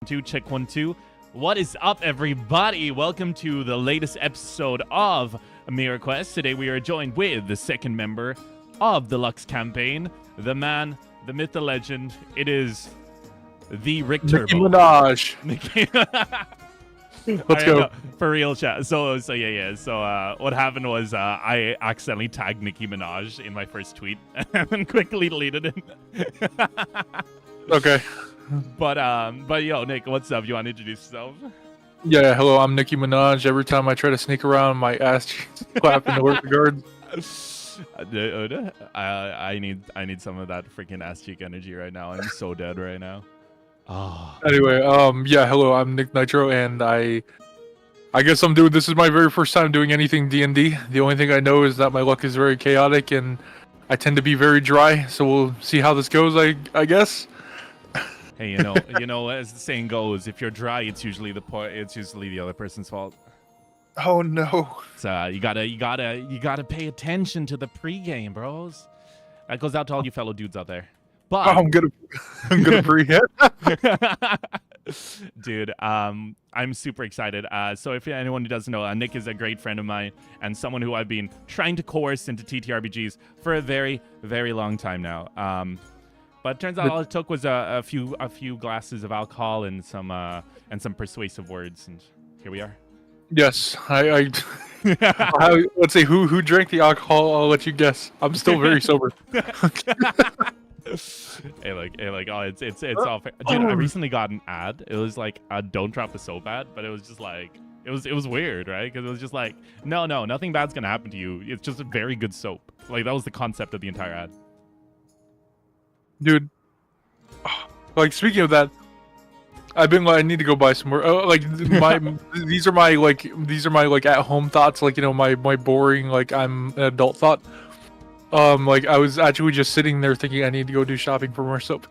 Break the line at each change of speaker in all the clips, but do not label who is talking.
2, check 1, 2. What is up, everybody? Welcome to the latest episode of Mirror Quest. Today we are joined with the second member of the Lux campaign, the man, the myth, the legend. It is the Rick Turbo.
Nicki Minaj. Let's go.
No, for real, chat. So what happened was I accidentally tagged Nicki Minaj in my first tweet and quickly deleted it.
Okay.
But yo, Nick, what's up? You want to introduce yourself?
Yeah, hello, I'm Nicki Minaj. Every time I try to sneak around, my ass cheeks clap in the work guard.
I need some of that freaking ass cheek energy right now. I'm so dead right now. Oh.
Anyway, yeah, hello, I'm Nick Nitro, and I guess this is my very first time doing anything D&D. The only thing I know is that my luck is very chaotic, and I tend to be very dry, so we'll see how this goes, I guess.
Hey, you know, as the saying goes, if you're dry, it's usually the other person's fault.
Oh no.
So you gotta pay attention to the pregame, bros. That goes out to all you fellow dudes out there. But
I'm gonna pre-hit.
Dude, I'm super excited. So if anyone who doesn't know, Nick is a great friend of mine and someone who I've been trying to coerce into TTRPGs for a very, very long time now. But it turns out all it took was a few glasses of alcohol and some persuasive words, and here we are.
Yes, let's see who drank the alcohol. I'll let you guess. I'm still very sober.
Hey, oh, it's all fair. Dude, I recently got an ad. It was like a don't drop the soap ad, but it was just like it was weird, right? Because it was just like, no, nothing bad's gonna happen to you. It's just a very good soap. Like that was the concept of the entire ad.
Dude, like speaking of that, I need to go buy some more. Oh, like these are my at home thoughts. Like, you know, my boring, like I'm an adult thought. Like I was actually just sitting there thinking I need to go do shopping for more soap.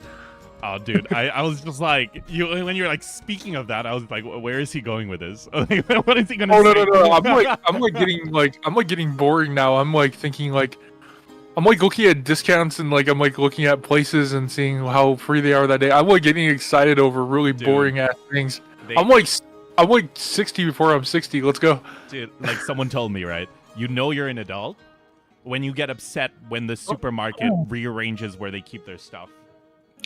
Oh, dude, I was just like, when you're like speaking of that, I was like, where is he going with this? What is he gonna say?
No. I'm getting boring now. I'm like thinking like. I'm like looking at discounts and like I'm like looking at places and seeing how free they are that day. I'm like getting excited over really boring ass things. I'm like 60 before I'm 60. Let's go.
Dude, like someone told me, right? You know you're an adult when you get upset when the supermarket rearranges where they keep their stuff.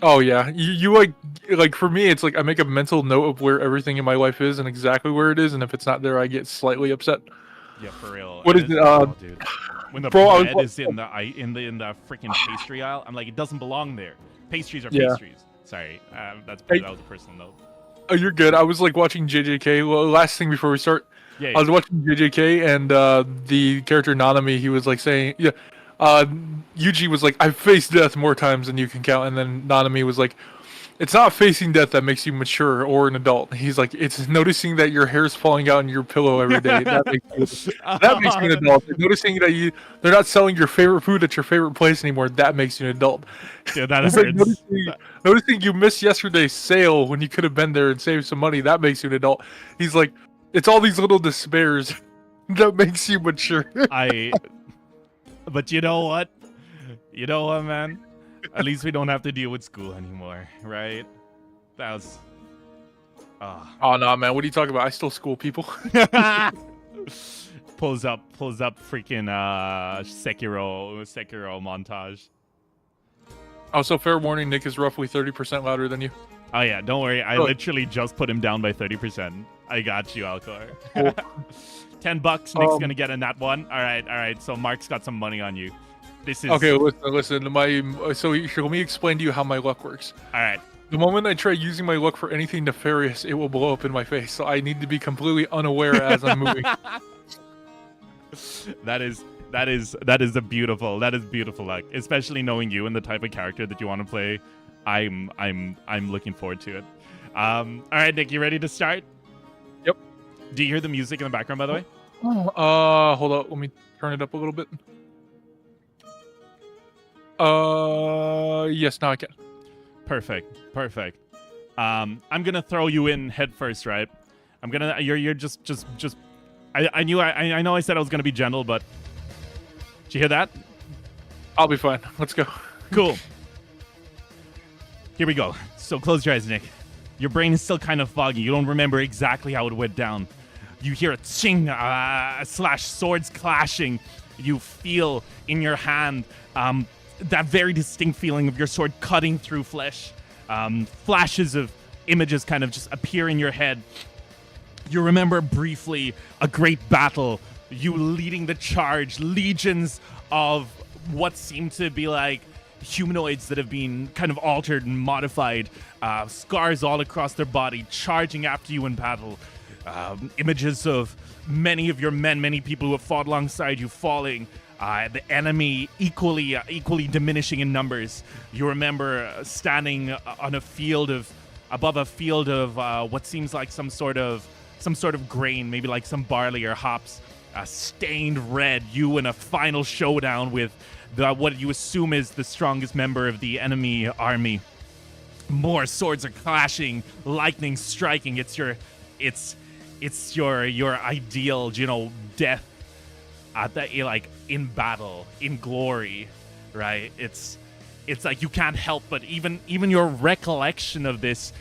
Oh yeah, you like for me it's like I make a mental note of where everything in my life is and exactly where it is, and if it's not there I get slightly upset.
Yeah, for real.
What is it,
dude? When the bread is in the freaking pastry aisle, I'm like, it doesn't belong there. Pastries are pastries. Sorry, that was a personal note.
Oh, you're good. I was like watching JJK. Well, last thing before we start,
yeah.
I was watching JJK and the character Nanami. He was like saying, Yuji was like, I've faced death more times than you can count, and then Nanami was like, it's not facing death that makes you mature or an adult. He's like, it's noticing that your hair's falling out in your pillow every day. That makes you an adult. Noticing that they're not selling your favorite food at your favorite place anymore. That makes you an adult.
Yeah, that is like
noticing you missed yesterday's sale when you could have been there and saved some money. That makes you an adult. He's like, it's all these little despairs that makes you mature.
But you know what? You know what, man? At least we don't have to deal with school anymore, right? That was...
Oh, no, man. What are you talking about? I still school people.
pulls up freaking Sekiro montage.
Also, fair warning, Nick is roughly 30% louder than you.
Oh, yeah. Don't worry. I literally just put him down by 30%. I got you, Alcor. Cool. $10. Nick's gonna get in that one. All right. So Mark's got some money on you. This is...
Okay, listen. So let me explain to you how my luck works.
All right.
The moment I try using my luck for anything nefarious, it will blow up in my face. So I need to be completely unaware as I'm moving.
That is beautiful luck, especially knowing you and the type of character that you want to play. I'm looking forward to it. All right, Nick, you ready to start?
Yep.
Do you hear the music in the background, by the way?
Hold up. Let me turn it up a little bit. Yes, now I can.
Perfect. I'm gonna throw you in head first, right? You're just. I know I said I was gonna be gentle, but did you hear that?
I'll be fine. Let's go.
Cool. Here we go. So close your eyes, Nick. Your brain is still kind of foggy. You don't remember exactly how it went down. You hear a ching slash swords clashing. You feel in your hand that very distinct feeling of your sword cutting through flesh. Flashes of images kind of just appear in your head. You remember briefly a great battle, you leading the charge, legions of what seem to be like humanoids that have been kind of altered and modified, scars all across their body, charging after you in battle. Images of many of your men, many people who have fought alongside you falling. The enemy equally diminishing in numbers. You remember standing on a field of, above a field of what seems like some sort of grain, maybe like some barley or hops, stained red. You in a final showdown with what you assume is the strongest member of the enemy army. More swords are clashing, lightning striking. It's your ideal, death at that, like in battle, in glory, right? It's like you can't help but even your recollection of this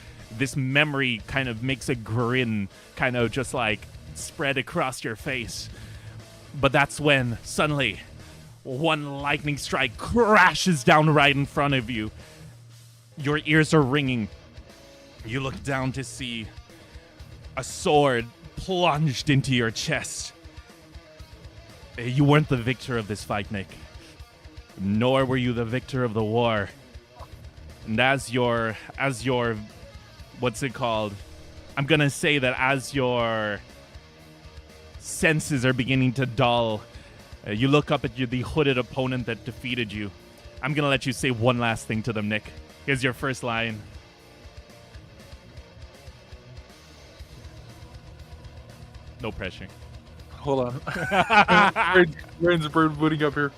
memory kind of makes a grin kind of just like spread across your face. But that's when suddenly one lightning strike crashes down right in front of you. Your ears are ringing. You look down to see a sword plunged into your chest. You weren't the victor of this fight, Nick. Nor were you the victor of the war. And as your what's it called? I'm gonna say that as your senses are beginning to dull, you look up at the hooded opponent that defeated you. I'm gonna let you say one last thing to them, Nick. Here's your first line. No pressure.
Hold on. Brain's booting up here.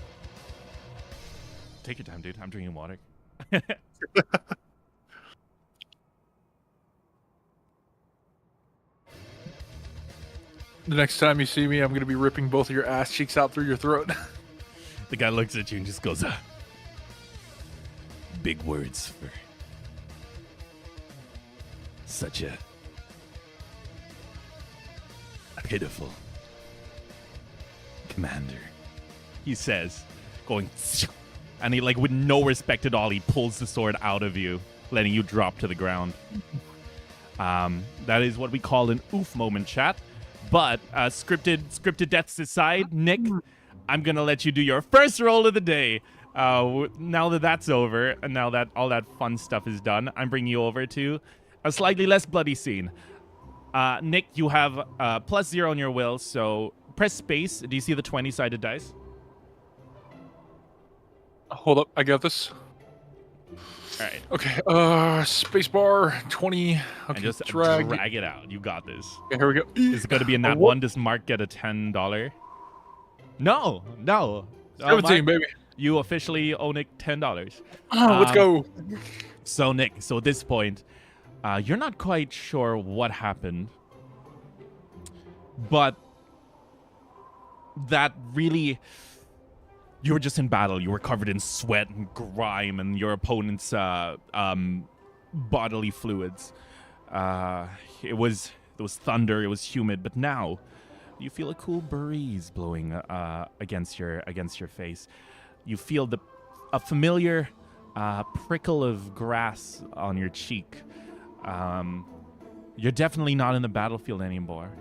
Take your time, dude. I'm drinking water.
The next time you see me, I'm going to be ripping both of your ass cheeks out through your throat.
The guy looks at you and just goes, big words for such a pitiful commander, he says, going, and he, like, with no respect at all, he pulls the sword out of you, letting you drop to the ground. That is what we call an oof moment, chat. But scripted deaths aside, Nick, I'm gonna let you do your first roll of the day. Now that that's over, and now that all that fun stuff is done, I'm bringing you over to a slightly less bloody scene. Nick, you have +0 on your will, so press space. Do you see the 20-sided dice?
Hold up, I got this.
All right.
Okay, space bar, 20. Okay,
and just
drag
it out. You got this.
Okay, here we go.
Is it going to be a nat 1? Does Mark get a $10? No.
17, baby.
You officially owe Nick $10.
Let's go.
So, Nick, at this point, you're not quite sure what happened, but that really... You were just in battle. You were covered in sweat and grime and your opponent's bodily fluids. There was thunder. It was humid. But now, you feel a cool breeze blowing against your face. You feel a familiar prickle of grass on your cheek. You're definitely not in the battlefield anymore.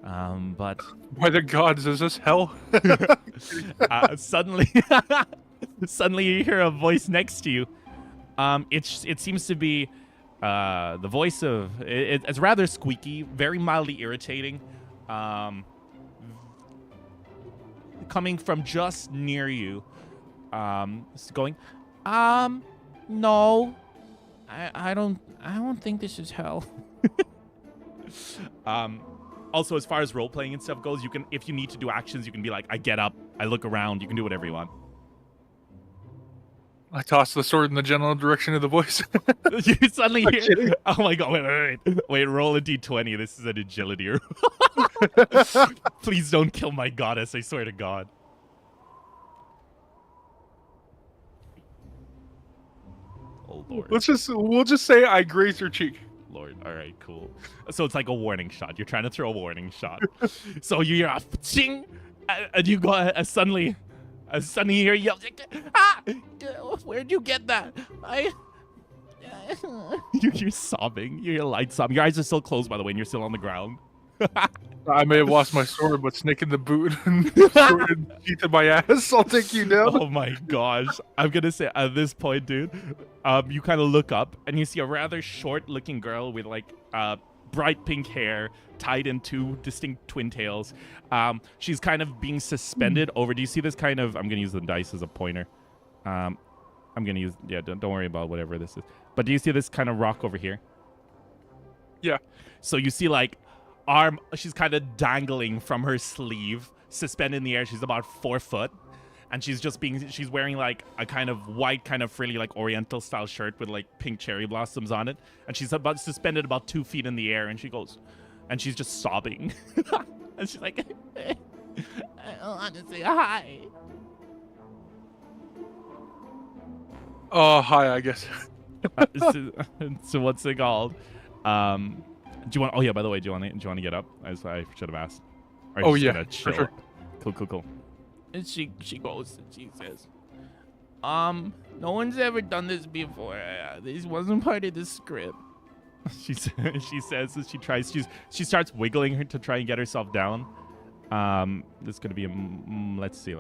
But
by the gods, is this hell?
Suddenly you hear a voice next to you. It seems to be the voice of it's rather squeaky, very mildly irritating, coming from just near you. It's going, no, I don't think this is hell. Also, as far as role-playing and stuff goes, you can, if you need to do actions, you can be like, I get up, I look around, you can do whatever you want.
I toss the sword in the general direction of the voice.
You suddenly hear, oh my god, wait, roll a d20, this is an agility. Please don't kill my goddess, I swear to God. Oh Lord.
We'll just say I grazed her cheek.
Lord. All right, cool. So it's like a warning shot. You're trying to throw a warning shot. So you hear a ching, and you go suddenly you hear yell. Ah! Where'd you get that? You're sobbing. You hear light sobbing. Your eyes are still closed, by the way, and you're still on the ground.
I may have lost my sword, but snake in the boot and sword and teeth in my ass. I'll take you down.
Oh my gosh. I'm going to say at this point, dude, you kind of look up and you see a rather short-looking girl with like bright pink hair tied in two distinct twin tails. She's kind of being suspended over. Do you see this kind of? I'm going to use the dice as a pointer. I'm going to use. Yeah, don't worry about whatever this is. But do you see this kind of rock over here?
Yeah.
So you see like she's kind of dangling from her sleeve, suspended in the air. She's about 4 foot, and she's wearing like a kind of white, kind of frilly, like Oriental style shirt with like pink cherry blossoms on it, and she's suspended about 2 feet in the air, and she's just sobbing, and she's like, I want to say hi.
Hi, I guess.
So what's it called? Do you want? Oh yeah. By the way, do you want to get up? I should have asked.
Oh yeah. For sure.
Cool. And she goes and she says, no one's ever done this before. This wasn't part of the script. She says as she starts wiggling her to try and get herself down. This is gonna be a let's see.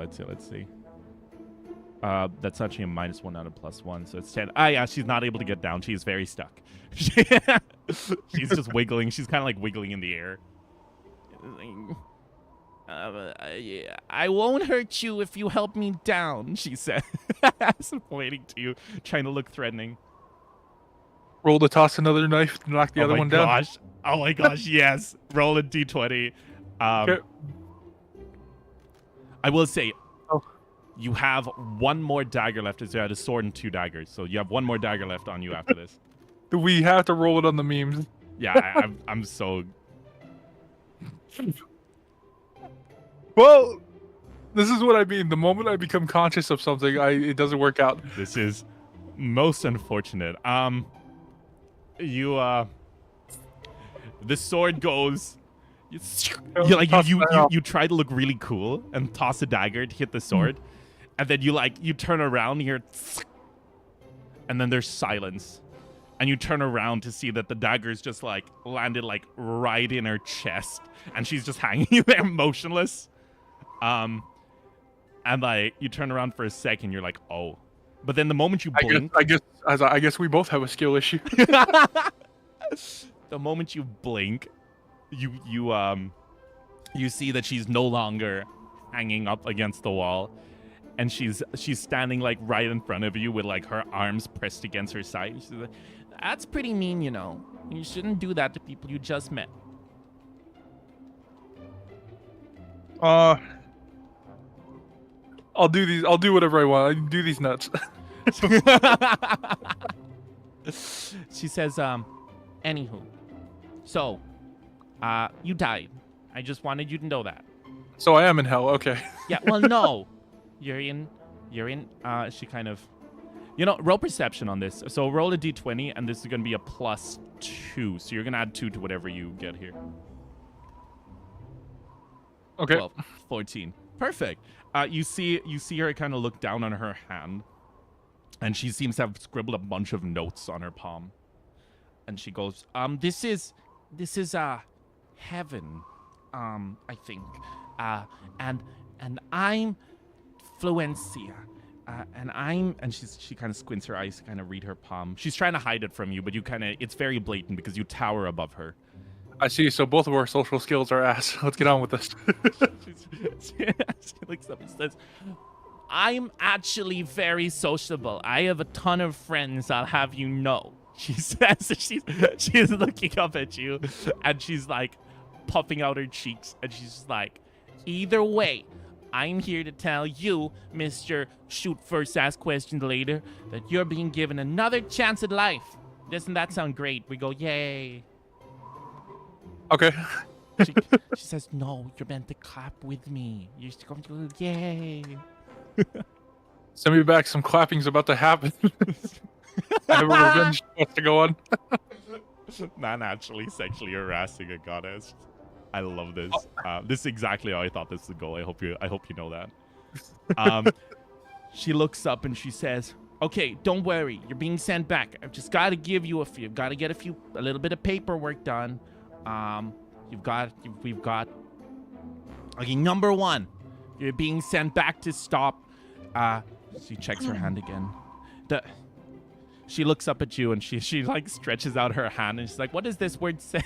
That's actually a -1 out of +1, so it's 10. Ah, yeah, she's not able to get down. She's very stuck. She's just wiggling. She's kind of like wiggling in the air. Yeah, I won't hurt you if you help me down, she said, pointing to you, trying to look threatening.
Roll to toss another knife to knock the other one down.
Oh my gosh, yes. Roll a d20.
Okay.
I will say, you have one more dagger left. Is there a sword and 2 daggers? So you have one more dagger left on you after this.
Do we have to roll it on the memes?
Yeah, I'm so...
Well, this is what I mean. The moment I become conscious of something, it doesn't work out.
This is most unfortunate. The sword goes... You try to look really cool and toss a dagger to hit the sword, and then you turn around here, and then there's silence, and you turn around to see that the dagger's just like landed like right in her chest, and she's just hanging there motionless. And like you turn around for a second, you're like, oh, but then the moment you blink,
I guess we both have a skill issue.
The moment you blink, you see that she's no longer hanging up against the wall, and she's standing like right in front of you with like her arms pressed against her side. She's like, "That's pretty mean, you know. You shouldn't do that to people you just met."
I'll do these. I'll do whatever I want. I do these nuts.
She says, anywho, so, you died. I just wanted you to know that.
So I am in hell. Okay.
Yeah. Well, no, you're in. She kind of, roll perception on this. So roll a d20, and this is gonna be a +2. So you're gonna add 2 to whatever you get here.
Okay.
12, 14. Perfect. You see her kind of look down on her hand, and she seems to have scribbled a bunch of notes on her palm. And she goes, this is heaven, I think. And I'm Fluencia. And she kind of squints her eyes to kind of read her palm. She's trying to hide it from you, but it's very blatant because you tower above her.
I see. So both of our social skills are ass. Let's get on with this.
She looks up and says, I'm actually very sociable. I have a ton of friends, I'll have you know. She says, she's looking up at you, and she's like puffing out her cheeks, and she's just like, either way, I'm here to tell you, Mr. Shoot First, Ask Questions Later, that you're being given another chance at life. Doesn't that sound great? We go, yay.
Okay.
She says, no, you're meant to clap with me. You're just going to go, yay.
Send me back. Some clapping's about to happen. I have a revenge quest to go on.
Man actually sexually harassing a goddess. I love this. This is exactly how I thought this would go. I hope you know that. She looks up and she says, "Okay, don't worry. You're being sent back. I've just got to give you got to get a little bit of paperwork done. We've got. Okay, number 1, you're being sent back to stop." She checks her hand again. She looks up at you and she like stretches out her hand and she's like, "What does this word say?"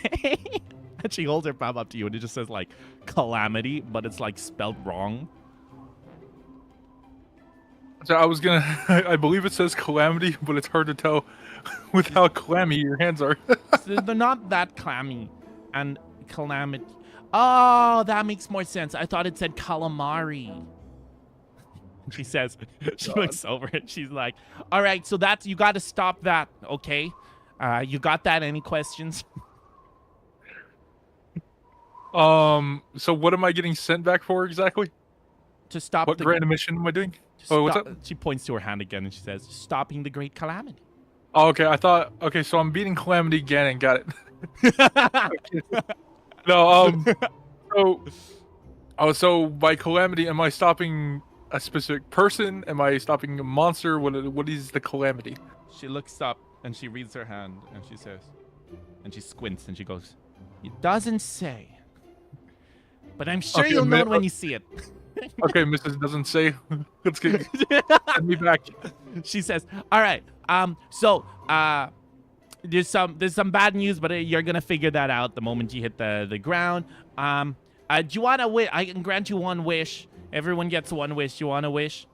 And she holds her palm up to you and it just says like calamity, but it's like spelled wrong.
So I believe it says calamity, but it's hard to tell with how clammy your hands are.
They're not that clammy. And calamity. Oh, that makes more sense. I thought it said calamari. She says, she looks over and she's like, "All right, so you got to stop that, okay? You got that? Any questions?"
So what am I getting sent back for exactly?
To stop
what random mission am I doing? Oh, what's up?
She points to her hand again and she says, "Stopping the great calamity."
Oh, okay. Okay, so I'm beating calamity again and got it. No, so by calamity, am I stopping a specific person? Am I stopping a monster? What is the calamity?
She looks up and she reads her hand and she says, and she squints and she goes, "It doesn't say, but I'm sure you'll know it when you see it."
Okay, Mrs. doesn't say. Let's get me back.
She says, "All right. So there's some bad news, but you're gonna figure that out the moment you hit the ground. Do you want to wish? I can grant you 1 wish. Everyone gets 1 wish. You want a wish?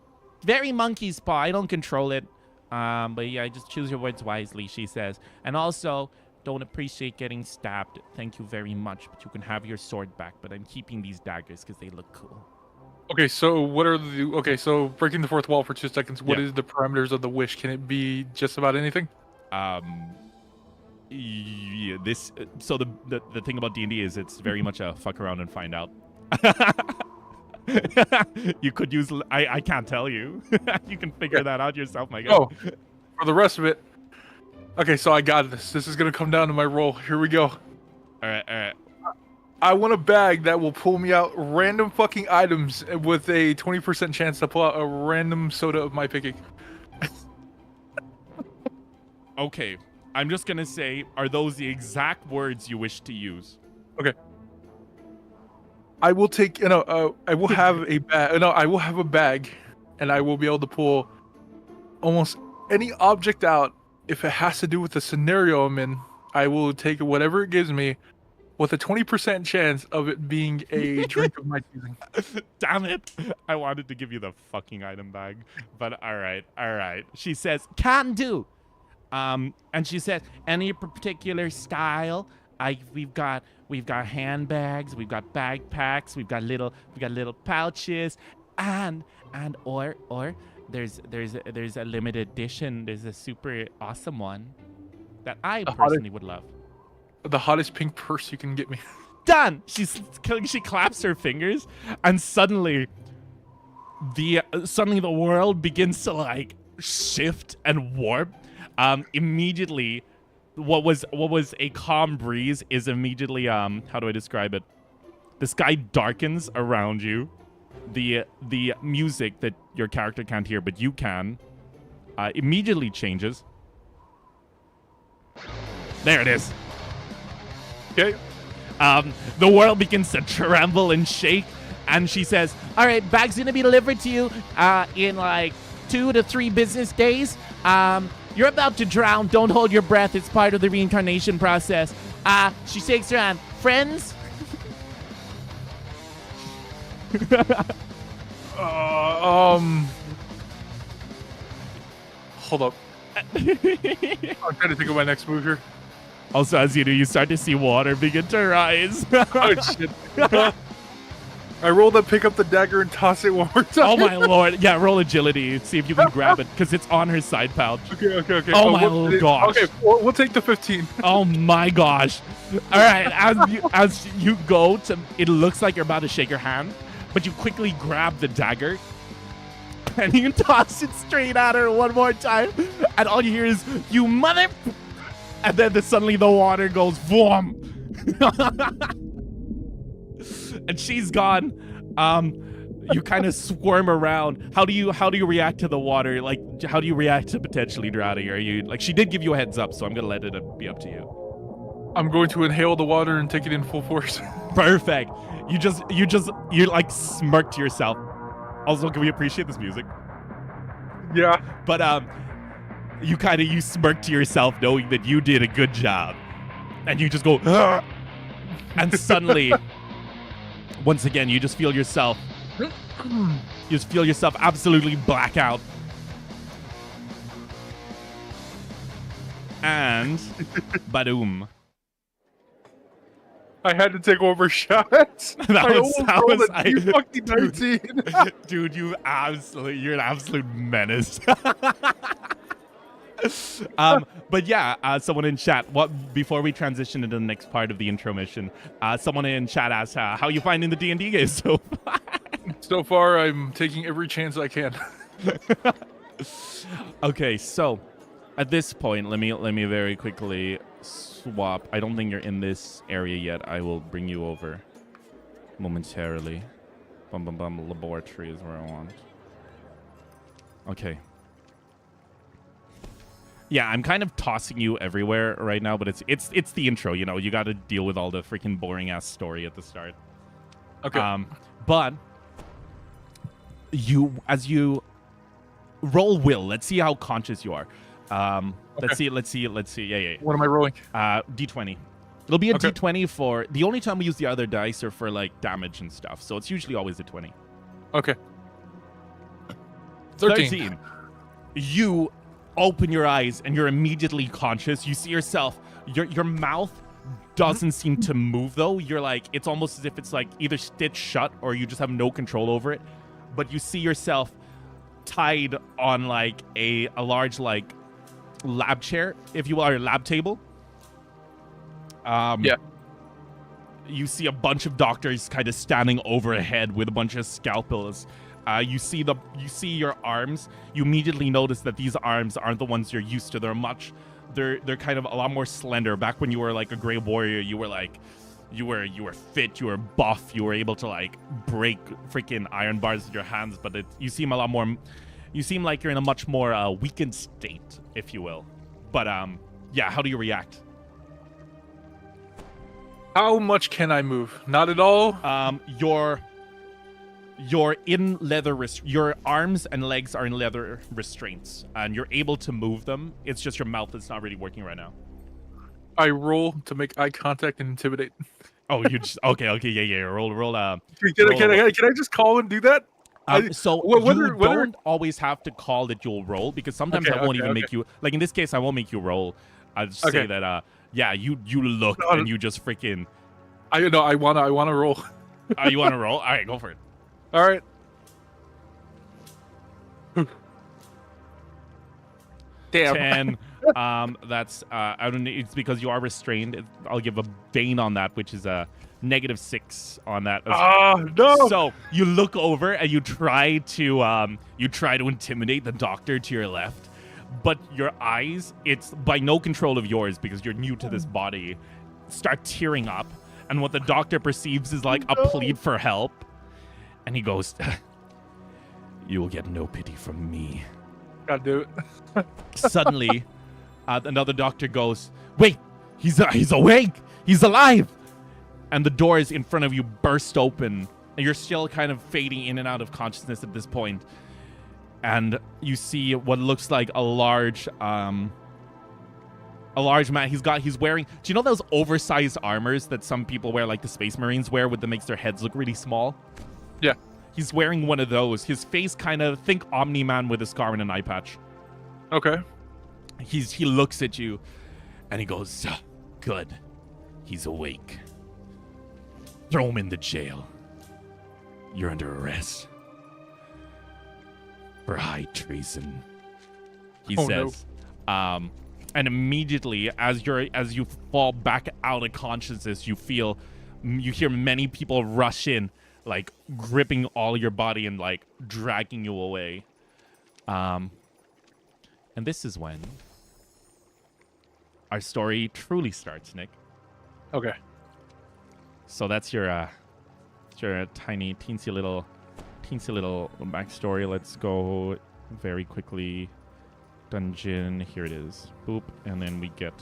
Very monkey's paw. I don't control it. But yeah, just choose your words wisely," she says. "And also, don't appreciate getting stabbed. Thank you very much, but you can have your sword back. But I'm keeping these daggers because they look cool."
Okay, so so breaking the 4th wall for 2 seconds. What is the parameters of the wish? Can it be just about anything?
Yeah, so the thing about D&D is it's very much a fuck around and find out. You could use I can't tell you. You can figure that out yourself, my guy.
Oh, for the rest of it. Okay, so I got this. This is gonna come down to my roll. Here we go.
All right.
I want a bag that will pull me out random fucking items with a 20% chance to pull out a random soda of my picking.
Okay, I'm just gonna say, are those the exact words you wish to use?
Okay. I will take, I will have a bag. No, I will have a bag, and I will be able to pull almost any object out. If it has to do with the scenario I'm in, I will take whatever it gives me, with a 20% chance of it being a drink of my choosing.
Damn it! I wanted to give you the fucking item bag, but all right. She says, "Can do." And she says, "Any particular style? We've got handbags, we've got backpacks, we've got little pouches, and there's a limited edition. There's a super awesome one that I personally would love.
The hottest pink purse you can get me."
Done. She claps her fingers, and suddenly the world begins to like shift and warp. Immediately, what was a calm breeze is immediately how do I describe it? The sky darkens around you. The music that your character can't hear but you can immediately changes. There it is.
Okay.
The world begins to tremble and shake, and she says, "All right, bag's gonna be delivered to you in like 2 to 3 business days. You're about to drown. Don't hold your breath. It's part of the reincarnation process." She shakes her hand. "Friends?"
Hold up. I'm trying to think of my next move here.
Also, as you do, you start to see water begin to rise.
Oh, shit. I roll to pick up the dagger and toss it one more time.
Oh, my lord. Yeah, roll agility. See if you can grab it, because it's on her side pouch.
Okay.
Oh, my gosh.
Okay, we'll take the 15.
Oh, my gosh. All right, as you go to... It looks like you're about to shake her hand, but you quickly grab the dagger, and you toss it straight at her one more time, and all you hear is, "You mother..." And then suddenly the water goes boom. And she's gone. You kind of squirm around. How do you react to the water? Like, how do you react to potentially drowning? Are you like, she did give you a heads up, so I'm gonna let it be up to you.
I'm going to inhale the water and take it in full force.
Perfect. You like smirk to yourself. Also, can we appreciate this music?
Yeah.
But you smirk to yourself knowing that you did a good job. And you just go, "Ugh!" And suddenly, once again, you just feel yourself absolutely black out. And badoom.
I had to take over shots.
Dude, you're an absolute menace. But yeah, someone in chat, before we transition into the next part of the intro mission, someone in chat asked how you finding the D&D game so far?
So far, I'm taking every chance I can.
Okay, so at this point, let me very quickly swap. I don't think you're in this area yet. I will bring you over momentarily. Laboratory is where I want. Okay. Yeah, I'm kind of tossing you everywhere right now, but it's the intro, you know. You got to deal with all the freaking boring ass story at the start.
Okay.
But as you roll will, let's see how conscious you are.
Okay.
Let's see. Yeah.
What am I rolling?
D20. It'll be a
Okay.
D20 for the only time we use the other dice are for like damage and stuff. So it's usually always a 20.
Okay. 13.
You open your eyes and you're immediately conscious. You see yourself. Your mouth doesn't seem to move though. You're like, it's almost as if it's like either stitched shut or you just have no control over it. But you see yourself tied on like a large like lab chair, if you will, or lab table.
Yeah.
You see a bunch of doctors kind of standing overhead with a bunch of scalpels. You see your arms. You immediately notice that these arms aren't the ones you're used to. They're kind of a lot more slender. Back when you were like a gray warrior, you were like, you were fit, you were buff, you were able to like break freaking iron bars with your hands. But you seem like you're in a much more weakened state, if you will. But yeah, how do you react?
How much can I move? Not at all.
You're in leather. Your arms and legs are in leather restraints, and you're able to move them. It's just your mouth that's not really working right now.
I roll to make eye contact and intimidate.
Oh, you just okay, yeah. Roll.
Can I just call and do that?
So you don't always have to call that you'll roll, because sometimes I won't even make you. Like in this case, I won't make you roll. I'll just say that. Yeah, you look and you just freaking.
I wanna roll.
Oh, you wanna roll? All right, go for it.
All right. Damn.
10. That's I don't know. It's because you are restrained. I'll give a bane on that, which is a -6 on that.
No.
So you look over and you try to intimidate the doctor to your left, but your eyes, it's by no control of yours because you're new to this body, start tearing up, and what the doctor perceives is like a plead for help, and he goes, "You will get no pity from me."
Gotta do it.
Suddenly, another doctor goes, "Wait, he's awake, he's alive!" And the doors in front of you burst open, and you're still kind of fading in and out of consciousness at this point. And you see what looks like a large man. He's wearing, do you know those oversized armors that some people wear, like the Space Marines wear, that makes their heads look really small?
Yeah.
He's wearing one of those. His face kind of, think Omni-Man with a scar and an eye patch.
Okay.
He looks at you, and he goes, "Good. He's awake. Throw him in the jail. You're under arrest for high treason," he says. No. And immediately, as you fall back out of consciousness, you hear many people rush in, like gripping all your body and like dragging you away. And this is when our story truly starts, Nick.
Okay.
So that's your tiny, teensy little backstory. Let's go very quickly. Dungeon, here it is. Boop, and then we get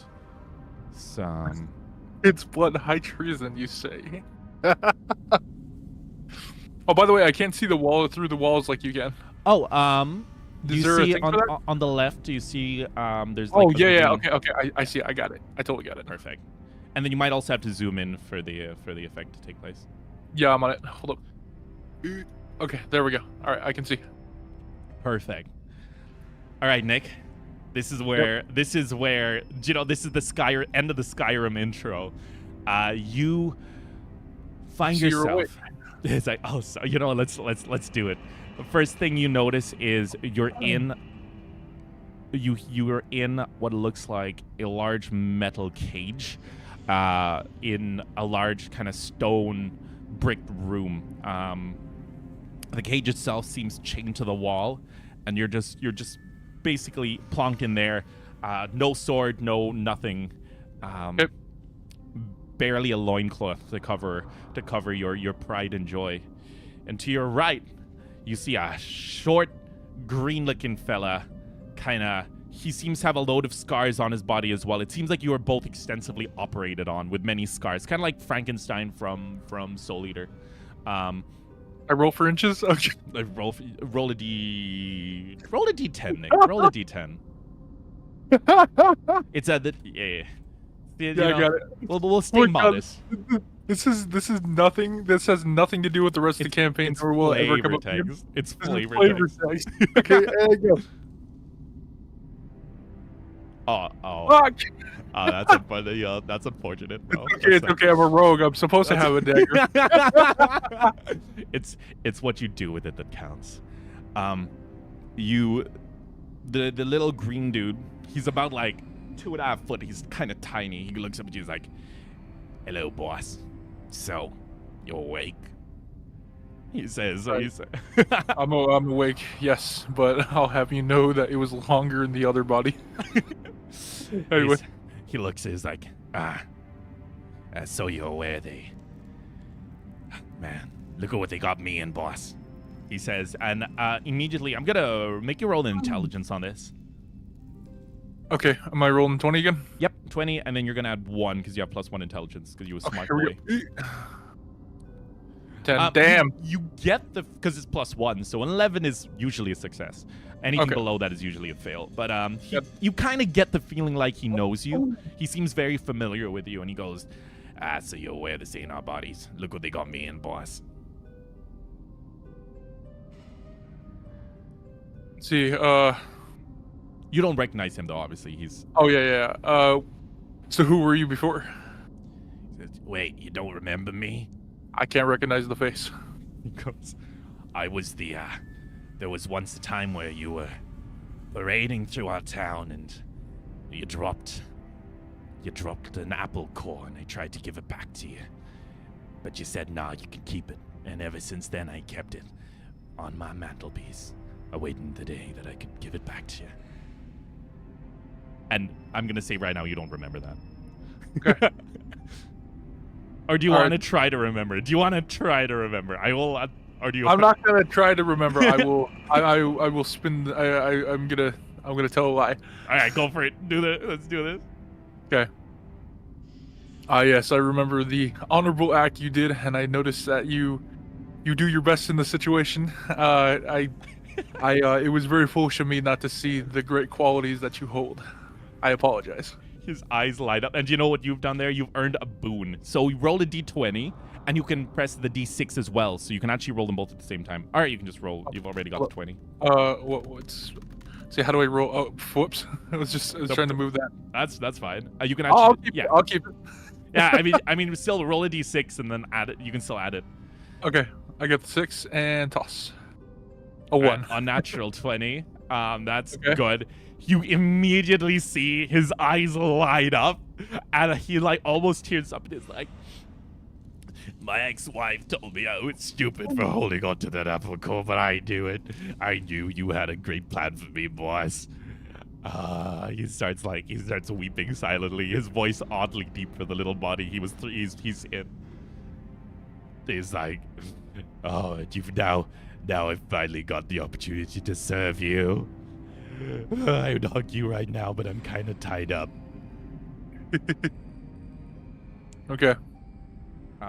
some.
It's blood high treason, you say. Oh, by the way, I can't see the wall through the walls like you can.
Oh, do
Is
you
there a
see
thing for that?
on the left? Do you see there's like
Oh,
a
yeah,
green-
okay, I see it. I got it. I totally got it.
Perfect. And then you might also have to zoom in for the effect to take place.
Yeah, I'm on it. Hold up. Okay, there we go. All right, I can see.
Perfect. All right, Nick. This is where this is the end of the Skyrim intro. You find
So you're awake.
yourself. It's like, oh, so let's do it. The first thing you notice is you're in what looks like a large metal cage, in a large kind of stone bricked room. The cage itself seems chained to the wall, and you're just basically plonked in there. No sword, no nothing.
Yep.
Barely a loincloth to cover your pride and joy. And to your right, you see a short, green-looking fella. He seems to have a load of scars on his body as well. It seems like you were both extensively operated on with many scars, kind of like Frankenstein from Soul Eater.
I roll for inches? Okay.
Roll a d10, Nick. Roll a d10. It's a yeah.
I got it.
We'll stay modest.
This is nothing. This has nothing to do with the rest of the campaign, or will ever come up again.
tags. It's
This is
flavor tags.
tags. Okay, there you go.
Oh,
Fuck.
that's unfortunate. Yeah, that's unfortunate, bro.
It's okay. I'm a rogue. I'm supposed to have a dagger.
It's what you do with it that counts. The little green dude. He's about like 2.5 foot. He's kind of tiny. He looks up at you. He's like, "Hello, boss. So, you awake?" He says.
I'm awake, yes, but I'll have you know that it was longer in the other body. Anyway.
He looks. He's like, so you're aware man, look at what they got me in, boss. He says, and immediately I'm gonna make you roll an intelligence on this.
Okay, am I rolling 20 again?
Yep, 20, and then you're gonna add 1 because you have +1 intelligence because you a smart
here we
boy.
go. 10. Damn.
You get because it's +1, so an 11 is usually a success. Anything
Okay.
below that is usually a fail. But
Yep.
you kind of get the feeling like he knows you. He seems very familiar with you, and he goes, so you're aware this ain't our bodies. Look what they got me in, boss.
Let's see,
You don't recognize him, though, obviously. He's...
oh, yeah. So who were you before?
Wait, you don't remember me?
I can't recognize the face.
He goes, I was there was once a time where you were parading through our town and you dropped an apple core and I tried to give it back to you. But you said, nah, you can keep it. And ever since then, I kept it on my mantelpiece, awaiting the day that I could give it back to you. And I'm going to say right now, you don't remember that.
Okay.
Or do you want to try to remember? Do you want to try to remember? I will... Or do you?
I'm not gonna try to remember. I will. I will spin. I'm gonna tell a lie.
All right, go for it. Let's do this.
Okay. Yes, I remember the honorable act you did, and I noticed that you do your best in the situation. It was very foolish of me not to see the great qualities that you hold. I apologize.
His eyes light up, and do you know what you've done there? You've earned a boon. So you roll a d20. And you can press the d6 as well, so you can actually roll them both at the same time. All right, you can just roll. You've already got the 20.
What's? See, how do I roll? Oh, whoops! I was trying to move that.
That's fine. You can actually.
I'll keep it.
Yeah, I mean, still roll a d6 and then add it. You can still add it.
Okay, I got the 6 and toss. A 1.
Unnatural 20. That's
Okay.
good. You immediately see his eyes light up, and he like almost tears up and is like, my ex-wife told me I was stupid for holding on to that apple core, but I knew it. I knew you had a great plan for me, boss. He starts weeping silently. His voice oddly deep for the little body he's in. He's like, oh, you've now I've finally got the opportunity to serve you. I would hug you right now, but I'm kind of tied up.
Okay.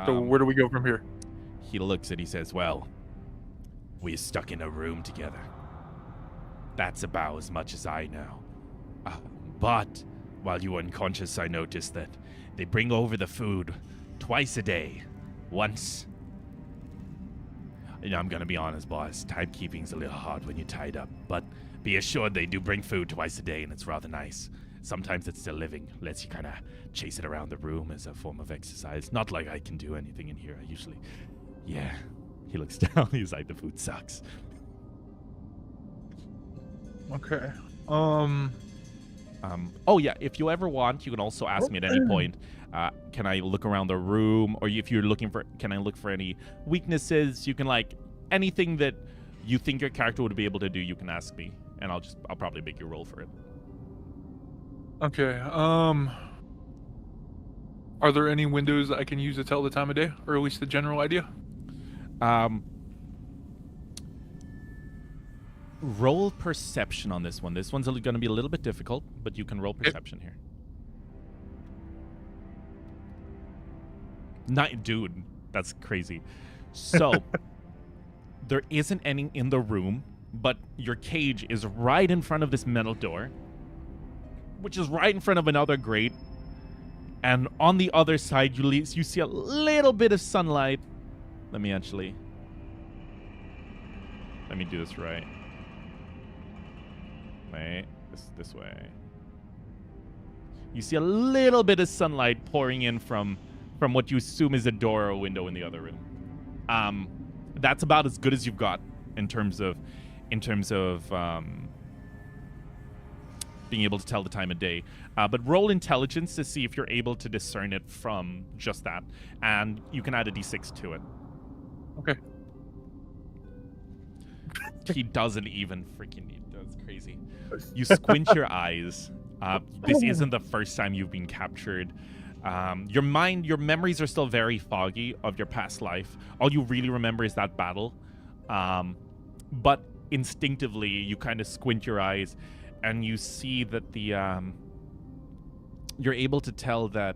So where do we go from here?
He looks and he says, well, we're stuck in a room together. That's about as much as I know. But while you were unconscious, I noticed that they bring over the food twice a day. Once. I'm gonna be honest, boss. Timekeeping's a little hard when you're tied up, but be assured they do bring food twice a day, and it's rather nice. Sometimes it's still living, lets you kind of chase it around the room as a form of exercise. Not like I can do anything in here. I usually, yeah. He looks down. He's like, the food sucks.
Okay.
Oh yeah, if you ever want, you can also ask me at any point, can I look around the room? Or if you're looking for, can I look for any weaknesses? You can, like, anything that you think your character would be able to do, you can ask me. And I'll probably make you roll for it.
Okay, are there any windows that I can use to tell the time of day? Or at least the general idea?
Roll perception on this one. This one's going to be a little bit difficult, but you can roll perception here. Dude, that's crazy. So, there isn't any in the room, but your cage is right in front of this metal door, which is right in front of another grate. And on the other side, you see a little bit of sunlight. Let me do this right. Wait, this way. You see a little bit of sunlight pouring in from what you assume is a door or a window in the other room. That's about as good as you've got in terms of being able to tell the time of day. But roll intelligence to see if you're able to discern it from just that, and you can add a d6 to it.
Okay.
He doesn't even freaking need. That's crazy. You squint your eyes. This isn't the first time you've been captured. Your memories are still very foggy of your past life. All you really remember is that battle. But instinctively, you kind of squint your eyes, and you see that you're able to tell that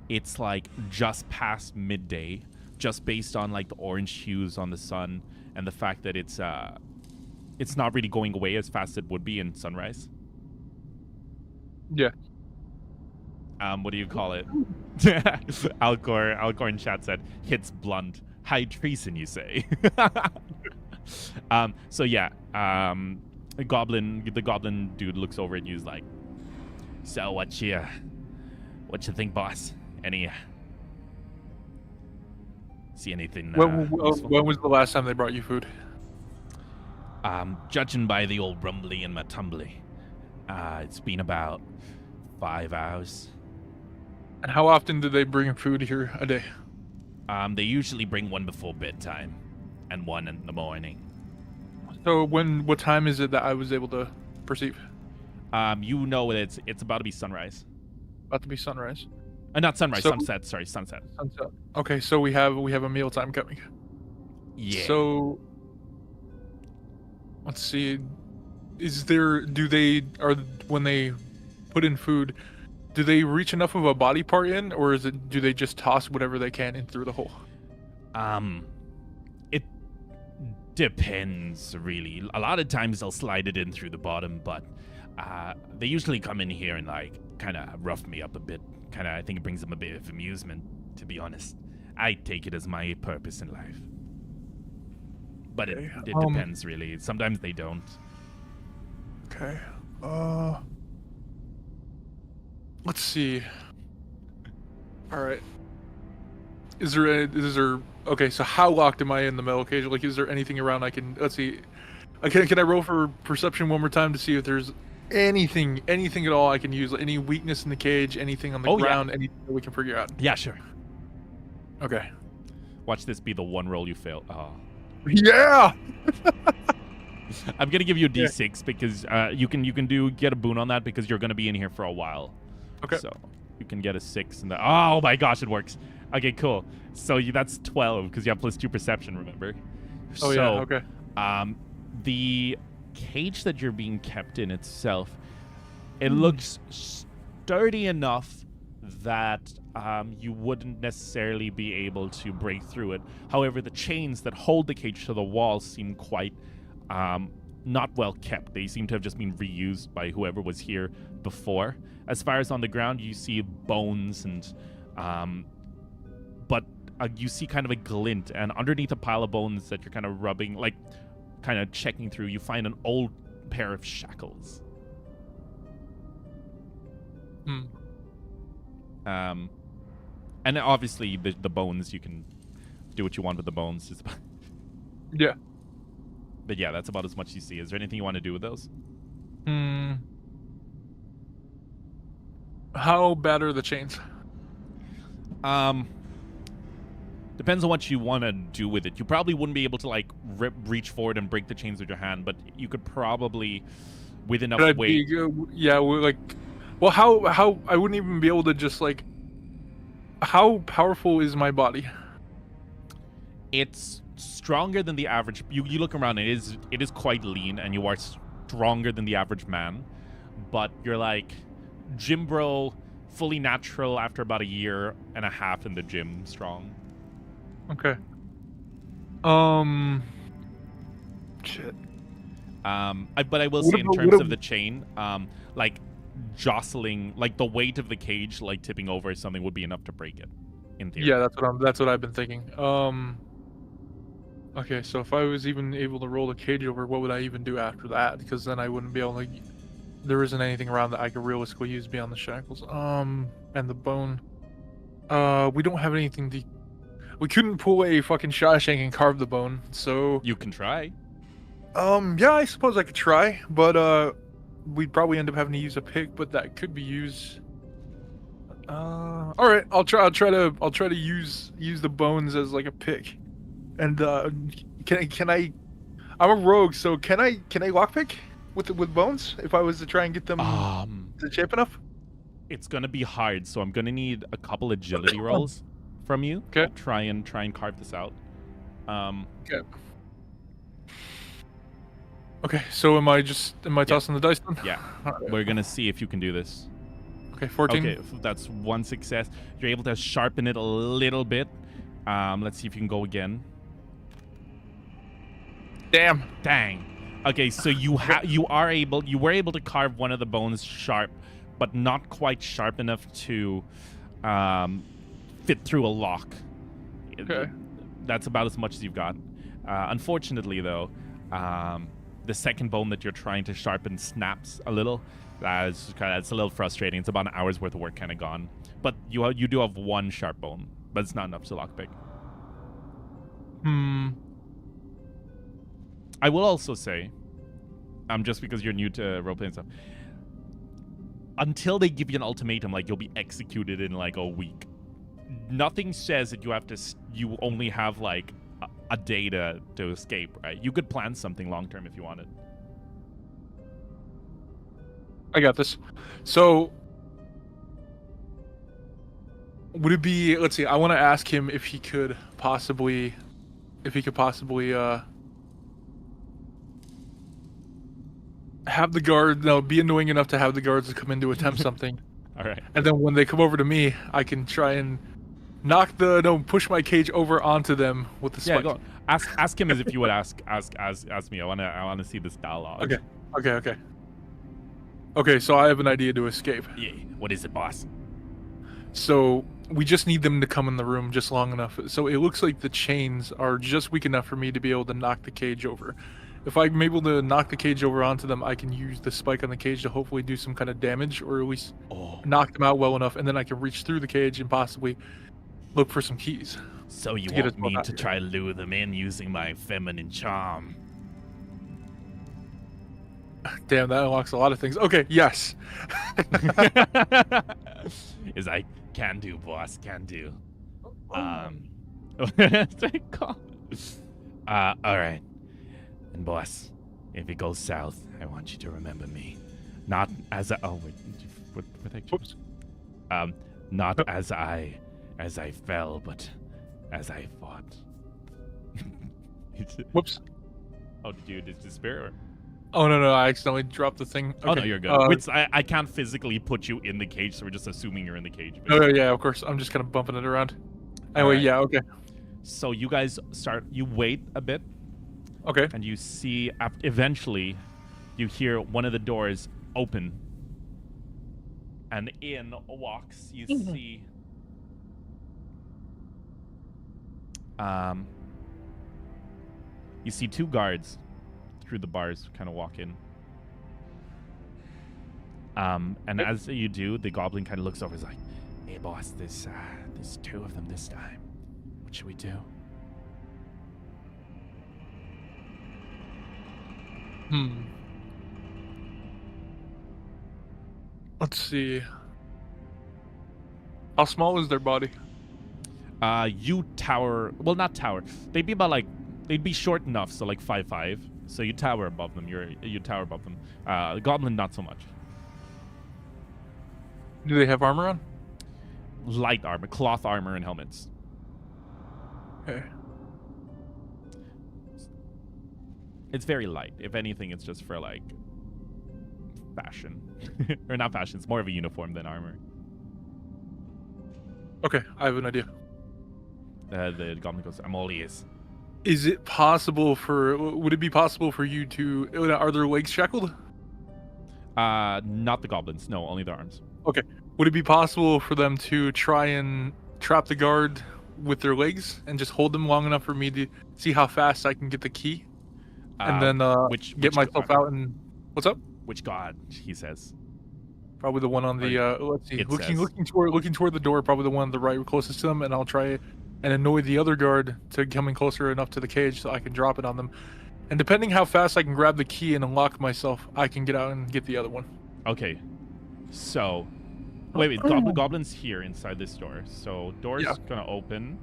it's like just past midday, just based on like the orange hues on the sun and the fact that it's not really going away as fast as it would be in sunrise.
Yeah.
What do you call it? Alcor in chat said, hits blunt. High treason, you say. So yeah, the goblin dude looks over at you, is like, so what you think, boss? See anything?
When was the last time they brought you food?
Judging by the old rumbly and my tumbly, it's been about 5 hours.
And how often do they bring food here a day?
They usually bring one before bedtime, and one in the morning.
So what time is it that I was able to perceive?
You know it's about to be sunrise.
About to be sunrise.
Not sunrise, sunset. Sorry, sunset.
Sunset. Okay, so we have a mealtime coming.
Yeah.
So let's see. When they put in food, do they reach enough of a body part in, or do they just toss whatever they can in through the hole?
It depends, really. A lot of times they'll slide it in through the bottom, but they usually come in here and like kind of rough me up a bit. I think it brings them a bit of amusement, to be honest. I take it as my purpose in life. But it depends, really. Sometimes they don't.
Okay. Let's see. All right. Okay, so how locked am I in the metal cage? Like, is there anything around I can... Let's see. Can I roll for perception one more time to see if there's anything at all I can use? Any weakness in the cage, anything on the ground, anything that we can figure out?
Yeah, sure.
Okay.
Watch this be the one roll you fail. Oh.
Yeah!
I'm gonna give you a
Yeah.
D6 because you can get a boon on that because you're gonna be in here for a while.
Okay.
So you can get a 6 and that. Oh my gosh, it works. Okay, cool. So that's 12 because you have +2 perception. Remember?
Oh yeah. Okay.
The cage that you're being kept in itself, it looks sturdy enough that you wouldn't necessarily be able to break through it. However, the chains that hold the cage to the wall seem quite not well kept. They seem to have just been reused by whoever was here before. As far as on the ground, you see bones and but you see kind of a glint, and underneath a pile of bones that you're kind of rubbing, like kind of checking through, you find an old pair of shackles. And obviously the bones, you can do what you want with the bones.
Yeah.
But yeah, that's about as much you see. Is there anything you want to do with those?
How bad are the chains?
Depends on what you want to do with it. You probably wouldn't be able to like reach forward and break the chains with your hand, but you could probably, with enough weight.
Well, how I wouldn't even be able to just like. How powerful is my body?
It's stronger than the average. You look around, it is quite lean, and you are stronger than the average man. But you're like gym bro, fully natural after about 1.5 years in the gym, strong.
Okay. Shit.
But I will say, in terms of the chain, like jostling, like the weight of the cage, like tipping over or something would be enough to break it. In theory.
Yeah, that's what I've been thinking. Okay, so if I was even able to roll the cage over, what would I even do after that? Because then I wouldn't be able to. There isn't anything around that I could realistically use beyond the shackles. And the bone. We don't have anything. We couldn't pull a fucking Shawshank and carve the bone, so.
You can try.
Yeah, I suppose I could try, but we'd probably end up having to use a pick, but that could be used. All right, I'll try to use the bones as like a pick, and can I? I'm a rogue, so can I lockpick with bones if I was to try and get them to shape enough?
It's gonna be hard, so I'm gonna need a couple agility rolls from you.
Okay.
Try and carve this out.
Okay. Okay, so am I tossing the dice then?
Yeah.
Right.
We're gonna see if you can do this.
Okay, 14.
Okay, that's 1 success. You're able to sharpen it a little bit. Let's see if you can go again.
Damn.
Dang. Okay, so you were able to carve one of the bones sharp, but not quite sharp enough to fit through a lock.
Okay.
That's about as much as you've got. Unfortunately, though, the second bone that you're trying to sharpen snaps a little. It's a little frustrating. It's about an hour's worth of work kind of gone. But you do have one sharp bone, but it's not enough to lockpick. I will also say, just because you're new to roleplaying stuff, until they give you an ultimatum, like you'll be executed in like a week, nothing says that you only have like a day to escape, right? You could plan something long term if you wanted.
I got this. So, would it be? Let's see. I want to ask him if he could possibly, have the guard. No, be annoying enough to have the guards to come in to attempt something.
All right.
And then when they come over to me, I can try and push my cage over onto them with the spike.
Yeah, go on. Ask him as if you would ask me. I wanna see this dialogue.
Okay, so I have an idea to escape.
Yeah. What is it, boss?
So we just need them to come in the room just long enough. So it looks like the chains are just weak enough for me to be able to knock the cage over. If I'm able to knock the cage over onto them, I can use the spike on the cage to hopefully do some kind of damage, or at least knock them out well enough, and then I can reach through the cage and possibly look for some keys.
So you want me to try to lure them in using my feminine charm?
Damn, that unlocks a lot of things. Okay, yes.
Is I can do, boss, can do. All right. And boss, if it goes south, I want you to remember me. Not as a... Oh, wait. What I choose? Not as I fell, but as I fought.
Whoops.
Oh, did you despair? Or?
Oh, no, I accidentally dropped the thing. Okay.
Oh, no, you're good. I can't physically put you in the cage, so we're just assuming you're in the cage.
Oh, yeah, of course. I'm just kind of bumping it around. Anyway,
right.
Yeah, okay.
So you guys you wait a bit.
Okay.
And you see, eventually, you hear one of the doors open. And in walks, you see... You see two guards through the bars kind of walk in. And as you do, the goblin kind of looks over and is like, hey, boss, there's two of them this time. What should we do?
Let's see. How small is their body?
You tower... Well, not tower. They'd be about like... They'd be short enough, so like 5'5". So you tower above them. You tower above them. The goblin, not so much.
Do they have armor on?
Light armor, cloth armor, and helmets.
Okay.
It's very light. If anything, it's just for like fashion, or not fashion. It's more of a uniform than armor.
Okay, I have an idea.
The goblin goes, "I'm all ears."
Is it possible for? Would it be possible for you to? Are their legs shackled?
Not the goblins. No, only the arms.
Okay. Would it be possible for them to try and trap the guard with their legs and just hold them long enough for me to see how fast I can get the key, and then get myself out and what's up?
Which god? He says.
Probably the one on the. Let's see. Looking toward the door. Probably the one on the right, closest to them, and I'll try and annoy the other guard to coming closer enough to the cage so I can drop it on them. And depending how fast I can grab the key and unlock myself, I can get out and get the other one.
Okay. So, wait. Goblin's here inside this door. So door's gonna open.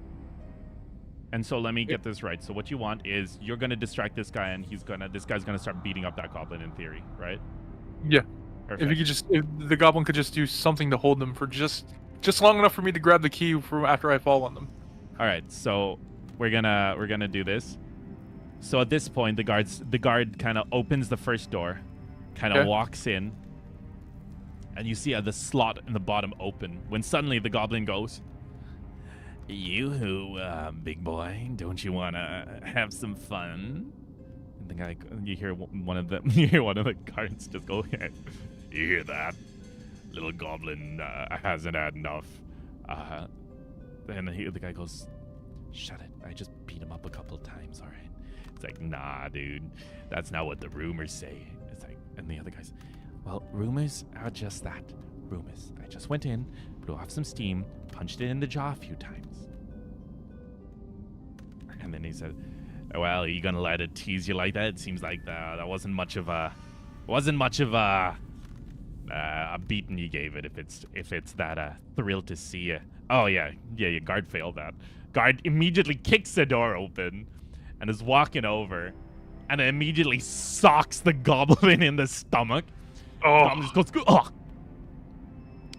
And so let me get this right. So what you want is you're gonna distract this guy, and this guy's gonna start beating up that goblin in theory, right?
Yeah.
Perfect.
If the goblin could just do something to hold them for just long enough for me to grab the key from after I fall on them.
All right. So we're gonna do this. So at this point, the guard kind of opens the first door, kind of walks in, and you see the slot in the bottom open. When suddenly the goblin goes, "You, big boy, don't you wanna have some fun?" And the guy, you hear one of the guards just go, "You hear that? Little goblin hasn't had enough." And the guy goes, "Shut it! I just beat him up a couple of times. All right." It's like, "Nah, dude, that's not what the rumors say." It's like, and the other guy's, "Well, rumors are just that, rumors. I just went in, blew off some steam, punched it in the jaw a few times." And then he said, "Well, are you gonna let it tease you like that? It seems like that wasn't much of a beating you gave it. If it's that thrill to see you." Oh yeah, your guard failed that. Guard immediately kicks the door open and is walking over, and immediately socks the goblin in the stomach.
Oh.
The goblin just goes, "Oh."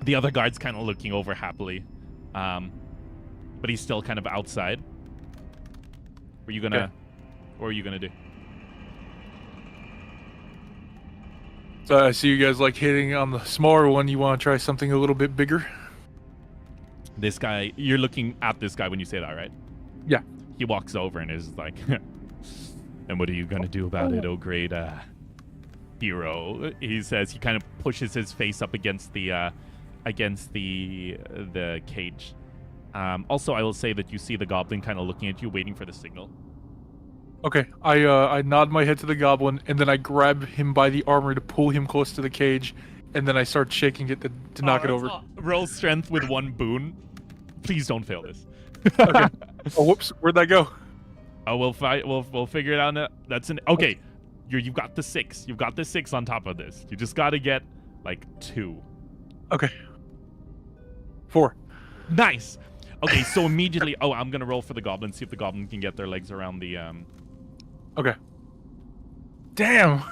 The other guard's kind of looking over happily, but he's still kind of outside. What are you gonna do?
So I see you guys like hitting on the smaller one. You want to try something a little bit bigger?
This guy, you're looking at this guy when you say that, right?
Yeah.
He walks over and is like, "And what are you gonna do about it, oh great hero?" He says. He kind of pushes his face up against the cage. Also, I will say that you see the goblin kind of looking at you, waiting for the signal.
Okay, I nod my head to the goblin, and then I grab him by the armor to pull him close to the cage, and then I start shaking it to knock it over.
Roll strength with one boon. Please don't fail this.
Okay. Oh, whoops! Where'd that go?
Oh, we'll figure it out. That's an okay. You've got the 6. You've got the 6 on top of this. You just got to get like 2.
Okay. 4.
Nice. Okay, so immediately. Oh, I'm gonna roll for the goblin. See if the goblin can get their legs around the.
Okay. Damn.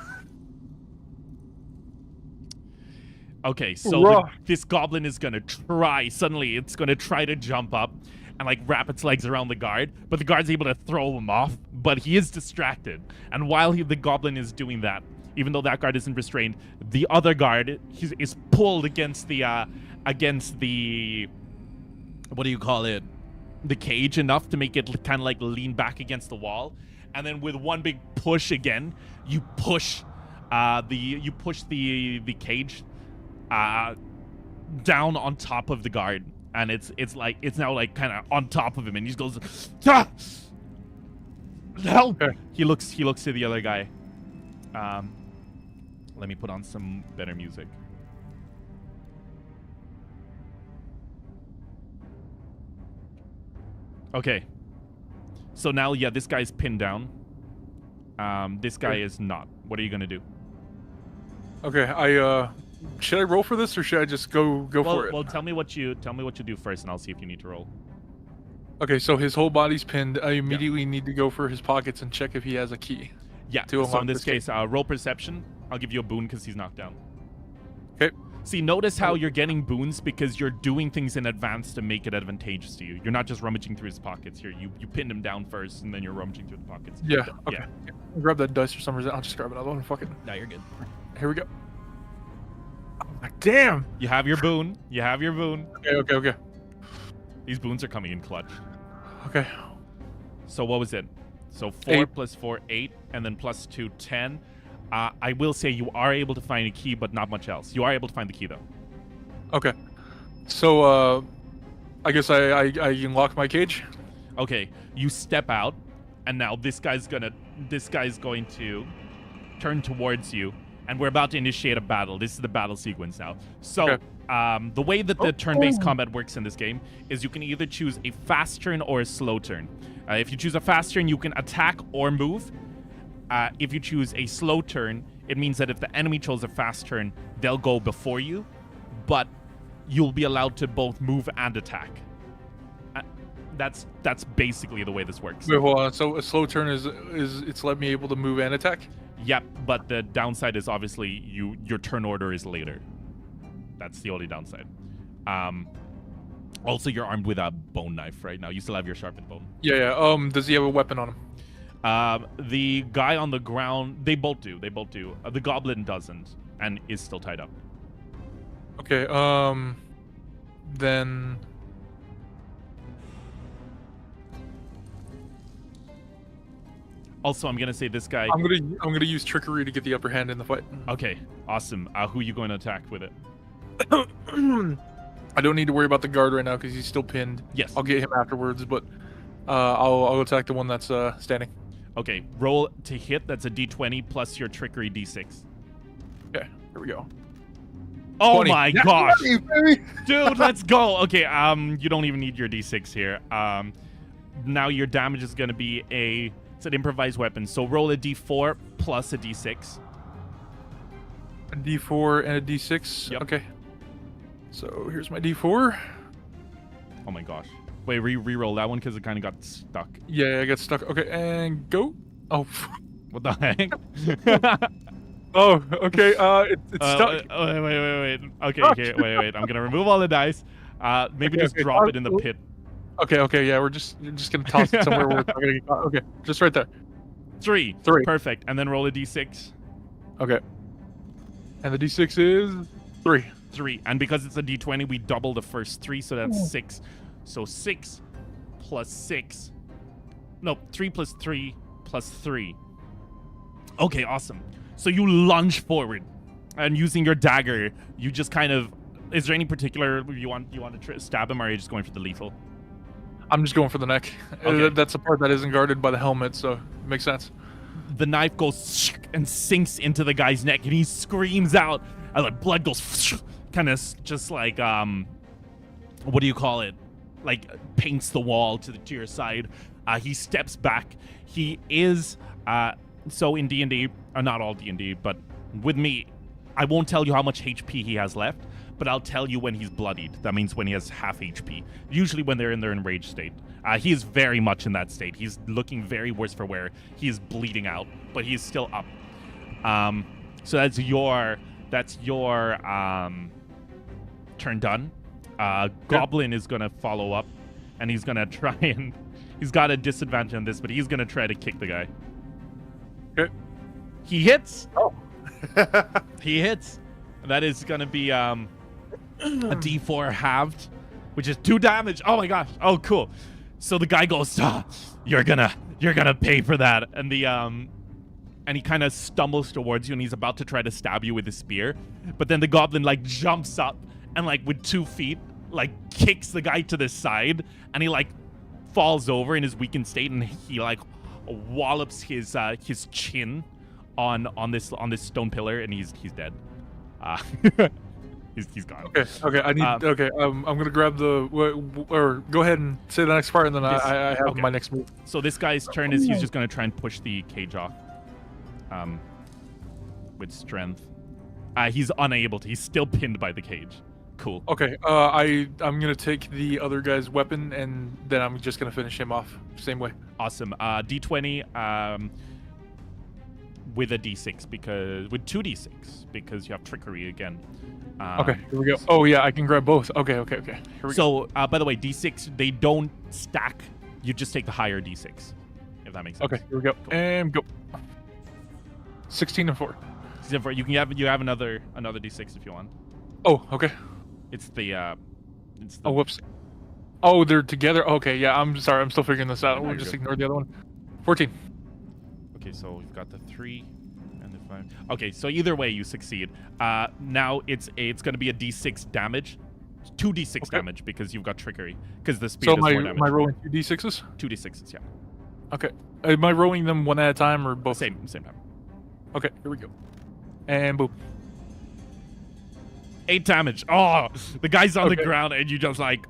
Okay, so
Rough.
this goblin is gonna try. Suddenly, it's gonna try to jump up and like wrap its legs around the guard, but the guard's able to throw him off. But he is distracted, and while the goblin is doing that, even though that guard isn't restrained, the other guard is pulled against the what do you call it? The cage enough to make it kind of like lean back against the wall, and then with one big push again, you push the cage down on top of the guard, and it's now like kind of on top of him, and he just goes, ah! Help!
Okay.
He looks to the other guy. Let me put on some better music. Okay. So now, yeah, this guy's pinned down. This guy is not. What are you gonna do?
Okay, should I roll for this or should I just go for it?
Well, tell me what you do first, and I'll see if you need to roll.
Okay, so his whole body's pinned. I immediately need to go for his pockets and check if he has a key.
Yeah.
To
So in
unlock
this
this
case, roll perception. I'll give you a boon because he's knocked down.
Okay.
See, notice how you're getting boons because you're doing things in advance to make it advantageous to you. You're not just rummaging through his pockets here. You pinned him down first, and then you're rummaging through the pockets.
Yeah. Okay.
Yeah.
Grab that dice for some reason. I'll just grab another one. Fuck it.
No, you're good.
Here we go. Oh, damn.
You have your boon. You have your boon.
Okay.
These boons are coming in clutch.
Okay.
So what was it? So 4
8.
plus 4, 8, and then plus 2, 10. I will say you are able to find a key, but not much else. You are able to find the key, though.
Okay. So, I guess I unlock my cage.
Okay, you step out, and now this guy's going to turn towards you, and we're about to initiate a battle. This is the battle sequence now. So,
Okay.
The way that the turn-based combat works in this game is you can either choose a fast turn or a slow turn. If you choose a fast turn, you can attack or move. If you choose a slow turn, it means that if the enemy chose a fast turn, they'll go before you, but you'll be allowed to both move and attack. That's basically the way this works.
Wait, hold on. So a slow turn is it's let me able to move and attack?
Yep, but the downside is obviously your turn order is later. That's the only downside. Also, you're armed with a bone knife right now. You still have your sharpened bone.
Yeah. Does he have a weapon on him?
The guy on the ground, they both do. The goblin doesn't and is still tied up.
Okay. Then.
Also, I'm gonna say this guy.
I'm gonna use trickery to get the upper hand in the fight.
Okay, awesome. Who are you going to attack with it?
I don't need to worry about the guard right now because he's still pinned.
Yes.
I'll get him afterwards, but I'll attack the one that's standing.
Okay, roll to hit. That's a d20 plus your trickery d6.
Okay, here we go.
Oh
20.
my
That's
gosh,
20, baby.
dude, let's go. Okay, you don't even need your d6 here. Now your damage is gonna be it's an improvised weapon. So roll a d4 plus a d6.
A D4 and a D6.
Yep.
Okay. So here's my D4.
Oh my gosh. Wait, re-roll that one because it kind of got stuck.
Yeah, I got stuck. Okay, and go. Oh.
What the heck?
Oh, okay. It's stuck.
Wait. Okay, wait. I'm gonna remove all the dice. Maybe just drop it in the pit.
Okay. Yeah, we're just gonna toss it somewhere where it's not gonna get caught. Okay, just right there.
3.
3.
Perfect. And then roll a d6.
Okay. And the D6 is 3.
3. And because it's a d20, we double the first 3, so that's 6. So 6 plus 6. No, 3 plus 3 plus 3. Okay, awesome. So you lunge forward, and using your dagger, you just kind of. Is there any particular you want to stab him, or are you just going for the lethal?
I'm just going for the neck.
Okay.
That's the part that isn't guarded by the helmet, so it makes sense.
The knife goes and sinks into the guy's neck, and he screams out, and the blood goes kind of just like what do you call it? Like paints the wall to your side. He steps back. He is so in D&D, not all D&D, but with me, I won't tell you how much HP he has left, but I'll tell you when he's bloodied. That means when he has half HP. Usually when they're in their enraged state. He is very much in that state. He's looking very worse for wear. He is bleeding out, but he is still up. So that's your turn done. Goblin is gonna follow up, and he's gonna try and he's got a disadvantage on this, but he's gonna try to kick the guy.
Okay.
He hits.
Oh.
He hits. That is gonna be a D4 halved, which is 2 damage. Oh my gosh. Oh, cool. So the guy goes, you're gonna pay for that, and and he kind of stumbles towards you, and he's about to try to stab you with his spear, but then the goblin like jumps up and like with 2 feet like kicks the guy to the side, and he like falls over in his weakened state, and he like wallops his chin on this stone pillar, and he's dead. He's gone.
Okay. I need. I'm gonna grab the or go ahead and say the next part, and then I have my next move.
So this guy's turn is he's just gonna try and push the cage off. With strength. He's unable to. He's still pinned by the cage. Cool.
Okay. I'm gonna take the other guy's weapon, and then I'm just gonna finish him off same way.
Awesome. D20. With a D6 with 2 D6 because you have trickery again.
Okay, here we go. Oh yeah, I can grab both. Okay. Here we go.
So by the way, D6 they don't stack. You just take the higher D6, if that makes sense.
Okay, here we go.
Cool.
And go. 16 and 4.
You have another D6 if you want.
Oh, okay.
It's the
Oh, whoops. Oh, they're together. Okay, yeah. I'm sorry. I'm still figuring this out.
No,
We'll
you're
just
good.
ignore the other one. 14.
Okay, so we've got the 3 and the 5. Okay, so either way you succeed. Now it's going to be a D6 damage, 2 D6 damage because you've got trickery because the speed
So
is more damage.
am I rolling 2 D6s?
2 D6s, yeah.
Okay. Am I rolling them one at a time or both?
Same time.
Okay, here we go. And boom.
8 damage. Oh, the guy's on the
Okay.
ground, and you just like,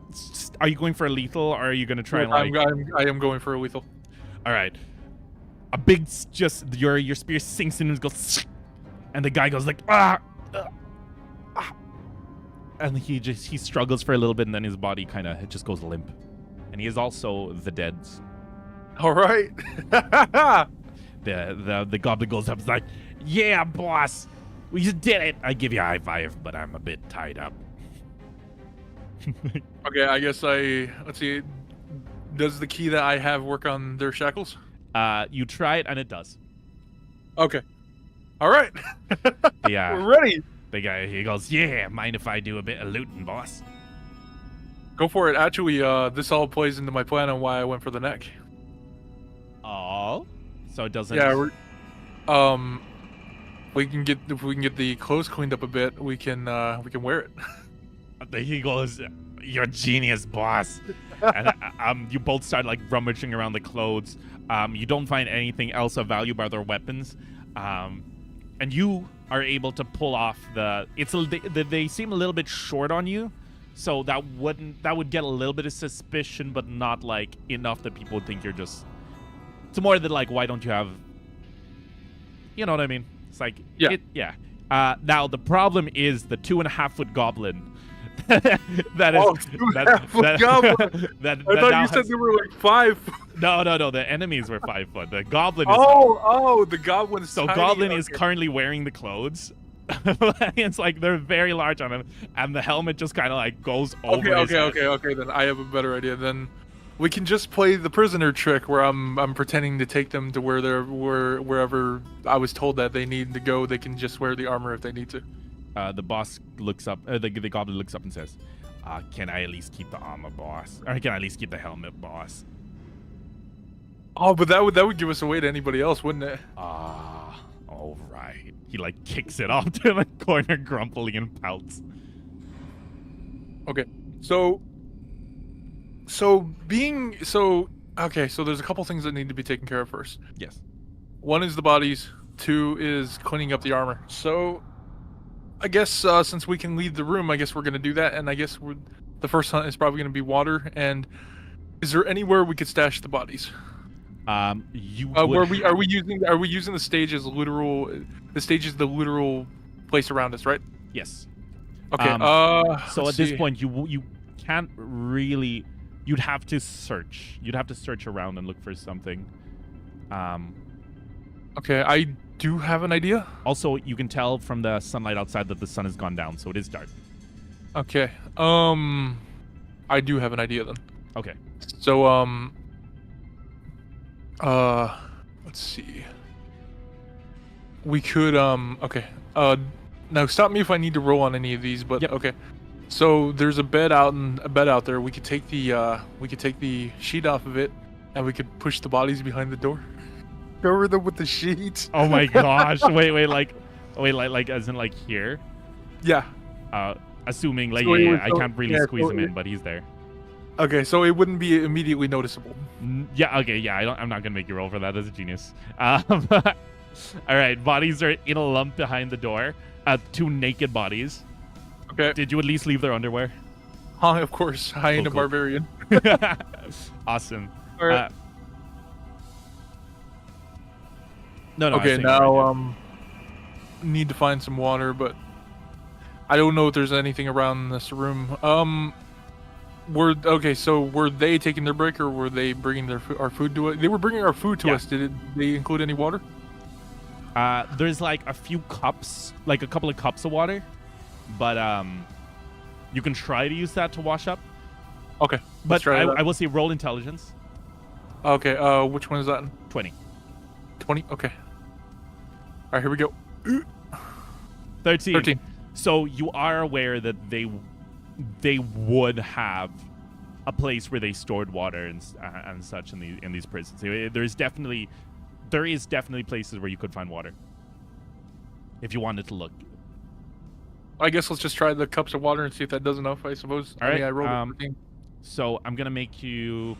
are you going for a lethal, or are you gonna try and like?
I am going for a lethal.
All right. A big, just your spear sinks in and goes, and the guy goes like and he struggles for a little bit, and then his body kind of just goes limp, and he is also the dead's.
All right.
The goblin goes up, and is like, yeah, boss. We just did it. I give you a high five, but I'm a bit tied up.
Okay, I guess let's see. Does the key that I have work on their shackles?
You try it, and it does.
Okay. All right.
Yeah.
We're ready.
The guy, he goes, yeah, mind if I do a bit of looting, boss?
Go for it. Actually, this all plays into my plan on why I went for the neck.
Oh. So it doesn't...
Yeah, if we can get the clothes cleaned up a bit, we can wear it.
He goes, you're a genius, boss. And you both start like rummaging around the clothes. You don't find anything else of value by their weapons. And you are able to pull off they seem a little bit short on you. So that would get a little bit of suspicion, but not like enough that people would think you're just... It's more that like, why don't you have... You know what I mean? It's like...
Yeah.
Now, the problem is the 2.5-foot goblin. that is...
Oh, 2.5-foot goblin! I thought you said they were like 5.
No. The enemies were 5 foot. The goblin is...
The goblin is
So
tiny.
goblin is currently wearing the clothes. It's like they're very large on him, and the helmet just kind of like goes over his head.
Okay. Then I have a better idea. Then we can just play the prisoner trick, where I'm pretending to take them to wherever I was told that they need to go. They can just wear the armor if they need to.
The boss looks up. The goblin looks up and says, "Can I at least keep the armor, boss? Or can I at least keep the helmet, boss?"
Oh, but that would give us away to anybody else, wouldn't it?
All right. He like kicks it off to the corner grumpily and pouts.
Okay, so there's a couple things that need to be taken care of first.
Yes.
1 is the bodies. 2 is cleaning up the armor. So, I guess since we can leave the room, I guess we're gonna do that. And I guess the first hunt is probably gonna be water. And is there anywhere we could stash the bodies? Are we using the stage as literal? The stage is the literal place around us, right?
Yes.
Okay.
So at this point, you can't really. You'd have to search. You'd have to search around and look for something.
Okay. do have an idea.
Also, you can tell from the sunlight outside that the sun has gone down, so it is dark.
Okay. I do have an idea then.
Okay.
So, let's see. We could, okay. Now stop me if I need to roll on any of these, but
Yep.
okay. So there's a bed out there. We could take the sheet off of it, and we could push the bodies behind the door. Cover them with the sheet.
Oh my gosh! wait, like as in like here?
Yeah.
Assuming like
So it would
I
go-
can't really
yeah,
squeeze
so
him
it-
in, but he's there.
Okay, so it wouldn't be immediately noticeable.
Yeah. Okay. Yeah. I'm not gonna make you roll for that as a genius. All right. Bodies are in a lump behind the door. 2 naked bodies.
Okay.
Did you at least leave their underwear?
Of course. Hyena
Cool.
barbarian.
Awesome.
All right.
No. I was
Okay,
saying right here.
now need to find some water, but I don't know if there's anything around this room. So were they taking their break, or were they bringing our food to us? They were bringing our food to
Yeah.
us. Did they include any water?
There's like a few cups, like a couple of cups of water, but you can try to use that to wash up.
Okay,
But
let's try that.
I will say roll intelligence.
Okay, which one is that?
20.
20. Okay. All right, here we go.
13.
13.
So you are aware that they would have a place where they stored water and such in these prisons. There is definitely places where you could find water if you wanted to look.
I guess let's just try the cups of water and see if that does enough. I suppose.
All right,
I rolled a 13.
So I'm gonna make you.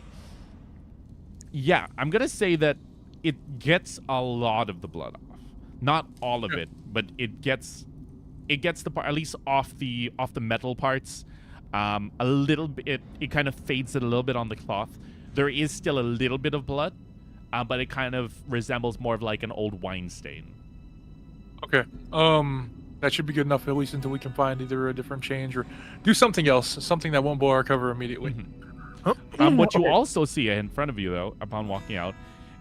Yeah, I'm gonna say that it gets a lot of the blood off, not all of
Okay.
it, but it gets the part, at least off the metal parts. A little bit. It kind of fades it a little bit on the cloth. There is still a little bit of blood, but it kind of resembles more of like an old wine stain.
Okay. That should be good enough, at least until we can find either a different change or do something else, something that won't blow our cover immediately.
What you
Okay.
also see in front of you, though, upon walking out,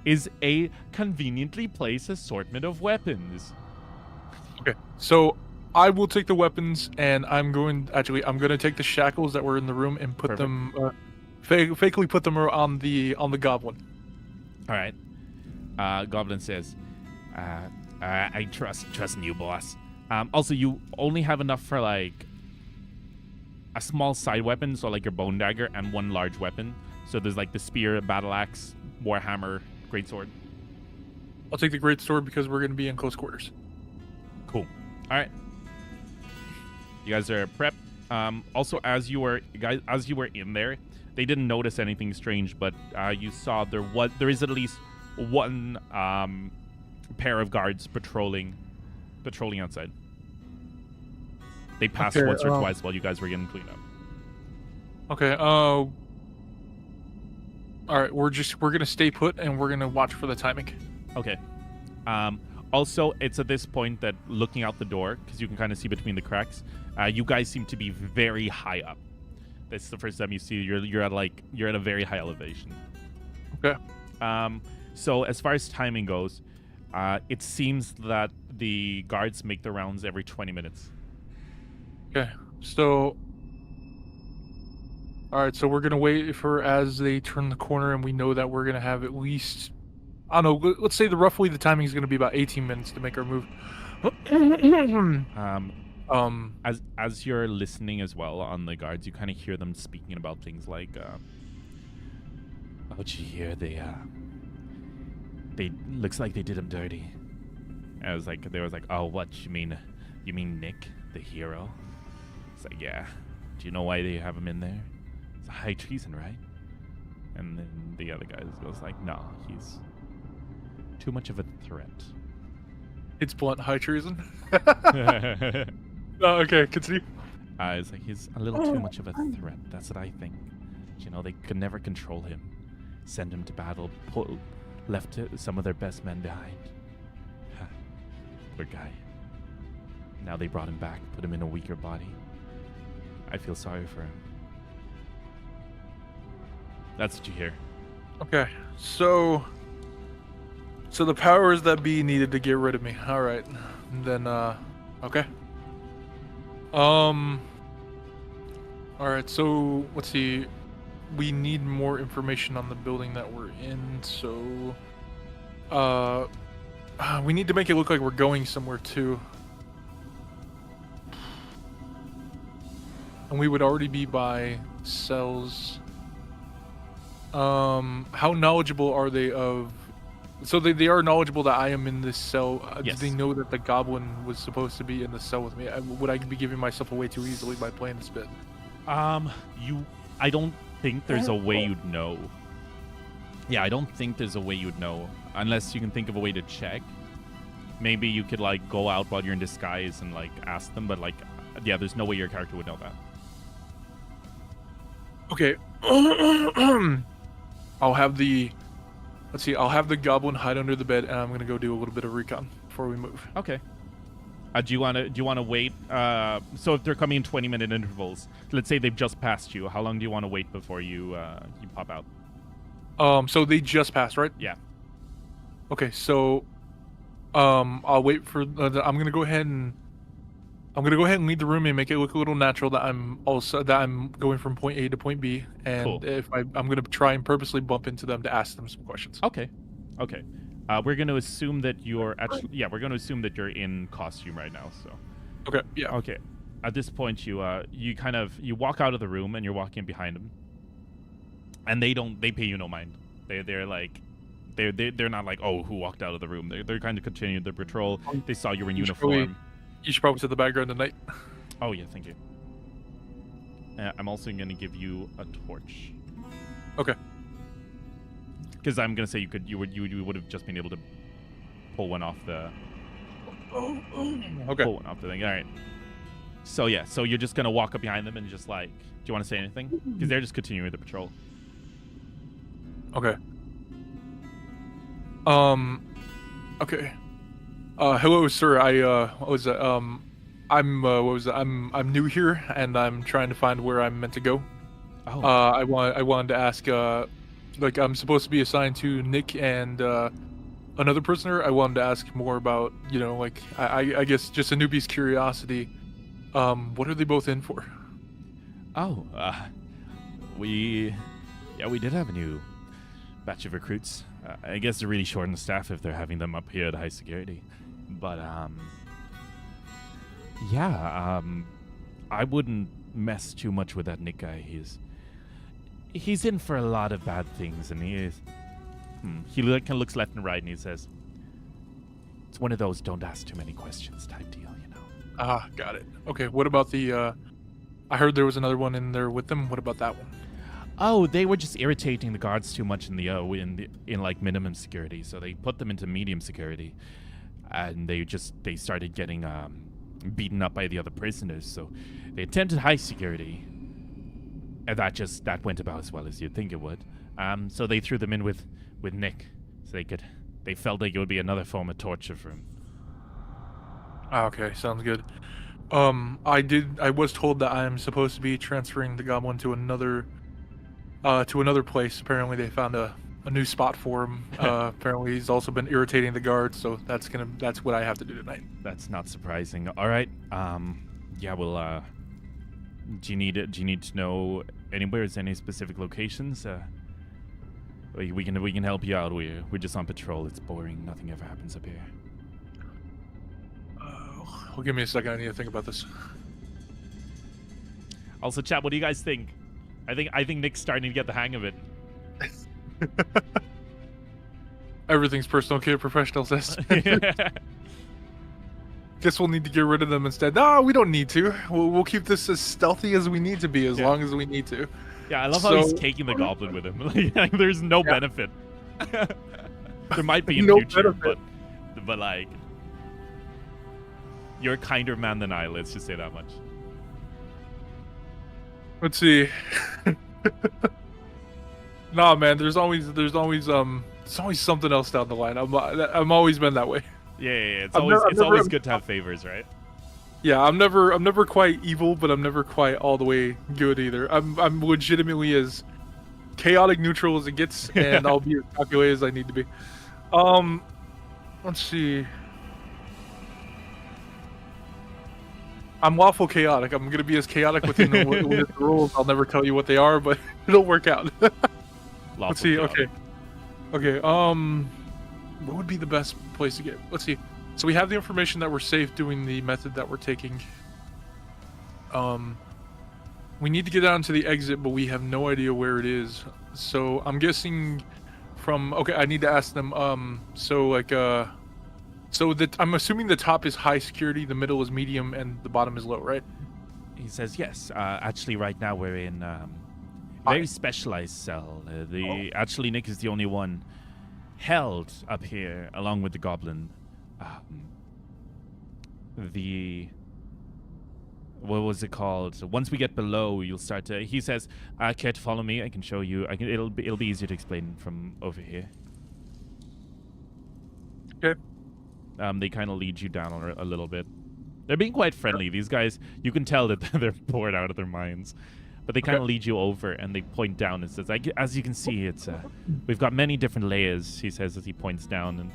is a conveniently placed assortment of weapons.
Okay. So I will take the weapons, and I'm going to take the shackles that were in the room and put
Perfect.
them, fakely put them on the goblin.
All right. Goblin says, "I trust in you, boss." Also, you only have enough for like a small side weapon, so like your bone dagger, and 1 large weapon. So there's like the spear, battle axe, warhammer, greatsword.
I'll take the great sword because we're going to be in close quarters.
Cool. All right. You guys are prepped. Also, as you were in there, they didn't notice anything strange, but you saw there is at least 1 pair of guards patrolling outside. They passed
Okay,
once or twice while you guys were getting cleaned up.
Okay. All right. We're going to stay put, and we're going to watch for the timing.
Okay. Also, it's at this point that looking out the door, because you can kind of see between the cracks, you guys seem to be very high up. This is the first time you see you're at a very high elevation.
Okay.
So as far as timing goes, it seems that the guards make the rounds every 20 minutes.
Okay. So. All right. So we're going to wait for as they turn the corner, and we know that we're going to have at least. I don't know. Let's say roughly the timing is going to be about 18 minutes to make our move.
As you're listening as well on the guards, you kind of hear them speaking about things like, "Oh, did you hear they looks like they did him dirty." And they was like, "Oh, what you mean? You mean Nick, the hero?" It's like, "Yeah. Do you know why they have him in there? It's a high treason, right?" And then the other guy goes like, "No, he's too much of a threat."
It's blunt high treason. Okay, continue.
It's like he's a little too much of a threat. That's what I think. You know, they could never control him. Send him to battle, left some of their best men behind. Poor guy. Now they brought him back, put him in a weaker body. I feel sorry for him. That's what you hear.
Okay, so So the powers that be needed to get rid of me. All right, then. Okay. All right. So let's see. We need more information on the building that we're in. So, we need to make it look like we're going somewhere too. And we would already be by cells. How knowledgeable are they of... So they are knowledgeable that I am in this cell.
Yes.
Do they know that the goblin was supposed to be in the cell with me? Would I be giving myself away too easily by playing this bit?
I don't think there's a way you'd know. Yeah, I don't think there's a way you'd know. Unless you can think of a way to check. Maybe you could, like, go out while you're in disguise and, like, ask them. But, like, yeah, there's no way your character would know that.
Okay. I'll have the... Let's see, I'll have the goblin hide under the bed, and I'm gonna go do a little bit of recon before we move.
Okay. Do you wanna wait? So if they're coming in 20-minute intervals, let's say they've just passed you, how long do you want to wait before you you pop out?
So they just passed, right?
Yeah.
Okay, so I'll wait for. I'm gonna go ahead and leave the room and make it look a little natural that I'm going from point A to point B, and
Cool.
if I'm gonna try and purposely bump into them to ask them some questions.
Okay. Okay. We're going to assume that you're actually... Yeah, we're going to assume that you're in costume right now, so...
Okay, yeah.
Okay. At this point, you walk out of the room, and you're walking behind them. And they pay you no mind. They're like... They're not like, oh, who walked out of the room? They're kind of continuing their patrol. They saw you were in uniform.
You should probably sit the background tonight.
Oh, yeah, thank you. I'm also going to give you a torch.
Okay.
Because I'm gonna say you would have just been able to pull one off the
Okay.
pull one off the thing. All right. So yeah, so you're just gonna walk up behind them and just like, do you want to say anything? Because they're just continuing the patrol.
Okay. Okay. Hello, sir. What was that? I'm new here, and I'm trying to find where I'm meant to go.
Oh.
I wanted to ask, like, I'm supposed to be assigned to Nick and another prisoner. I wanted to ask more about, you know, like, I guess just a newbie's curiosity. What are they both in for?
Oh, we did have a new batch of recruits. I guess they're really short on staff if they're having them up here at high security. But, yeah, I wouldn't mess too much with that Nick guy. He's in for a lot of bad things, and he is... He kind of looks left and right, and he says, it's one of those don't ask too many questions type deal, you know.
Ah, got it. Okay, what about the, I heard there was another one in there with them. What about that one?
Oh, they were just irritating the guards too much in like minimum security, so they put them into medium security, and they started getting beaten up by the other prisoners. So they attempted high security, and that went about as well as you'd think it would. So they threw them in with Nick, so they felt like it would be another form of torture for him.
Okay, sounds good. I was told that I'm supposed to be transferring the goblin to another place. Apparently they found a new spot for him. Apparently he's also been irritating the guards, so that's what I have to do tonight.
That's not surprising. All right. Yeah, well, do you need to know anywhere? Is there any specific locations? We can help you out. We're just on patrol. It's boring. Nothing ever happens up here.
Well, give me a second. I need to think about this.
Also, chat, what do you guys think? I think Nick's starting to get the hang of it.
Everything's personal, kid. Professional says. Guess we'll need to get rid of them instead. No, we don't need to. We'll keep this as stealthy as we need to be, as long as we need to.
Yeah, I love how he's taking the goblin with him. Like, there's no benefit. There might be in the future, but like, you're a kinder man than I. Let's just say that much.
Let's see. Nah, man. There's always something else down the line. I'm always been that way.
Yeah. It's always good to have favors, right?
Yeah, I'm never quite evil, but I'm never quite all the way good either. I'm legitimately as chaotic neutral as it gets, and I'll be as calculated as I need to be. Let's see. I'm lawful chaotic. I'm gonna be as chaotic within the rules. I'll never tell you what they are, but it'll work out. Let's see.
Chaotic.
Okay. What would be the best place to get? Let's see. So we have the information that we're safe doing the method that we're taking. We need to get down to the exit, but we have no idea where it is. So I'm guessing from. Okay, I need to ask them. So I'm assuming the top is high security, the middle is medium, and the bottom is low, right?
He says yes. Actually, right now we're in a very specialized cell. Actually, Nick is the only one held up here, along with the goblin. What was it called? Once we get below, you'll start to. He says, "Care to follow me? I can show you. It'll be easier to explain from over here."
Okay.
They kind of lead you down a little bit. They're being quite friendly. These guys, you can tell that they're bored out of their minds. But they kind of lead you over, and they point down and says, as you can see, it's we've got many different layers, he says as he points down. And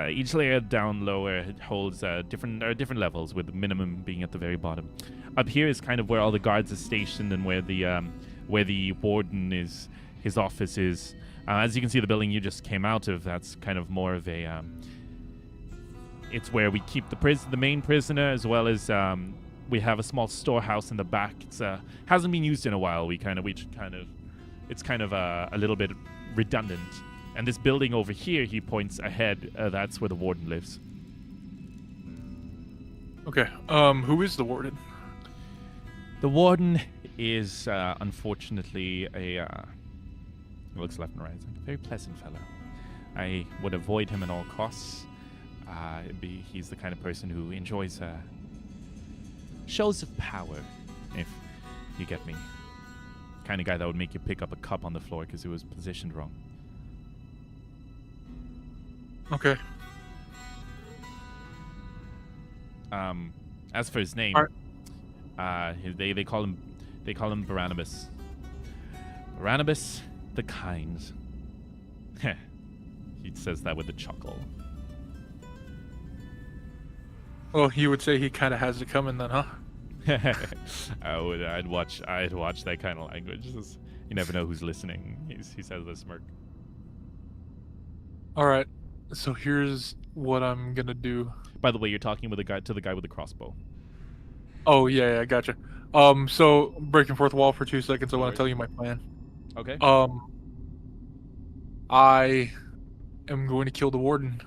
each layer down lower holds different levels, with the minimum being at the very bottom. Up here is kind of where all the guards are stationed and where the warden is, his office is. As you can see, the building you just came out of, that's kind of more of a... it's where we keep the main prisoner, as well as we have a small storehouse in the back. It's hasn't been used in a while. It's kind of a little bit redundant. And this building over here, he points ahead. That's where the warden lives.
Okay. Who is the warden?
The warden is unfortunately he looks left and right. He's like a very pleasant fellow. I would avoid him at all costs. He's the kind of person who enjoys shows of power, if you get me. Kind of guy that would make you pick up a cup on the floor because it was positioned wrong.
Okay.
As for his name, they call him Barnabas. Barnabas the Kind. He says that with a chuckle.
Well, you would say he kind of has it coming then, huh?
I'd watch that kind of language. You never know who's listening. He says with a smirk.
All right. So here's what I'm gonna do.
By the way, you're talking with the guy with the crossbow.
Oh yeah, gotcha. So breaking fourth wall for 2 seconds. I want to tell you my plan.
Okay.
I am going to kill the warden.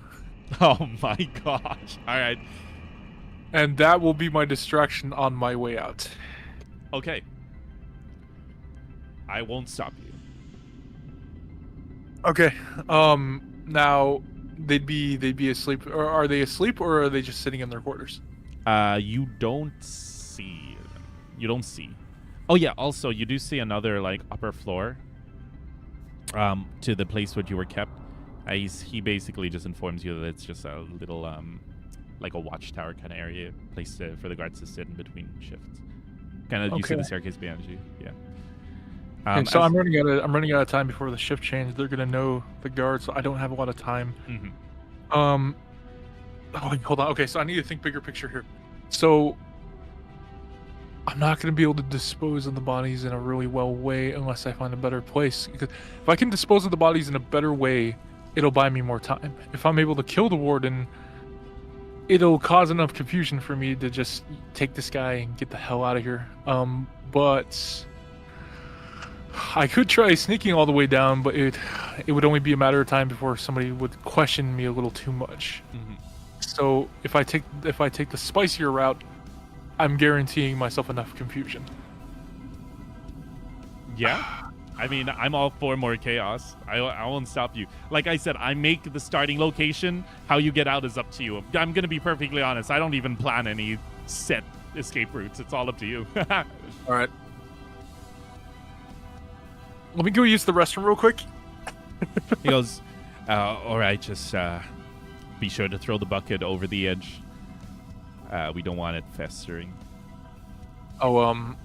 Oh my gosh! All right.
And that will be my distraction on my way out.
Okay. I won't stop you.
Okay. Now they'd be asleep, or are they asleep, or are they just sitting in their quarters?
You don't see. Oh yeah. Also, you do see another upper floor. To the place where you were kept. He basically just informs you that it's just a little like a watchtower kind of area, place for the guards to sit in between shifts. Kind of, you see the staircase behind you. Yeah.
Okay, so I'm running out of time before the shift change. They're gonna know the guards, so I don't have a lot of time.
Mm-hmm.
Hold on. Okay, so I need to think bigger picture here. So I'm not gonna be able to dispose of the bodies in a really well way unless I find a better place. Because if I can dispose of the bodies in a better way, it'll buy me more time. If I'm able to kill the warden, it'll cause enough confusion for me to just take this guy and get the hell out of here. But I could try sneaking all the way down, but it would only be a matter of time before somebody would question me a little too much.
Mm-hmm.
So if I take the spicier route, I'm guaranteeing myself enough confusion. Yeah.
I mean, I'm all for more chaos. I won't stop you. Like I said, I make the starting location. How you get out is up to you. I'm going to be perfectly honest. I don't even plan any set escape routes. It's all up to you.
All right. Let me go use the restroom real quick.
He goes, all right, just be sure to throw the bucket over the edge. We don't want it festering.
Oh, one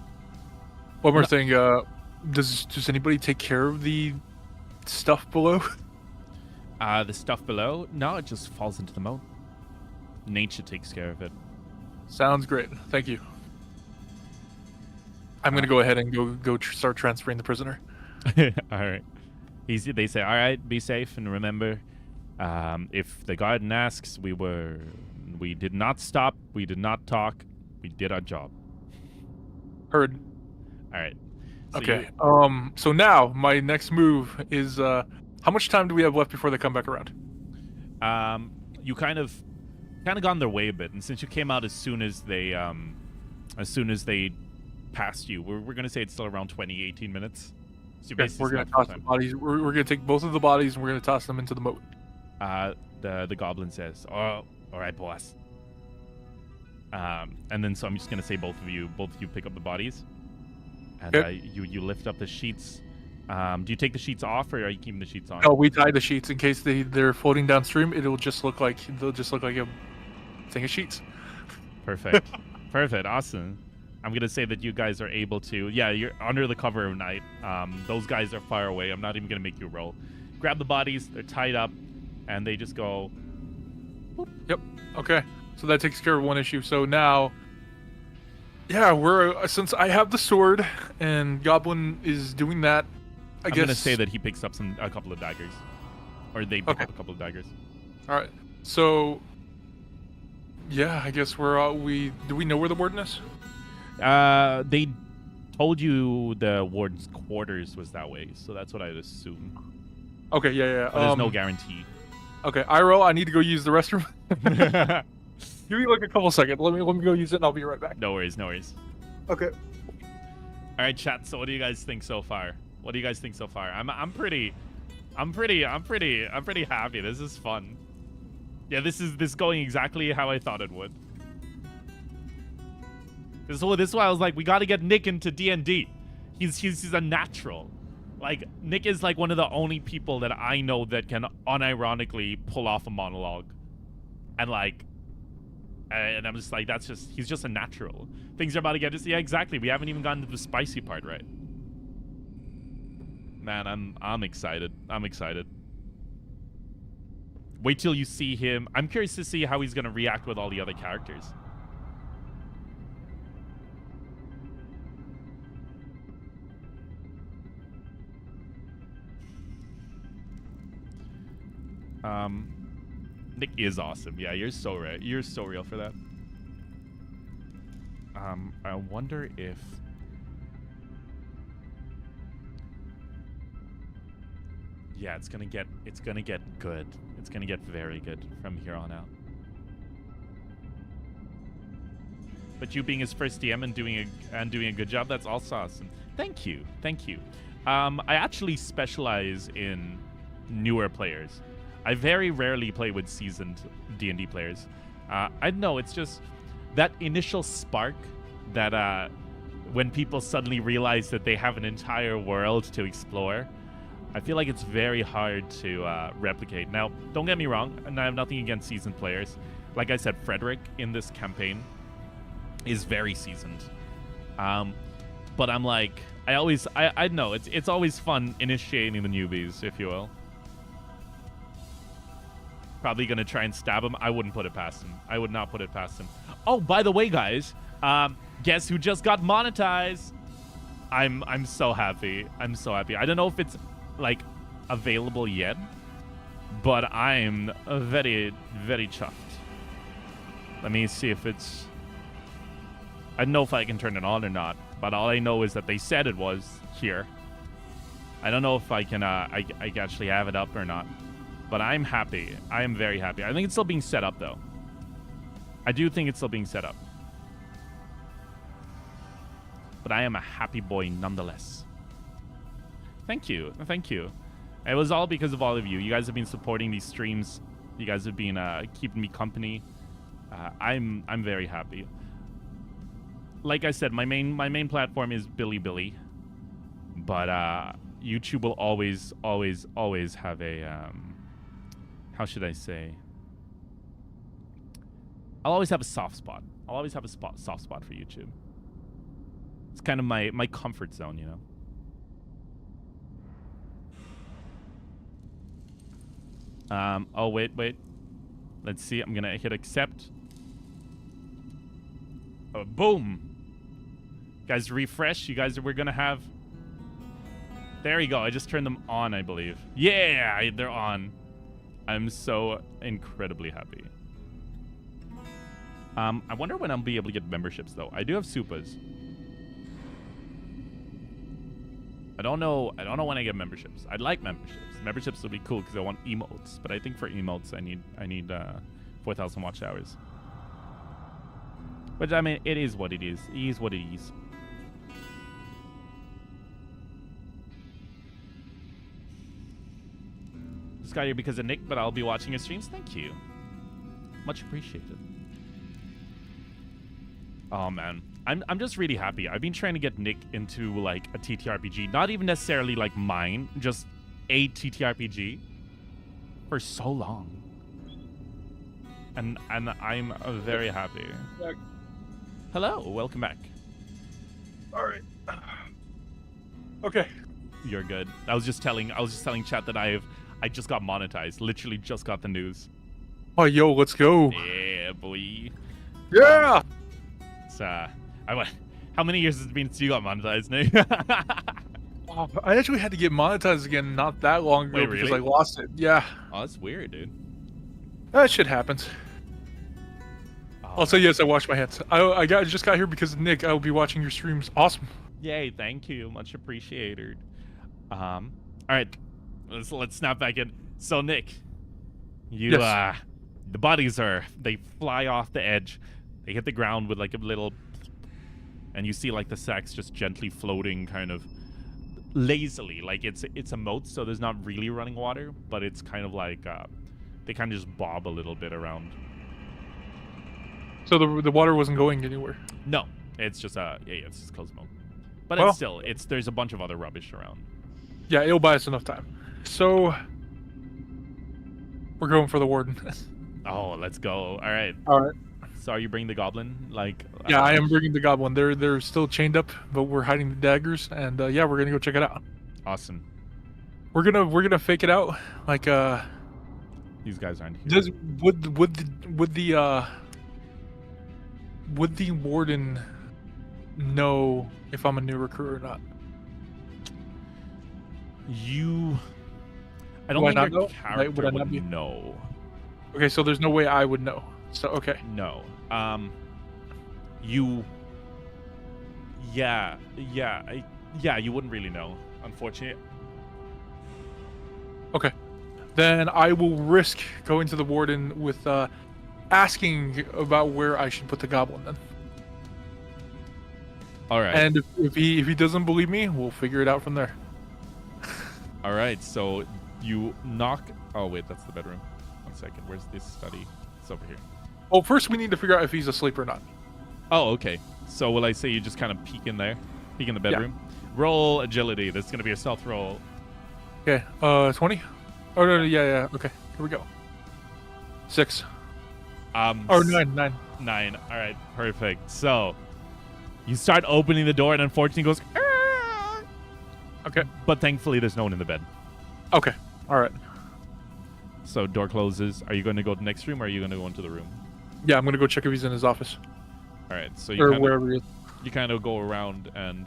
more thing. Does anybody take care of the stuff below?
The stuff below? No, it just falls into the moat. Nature takes care of it.
Sounds great. Thank you. I'm gonna go ahead and start transferring the prisoner.
All right. They say, all right, be safe, and remember, if the garden asks, we did not stop, we did not talk, we did our job.
Heard.
All right. So
okay. So now my next move is how much time do we have left before they come back around?
You kind of gone their way a bit, and since you came out as soon as they passed you, we're gonna say it's still around 18 minutes. So
we're gonna toss the bodies. We're gonna take both of the bodies and we're gonna toss them into the moat.
The goblin says, "Oh, all right, boss." And then so I'm just gonna say both of you pick up the bodies, and you lift up the sheets. Do you take the sheets off, or are you keeping the sheets on?
No, we tie the sheets in case they're floating downstream. They'll just look like a thing of sheets.
Perfect. Perfect. Awesome. I'm gonna say that you guys are able to. Yeah, you're under the cover of night. Those guys are far away. I'm not even gonna make you roll. Grab the bodies. They're tied up, and they just go. Boop.
Yep. Okay. So that takes care of one issue. So now, yeah, since I have the sword and Goblin is doing that, I'm
gonna say that he picks up a couple of daggers, or they pick up a couple of daggers.
All right. So, yeah, I guess do we know where the warden is?
They told you the warden's quarters was that way, so that's what I'd assume.
Okay, yeah.
But there's no guarantee.
Okay, Iro, I need to go use the restroom. Give me like a couple seconds. Let me go use it, and I'll be right back.
No worries.
Okay.
All right, chat. So, what do you guys think so far? I'm pretty happy. This is fun. Yeah, this is going exactly how I thought it would. This is why I was like, we got to get Nick into D&D. He's a natural. Like, Nick is like one of the only people that I know that can unironically pull off a monologue, and I'm just like, he's just a natural. Things are about to get yeah, exactly. We haven't even gotten to the spicy part, right? Man, I'm excited. Wait till you see him. I'm curious to see how he's gonna react with all the other characters. Nick is awesome. Yeah, you're so right. You're so real for that. I wonder if yeah, it's gonna get good. It's gonna get very good from here on out. But you being his first DM and doing a good job, that's also awesome. Thank you. I actually specialize in newer players. I very rarely play with seasoned D&D players. I know it's just that initial spark that when people suddenly realize that they have an entire world to explore. I feel like it's very hard to replicate. Now, don't get me wrong, and I have nothing against seasoned players. Like I said, Frederick in this campaign is very seasoned. But I'm like, I know, it's always fun initiating the newbies, if you will. Probably gonna try and stab him. I wouldn't put it past him. I would not put it past him. Oh, by the way, guys, guess who just got monetized? I'm so happy. I'm so happy. I don't know if it's like available yet, but I'm very, very chuffed. Let me see if it's. I don't know if I can turn it on or not, but all I know is that they said it was here. I don't know if I can I can actually have it up or not, but I'm happy. I am very happy. I think it's still being set up though. I do think it's still being set up, but I am a happy boy nonetheless. Thank you. It was all because of all of you. You guys have been supporting these streams. You guys have been keeping me company. I'm very happy. Like I said, my main platform is Billy, but YouTube will always have a how should I say? I'll always have a soft spot. I'll always have a soft spot for YouTube. It's kind of my comfort zone, you know. Oh, wait. Let's see. I'm going to hit accept. Oh, boom. Guys, refresh. You guys, we're going to have... There you go. I just turned them on, I believe. Yeah, they're on. I'm so incredibly happy. I wonder when I'll be able to get memberships, though. I do have supas. I don't know when I get memberships. I'd like memberships. Memberships would be cool because I want emotes. But I think for emotes, I need 4,000 watch hours. But I mean, it is what it is. It is what it is. Just got here because of Nick, but I'll be watching your streams. Thank you. Much appreciated. Oh man, I'm just really happy. I've been trying to get Nick into like a TTRPG, not even necessarily like mine, just a TTRPG for so long. And I'm very happy. Hello, welcome back.
All right. Okay.
You're good. I was just telling chat that I just got monetized. Literally just got the news.
Oh, yo, let's go.
Yeah, boy.
Yeah.
How many years has it been since you got monetized, Nick?
I actually had to get monetized again not that long ago.
Wait,
because
really?
I lost it. Yeah.
Oh, that's weird, dude.
That shit happens.
Oh.
Also, yes, I washed my hands. I just got here because of Nick. I will be watching your streams. Awesome.
Yay, thank you. Much appreciated. All right. Let's snap back in. So, Nick, you,
yes.
The bodies they fly off the edge. They hit the ground with like a little, and you see like the sacks just gently floating kind of lazily. Like it's a moat, so there's not really running water, but it's kind of like, they kind of just bob a little bit around.
So the water wasn't going anywhere?
No, it's just, it's just closed moat. But
well,
it's still, there's a bunch of other rubbish around.
Yeah, it'll buy us enough time. So, we're going for the warden.
Oh, let's go. All right.
All right.
So are you bringing the goblin? Like,
yeah, I am bringing the goblin. They're still chained up, but we're hiding the daggers, and yeah, we're gonna go check it out.
Awesome.
We're gonna fake it out, like
These guys aren't here.
Would the warden know if I'm a new recruit or not?
I don't think your character would know.
Okay, so there's no way I would know. So okay.
No. You wouldn't really know, unfortunately.
Okay. Then I will risk going to the warden with asking about where I should put the goblin then.
All right.
And if he doesn't believe me, we'll figure it out from there.
All right. So you knock. Oh wait, that's the bedroom. 1 second. Where's this study? It's over here.
Well, first we need to figure out if he's asleep or not.
Oh, okay. So will I say you just kind of peek in there? Peek in the bedroom? Yeah. Roll agility. That's going to be a stealth roll.
Okay. 20? Oh, no, yeah. Okay. Here we go. 6. Or 9.
9. All right. Perfect. So you start opening the door and unfortunately goes... Argh!
Okay.
But thankfully there's no one in the bed.
Okay. All right.
So door closes. Are you going to go to the next room or are you going to go into the room?
Yeah, I'm going to go check if he's in his office.
All right. So
wherever he is.
You kind of go around and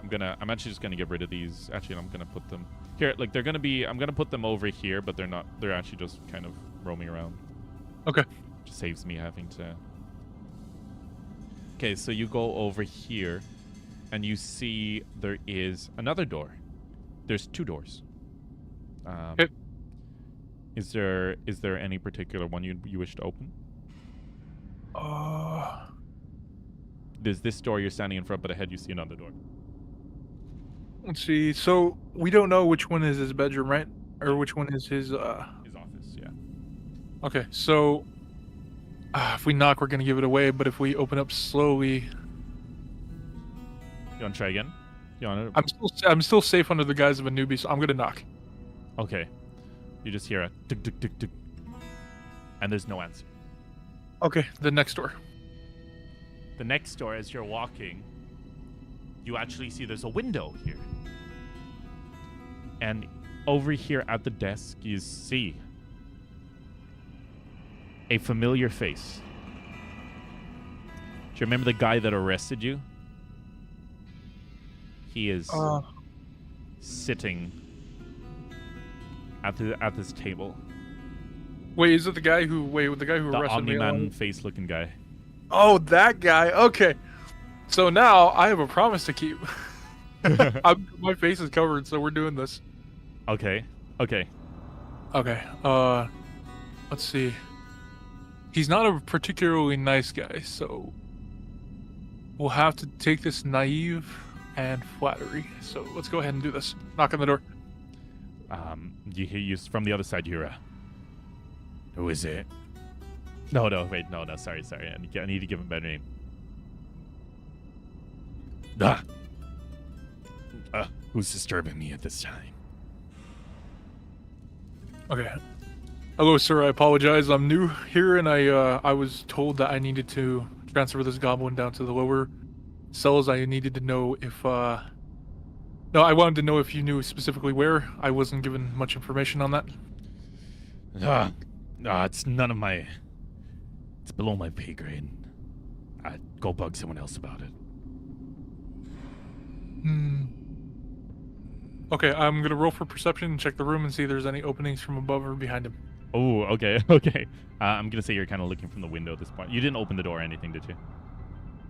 I'm actually just going to get rid of these. Actually, I'm going to put them here. Like I'm going to put them over here, but they're actually just kind of roaming around.
Okay.
Just saves me having to. Okay, so you go over here and you see there is another door. There's 2 doors.
Okay.
Is there any particular one you wish to open? There's this door you're standing in front, but ahead you see another door.
Let's see. So we don't know which one is his bedroom, right? Or which one is his
office, yeah.
Okay, so if we knock, we're gonna give it away. But if we open up slowly,
you want to try again? You want
to? I'm still safe under the guise of a newbie, so I'm gonna knock.
Okay. You just hear a tick tick tick tick, and there's no answer.
Okay, the next door.
The next door, as you're walking, you actually see there's a window here. And over here at the desk, you see a familiar face. Do you remember the guy that arrested you? He is sitting at this table.
Wait, is it the guy who arrested me?
The Omni-Man face-looking guy.
Oh, that guy. Okay. So now I have a promise to keep. My face is covered, so we're doing this.
Okay. Okay.
Okay. Let's see. He's not a particularly nice guy, so we'll have to take this naive and flattery. So let's go ahead and do this. Knock on the door.
You from the other side, Yura. Who is it? No, wait, no, sorry. I need to give him a better name. Who's disturbing me at this time?
Okay. Hello, sir. I apologize. I'm new here, and I was told that I needed to transfer this goblin down to the lower cells. I needed to know if no, I wanted to know if you knew specifically where. I wasn't given much information on that.
It's none of my. It's below my pay grade. Go bug someone else about it.
Okay, I'm gonna roll for perception and check the room and see if there's any openings from above or behind him.
Oh, okay, okay. I'm gonna say you're kind of looking from the window at this point. You didn't open the door or anything, did you?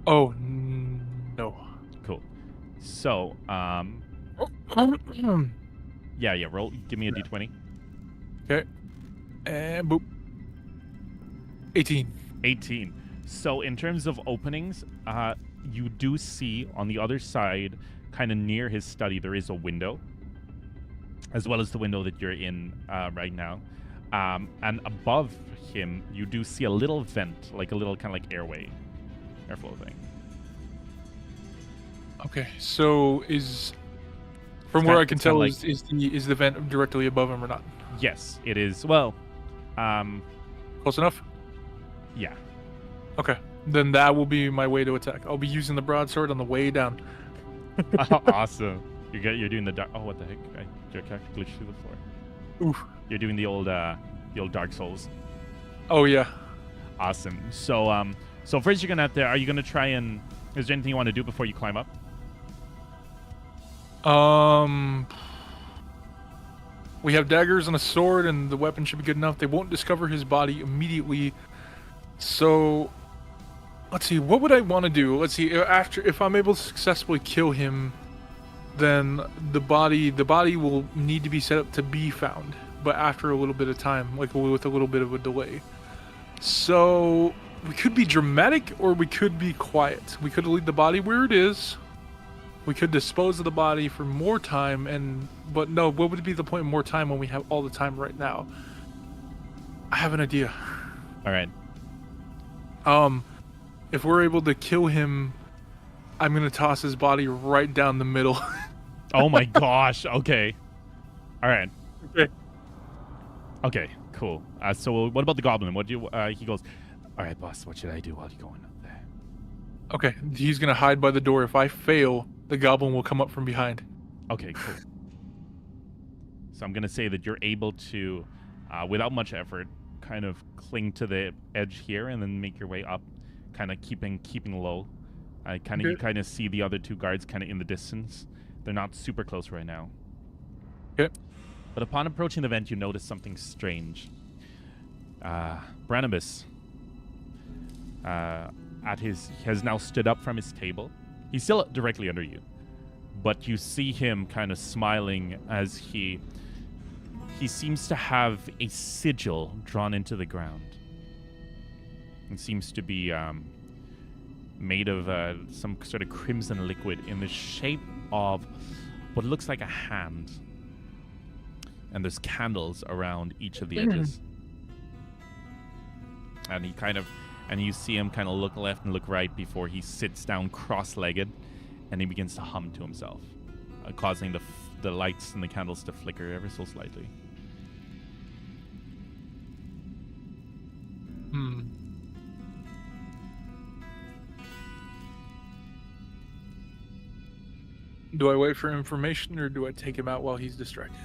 Oh, no.
Cool. So, yeah. Roll. Give me a d20.
Okay. And boop. 18.
18. So, in terms of openings, you do see on the other side, kind of near his study, there is a window, as well as the window that you're in right now. And above him, you do see a little vent, like a little kind of like airflow thing.
Okay, so from where I can tell, is the vent directly above him or not?
Yes, it is. Well,
close enough?
Yeah.
Okay, then that will be my way to attack. I'll be using the broadsword on the way down.
Awesome. You're doing the dark. Oh, what the heck? Your character glitched through the floor.
Oof.
You're doing the old Dark Souls.
Oh yeah.
Awesome. So so first you're gonna have to. Are you gonna try and? Is there anything you want to do before you climb up?
We have daggers and a sword, and the weapon should be good enough. They won't discover his body immediately. So, let's see. What would I want to do? Let's see. If I'm able to successfully kill him, then the body will need to be set up to be found, but after a little bit of time, like with a little bit of a delay. So we could be dramatic, or we could be quiet. We could leave the body where it is. We could dispose of the body for more time, but no, what would be the point of more time when we have all the time right now? I have an idea.
All right.
If we're able to kill him, I'm gonna toss his body right down the middle.
Oh my gosh. Okay. All right.
Okay.
Okay. Cool. So what about the goblin? What do you? He goes. All right, boss. What should I do while you're going up there?
Okay. He's gonna hide by the door. If I fail, the goblin will come up from behind.
Okay. Cool. So I'm gonna say that you're able to, without much effort, kind of cling to the edge here and then make your way up, kind of keeping low. You kind of see the other two guards kind of in the distance. They're not super close right now.
Okay.
But upon approaching the vent, you notice something strange. Branibus, has now stood up from his table. He's still directly under you, but you see him kind of smiling as he seems to have a sigil drawn into the ground. It seems to be made of some sort of crimson liquid in the shape of what looks like a hand. And there's candles around each of the edges. And you see him kind of look left and look right before he sits down cross-legged, and he begins to hum to himself, causing the lights and the candles to flicker ever so slightly.
Do I wait for information, or do I take him out while he's distracted?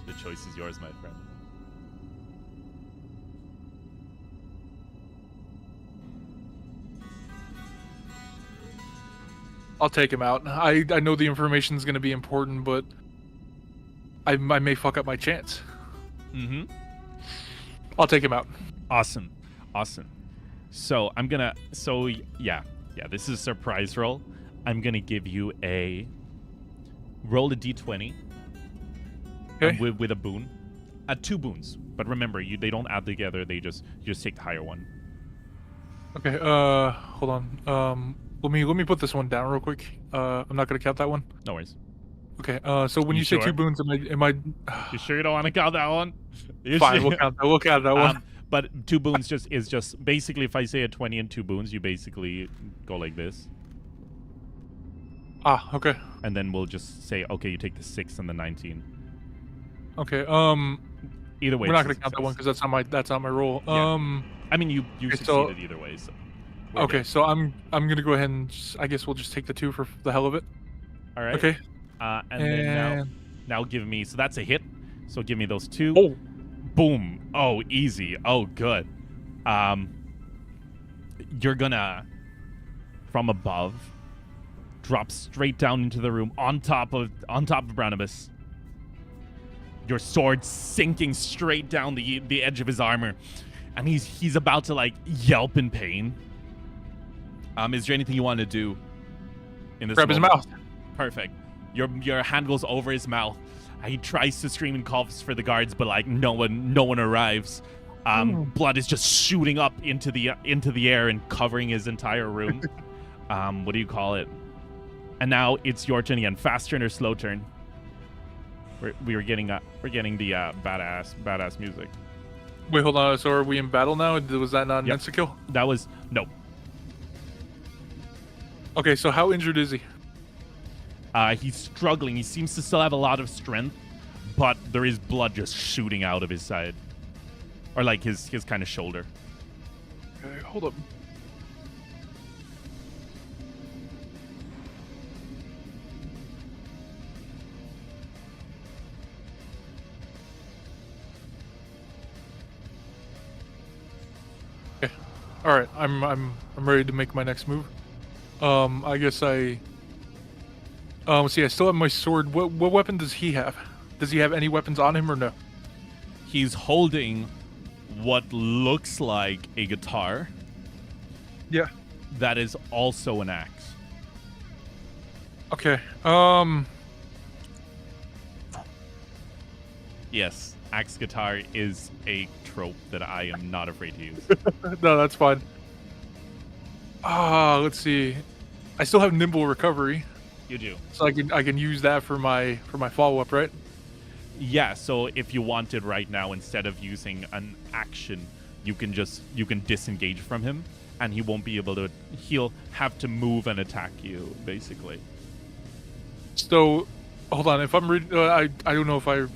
The choice is yours, my friend.
I'll take him out. I know the information is going to be important, but I may fuck up my chance.
Mm-hmm.
I'll take him out.
Awesome. So I'm gonna. So yeah. This is a surprise roll. I'm gonna give you a roll a d20.
Okay.
With a boon, 2 boons. But remember, they don't add together. You just take the higher one.
Okay. Hold on. Let me put this one down real quick. I'm not gonna count that one.
No worries.
Okay. So when you say
sure?
2 boons, am I?
You sure you don't want to count that one?
Fine. We'll count that one.
But 2 boons is just basically, if I say a 20 and 2 boons, you basically go like this.
Okay.
And then we'll just say, okay, you take the 6 and the 19.
Okay.
Either way,
we're not gonna count that one because that's not my roll.
Yeah. I mean, you
okay,
succeeded either way. So
okay,
good.
so I'm gonna go ahead and I guess we'll just take the 2 for the hell of it.
All right.
Okay.
And then now give me. So that's a hit. So give me those 2.
Oh.
Boom. Oh, easy. Oh, good. You're gonna, from above, drop straight down into the room on top of Barnabas. Your sword sinking straight down the edge of his armor, and he's about to like yelp in pain. Is there anything you want to do in this?
Grab his mouth.
Perfect. Your hand goes over his mouth. He tries to scream and calls for the guards, but like no one arrives. Blood is just shooting up into the air and covering his entire room. What do you call it? And now it's your turn again. Fast turn or slow turn? We're getting the badass music.
Wait, hold on. So are we in battle now? Was that not an insta kill?
That was no.
Okay, so how injured is he?
He's struggling. He seems to still have a lot of strength, but there is blood just shooting out of his side, or like his kind of shoulder.
Okay, hold up. Okay. All right. I'm ready to make my next move. I guess let's see, I still have my sword. What weapon does he have? Does he have any weapons on him or no?
He's holding what looks like a guitar.
Yeah.
That is also an axe.
Okay.
Yes, axe guitar is a trope that I am not afraid to use.
No, that's fine. Let's see. I still have nimble recovery.
You do.
So I can use that for my follow-up, right?
Yeah, so if you wanted right now, instead of using an action, you can disengage from him, and he won't be able to. He'll have to move and attack you, basically.
So, hold on. If I'm I don't know if I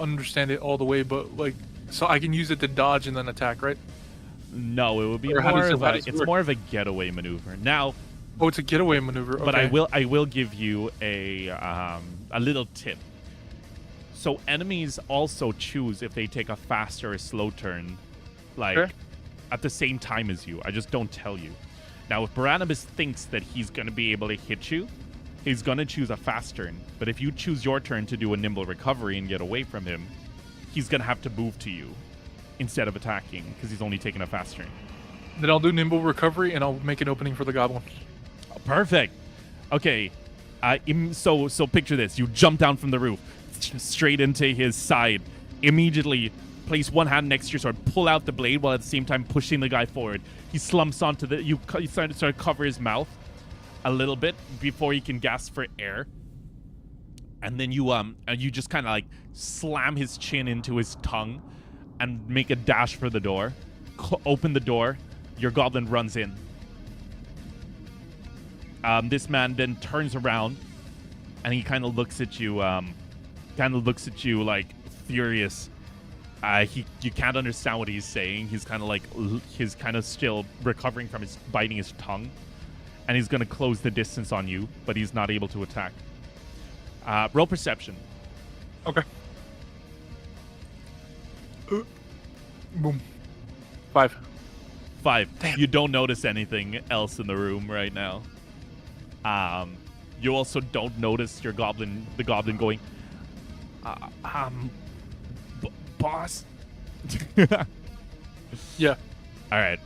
understand it all the way, but like, so I can use it to dodge and then attack, right?
No, it would be more of a getaway maneuver. Now.
Oh, it's a getaway maneuver. Okay.
But I will give you a little tip. So enemies also choose if they take a fast or a slow turn, like at the same time as you. I just don't tell you. Now, if Barnabas thinks that he's going to be able to hit you, he's going to choose a fast turn. But if you choose your turn to do a nimble recovery and get away from him, he's going to have to move to you instead of attacking because he's only taking a fast turn.
Then I'll do nimble recovery and I'll make an opening for the goblin.
Perfect. Okay. So picture this. You jump down from the roof straight into his side. Immediately place one hand next to your sword. Pull out the blade while at the same time pushing the guy forward. He slumps onto you start to cover his mouth a little bit before he can gasp for air. And then you just kind of like slam his chin into his tongue and make a dash for the door. Open the door. Your goblin runs in. This man then turns around, and he kind of looks at you, like furious. You can't understand what he's saying. He's kind of still recovering from biting his tongue, and he's gonna close the distance on you, but he's not able to attack. Roll perception.
Okay. Boom. 5.
Damn. You don't notice anything else in the room right now. You also don't notice the goblin going, boss.
Yeah.
All right,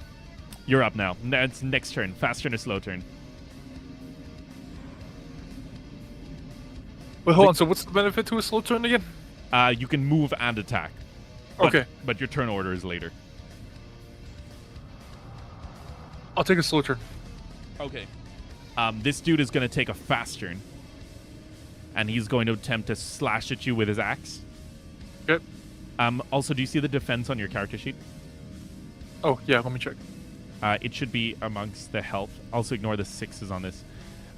you're up now. It's next turn. Fast turn or slow turn?
Wait, hold on. So what's the benefit to a slow turn again?
You can move and attack. But,
Okay.
But your turn order is later.
I'll take a slow turn.
Okay. This dude is going to take a fast turn. And he's going to attempt to slash at you with his axe.
Okay.
Also, do you see the defense on your character sheet?
Oh, yeah, let me check.
It should be amongst the health. Also, ignore the 6s on this.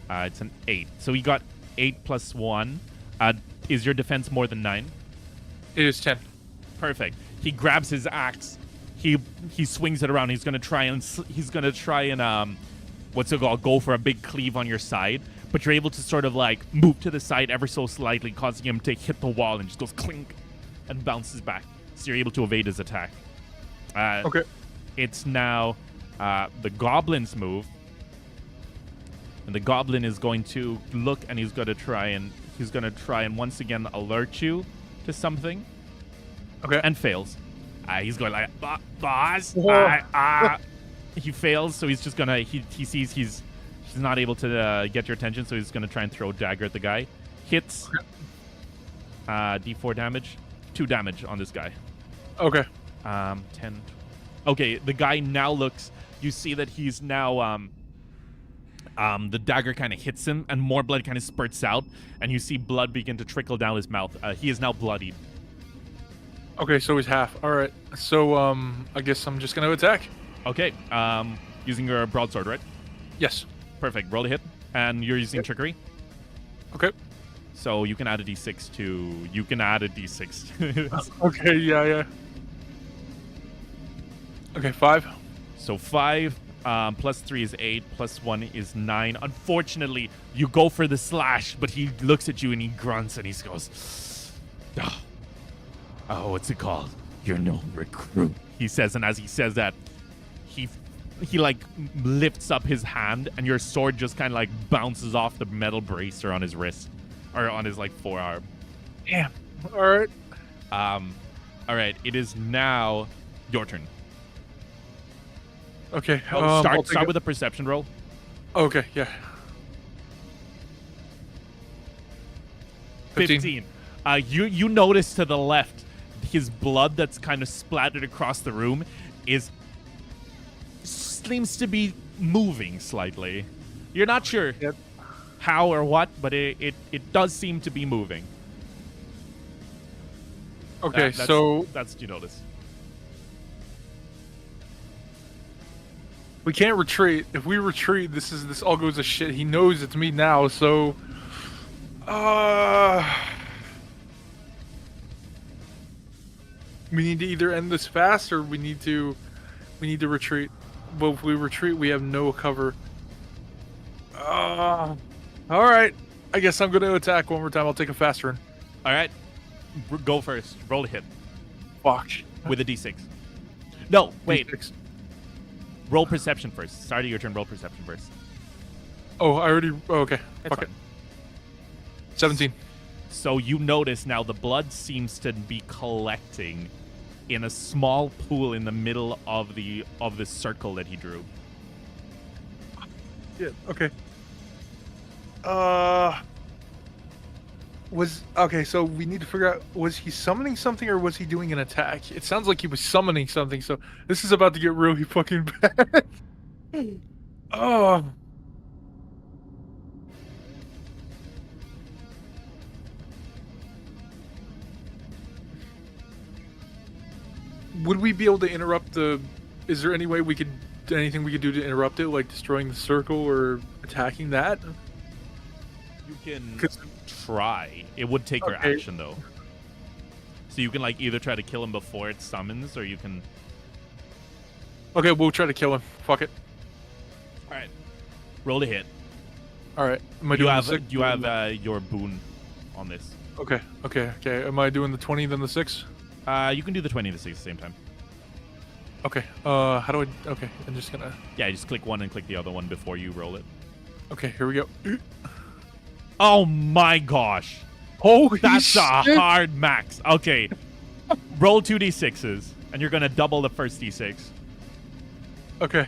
It's an 8. So he got 8 plus 1. Is your defense more than 9?
It is 10.
Perfect. He grabs his axe. He swings it around. He's gonna try and what's it called? Go for a big cleave on your side. But you're able to sort of like move to the side ever so slightly, causing him to hit the wall and just goes clink and bounces back. So you're able to evade his attack.
Okay.
It's now the goblin's move. And the goblin is going to look and he's gonna try and once again alert you to something.
Okay.
And fails. He's going like, boss. He fails, so he's just gonna. He sees he's not able to get your attention, so he's gonna try and throw a dagger at the guy. Hits. D4 damage. 2 damage on this guy.
Okay.
10. Okay, the guy now looks. You see that he's now. The dagger kind of hits him, and more blood kind of spurts out, and you see blood begin to trickle down his mouth. He is now bloodied.
Okay, so he's half. All right. So I guess I'm just gonna attack.
Okay. Using your broadsword, right?
Yes.
Perfect. Roll a hit, and you're using trickery.
Okay.
So you can add a d6 to. You can add a d6.
Okay. Yeah. Okay. 5.
So 5 plus 3 is 8. Plus 1 is 9. Unfortunately, you go for the slash, but he looks at you and he grunts and he goes, "Oh, what's it called? You're no recruit," he says, and as he says that, he like lifts up his hand, and your sword just kind of like bounces off the metal bracer on his wrist, or on his like forearm.
Damn. All right.
All right. It is now your turn.
Okay.
Start with a perception roll.
Okay. Yeah.
15. You notice to the left, his blood that's kind of splattered across the room seems to be moving slightly. You're not sure how or what, but it does seem to be moving.
Okay,
that's what you notice.
We can't retreat. If we retreat, this all goes to shit. He knows it's me now, so we need to either end this fast or we need to retreat. But if we retreat, we have no cover. All right. I guess I'm going to attack one more time. I'll take a fast turn.
All right. Go first. Roll a hit.
Fuck.
With a d6. No, wait.
D6.
Roll perception first. Start of your turn. Roll perception first.
Oh, I already... Oh, okay.
It's
Fuck it.
fine.
17.
So you notice now the blood seems to be collecting in a small pool in the middle of the circle that he drew.
Yeah, okay. Okay, so we need to figure out, was he summoning something or was he doing an attack? It sounds like he was summoning something, so this is about to get really fucking bad. Oh. Would we be able to interrupt is there any way anything we could do to interrupt it, like destroying the circle or attacking that?
You can try. It would take your action, though. So you can like either try to kill him before it summons, or you can...
Okay, we'll try to kill him. Fuck it.
Alright. Roll a hit.
Alright.
You have your boon on this.
Okay. Am I doing the 20 then the 6?
You can do the 20 and the 6 at the same time.
Okay. How do I... Okay, I'm just gonna...
Yeah, just click one and click the other one before you roll it.
Okay, here we go.
Oh my gosh.
Holy
That's
shit.
a hard max. Okay. Roll 2d6s, and you're going to double the first d6.
Okay.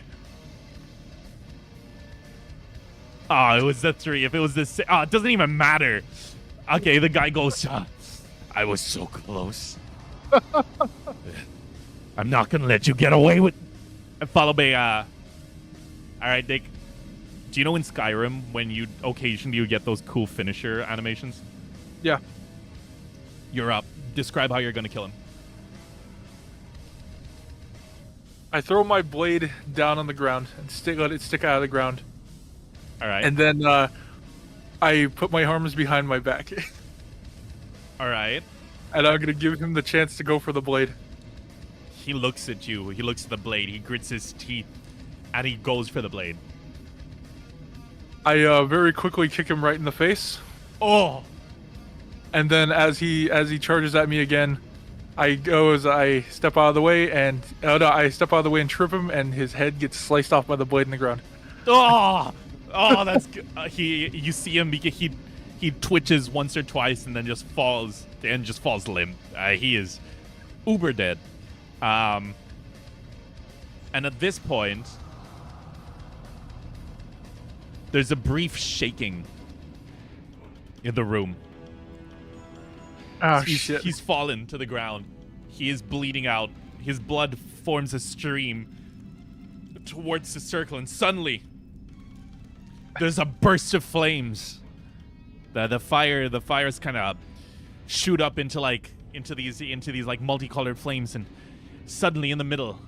Oh, it was the 3. If it was the 6, it doesn't even matter. Okay, the guy goes, I was so close. I'm not going to let you get away with... Followed by, all right, Nick. Do you know in Skyrim, when you occasionally get those cool finisher animations?
Yeah.
You're up. Describe how you're going to kill him.
I throw my blade down on the ground and let it stick out of the ground.
All right.
And then I put my arms behind my back.
All right.
And I'm going to give him the chance to go for the blade.
He looks at you. He looks at the blade. He grits his teeth. And he goes for the blade.
I very quickly kick him right in the face.
Oh!
And then as he charges at me again, I step out of the way and I step out of the way and trip him, and his head gets sliced off by the blade in the ground.
Oh! Oh, that's good. You see him because he twitches once or twice and then just falls limp. He is uber dead. And at this point, there's a brief shaking in the room.
Oh, shit.
He's fallen to the ground. He is bleeding out. His blood forms a stream towards the circle, and suddenly there's a burst of flames. The fires kind of shoot up into these like multicolored flames, and suddenly in the middle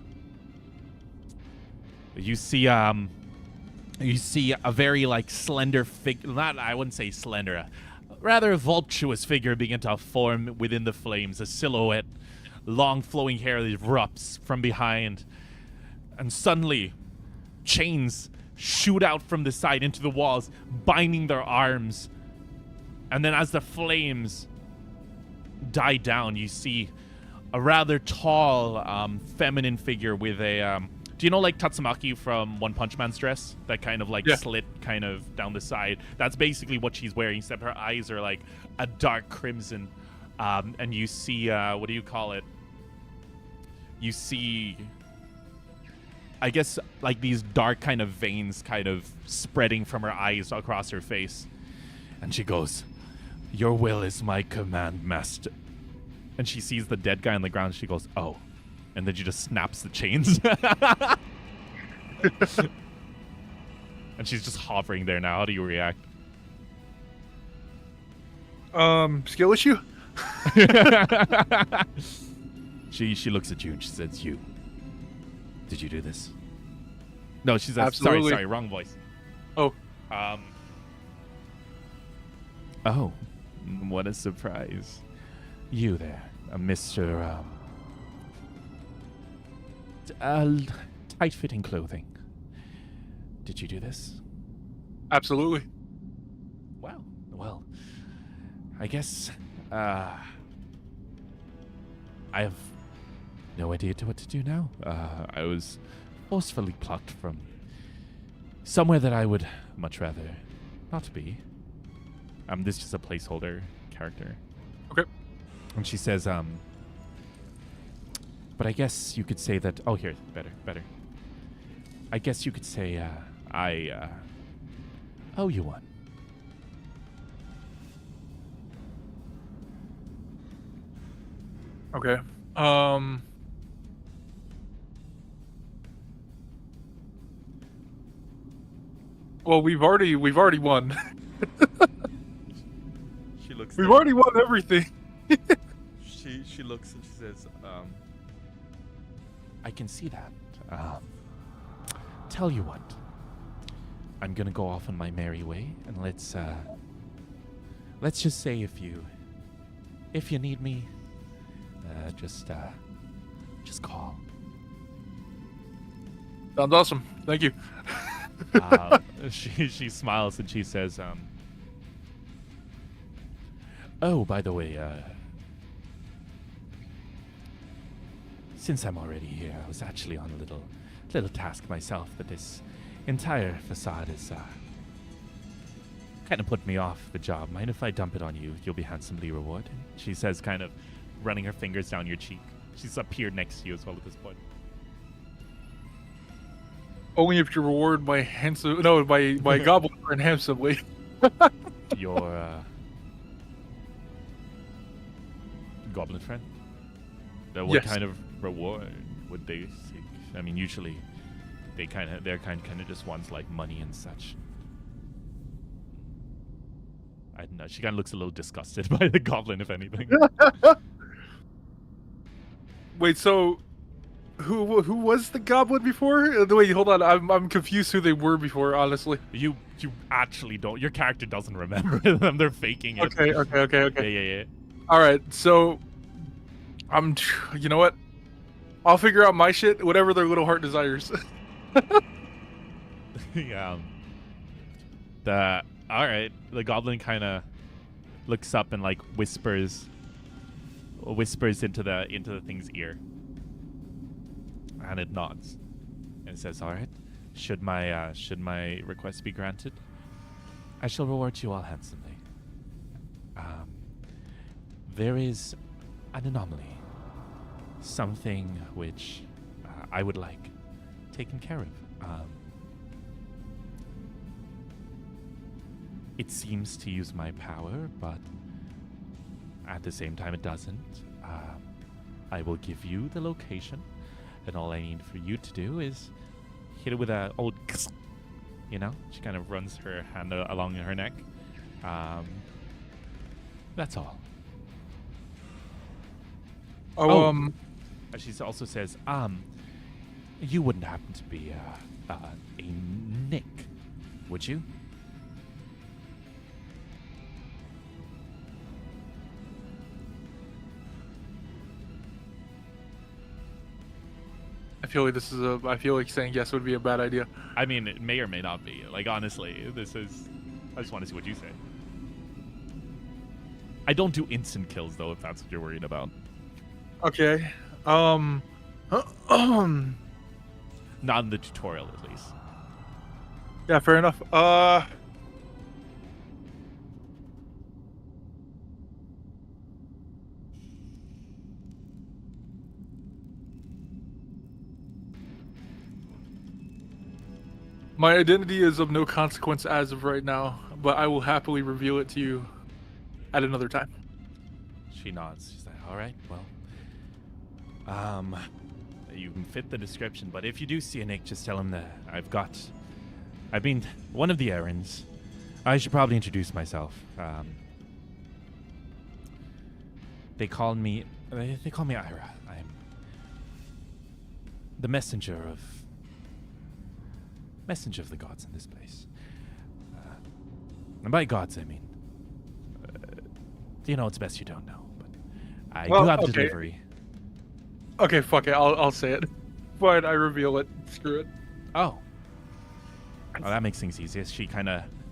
you see a very like slender figure. Not, I wouldn't say slender. Rather voluptuous figure begin to form within the flames, a silhouette, long flowing hair that erupts from behind, and suddenly chains shoot out from the side into the walls, binding their arms. And then as the flames die down, you see a rather tall feminine figure with a do you know like Tatsumaki from One Punch Man's dress? That kind of like slit kind of down the side. That's basically what she's wearing, except her eyes are like a dark crimson. And you see, what do you call it? You see, I guess, like these dark kind of veins kind of spreading from her eyes across her face. And she goes, "Your will is my command, master." And she sees the dead guy on the ground. She goes, "Oh." And then she just snaps the chains. And she's just hovering there now. How do you react?
Skill issue?
She looks at you and she says, "You. Did you do this?" No, she says,
Absolutely.
sorry, wrong voice.
Oh.
Oh, what a surprise. You there, Mr. Tight-fitting clothing. Did you do this?
Absolutely.
Wow. Well, I guess I have no idea what to do now. I was forcefully plucked from somewhere that I would much rather not be. This is just a placeholder character.
Okay.
And she says, but I guess you could say that... Oh, here. Better. I guess you could say, I owe you one.
Okay. Well, we've already won.
She looks.
We've already won everything.
She looks and she says, I can see that. Tell you what. I'm gonna go off on my merry way, and let's just say if you need me, just call.
Sounds awesome. Thank you.
She smiles and she says, oh, by the way, since I'm already here, I was actually on a little task myself, but this entire facade is kind of put me off the job. Mind if I dump it on you? You'll be handsomely rewarded. She says, kind of running her fingers down your cheek. She's up here next to you as well at this point.
Only if you reward my handsome, no, my goblin friend handsomely.
Your goblin friend? What
Yes.
kind of reward would they seek? I mean, usually they're kind of just wants like money and such. I don't know. She kind of looks a little disgusted by the goblin, if anything.
Wait, so who was the goblin before? Wait, hold on. I'm confused who they were before, honestly.
You actually don't. Your character doesn't remember them. They're faking it.
Okay.
Yeah.
All right, so you know what? I'll figure out my shit, whatever their little heart desires.
Yeah. All right. The goblin kind of looks up and like whispers into the thing's ear, and it nods and says, "All right. Should my request be granted, I shall reward you all handsomely. There is an anomaly, something which I would like taken care of. It seems to use my power, but at the same time it doesn't. I will give you the location, and all I need for you to do is hit it with a old, you know? She kind of runs her hand along her neck. That's all. And she also says, you wouldn't happen to be a Nick, would you?
I feel like saying yes would be a bad idea.
I mean, it may or may not be. Like, honestly, I just want to see what you say. I don't do instant kills, though, if that's what you're worried about.
Okay.
Not in the tutorial, at least.
Yeah, fair enough. My identity is of no consequence as of right now, but I will happily reveal it to you at another time.
She nods. She's like, all right, well, you can fit the description, but if you do see a Nick, just tell him that I've been one of the errands. I should probably introduce myself. They call me Ira. I'm the messenger of the gods in this place. And by gods, I mean, it's best you don't know, but I do have delivery.
Okay, fuck it. I'll say it. Fine, I reveal it. Screw it.
Oh, that makes things easier.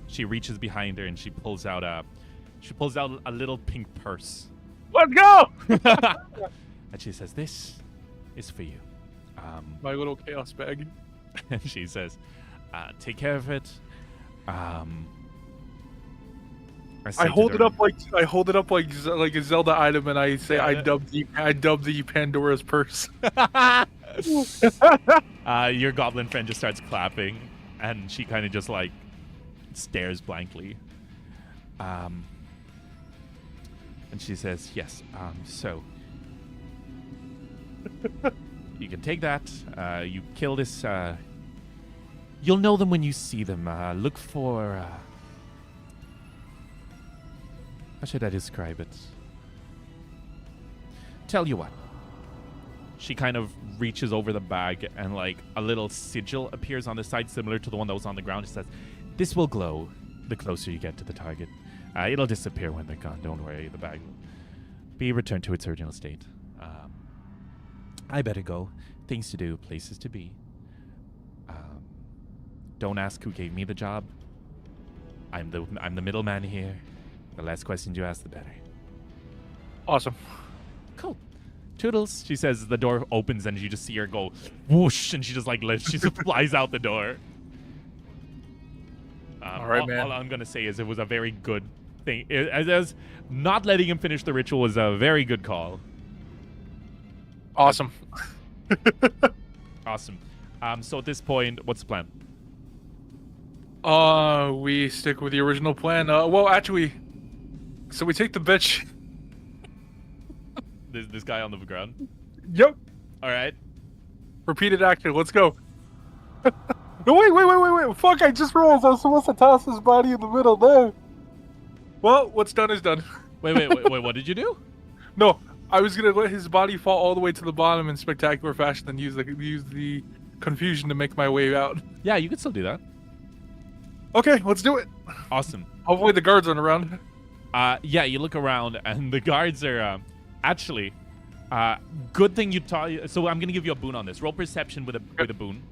She reaches behind her and she pulls out a little pink purse.
Let's go!
And she says, "This is for you."
My little chaos bag.
And she says, "Take care of it."
I hold it up like a Zelda item, and I say, I dubbed the Pandora's purse.
Your goblin friend just starts clapping, and she kind of just like stares blankly. And she says, "Yes. So you can take that. You kill this. You'll know them when you see them. Look for." How should I describe it? Tell you what. She kind of reaches over the bag and like a little sigil appears on the side similar to the one that was on the ground. She says, "This will glow the closer you get to the target. It'll disappear when they're gone. Don't worry, the bag will be returned to its original state. I better go. Things to do, places to be. Don't ask who gave me the job. I'm the middleman here. The less questions you ask, the better."
Awesome.
Cool. Toodles. She says the door opens and you just see her go whoosh, and she just like lifts. She just flies out the door.
All right, man.
All I'm gonna say is it was a very good thing. As not letting him finish the ritual was a very good call.
Awesome.
Awesome. So at this point, what's the plan?
We stick with the original plan. Well, actually, so we take the bitch.
This guy on the ground.
Yep.
All right.
Repeated action. Let's go. No, wait. Fuck, I just realized I was supposed to toss his body in the middle there. Well, what's done is done.
Wait. What did you do?
No, I was gonna let his body fall all the way to the bottom in spectacular fashion, and use the confusion to make my way out.
Yeah, you could still do that.
Okay, let's do it.
Awesome.
Hopefully the guards aren't around.
Yeah, you look around and the guards are actually. Good thing you taught. So I'm gonna give you a boon on this. Roll perception with a boon.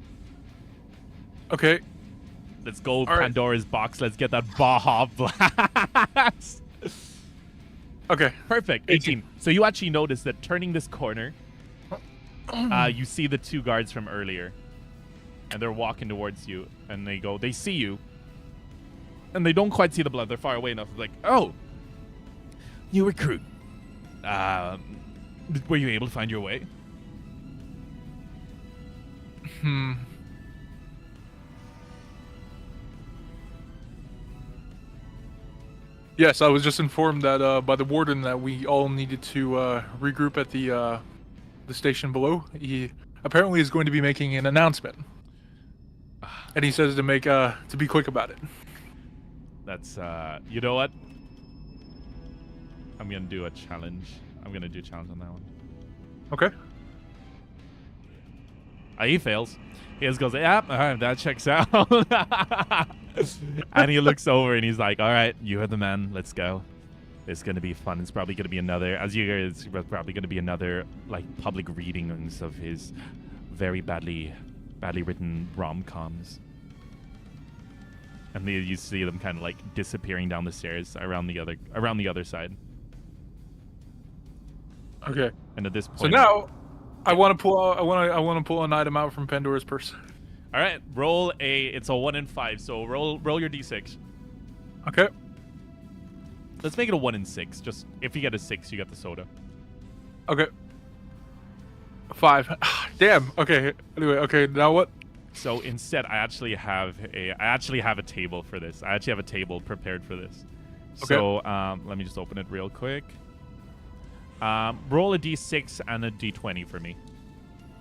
Okay.
Let's go,
All right.
Pandora's box. Let's get that Baja Blast.
Okay.
Perfect. 18. So you actually notice that turning this corner, you see the two guards from earlier, and they're walking towards you, and they see you, and they don't quite see the blood. They're far away enough. Like, oh, you recruit. Were you able to find your way?
Yes, I was just informed that by the warden that we all needed to regroup at the station below. He apparently is going to be making an announcement, and he says to be quick about it.
That's you know what? I'm gonna do a challenge. I'm gonna do a challenge on that one.
Okay.
He fails. He just goes, yeah, that checks out. And he looks over and he's like, all right, you are the man. Let's go. It's going to be fun. It's probably going to be another, as you guys, it's probably going to be another, like, public readings of his very badly written rom-coms. And you see them kind of, like, disappearing down the stairs around the other side.
Okay.
And at this point,
So now, I want to pull an item out from Pandora's purse.
all right, it's a 1 in 5. So roll your d6.
Okay.
Let's make it a 1 in 6. Just if you get a 6, you get the soda.
Okay. 5. Damn. Okay. Anyway. Okay. Now what?
So instead, I actually have a table for this. I actually have a table prepared for this.
Okay.
So let me just open it real quick. Roll a d6 and a d20 for me.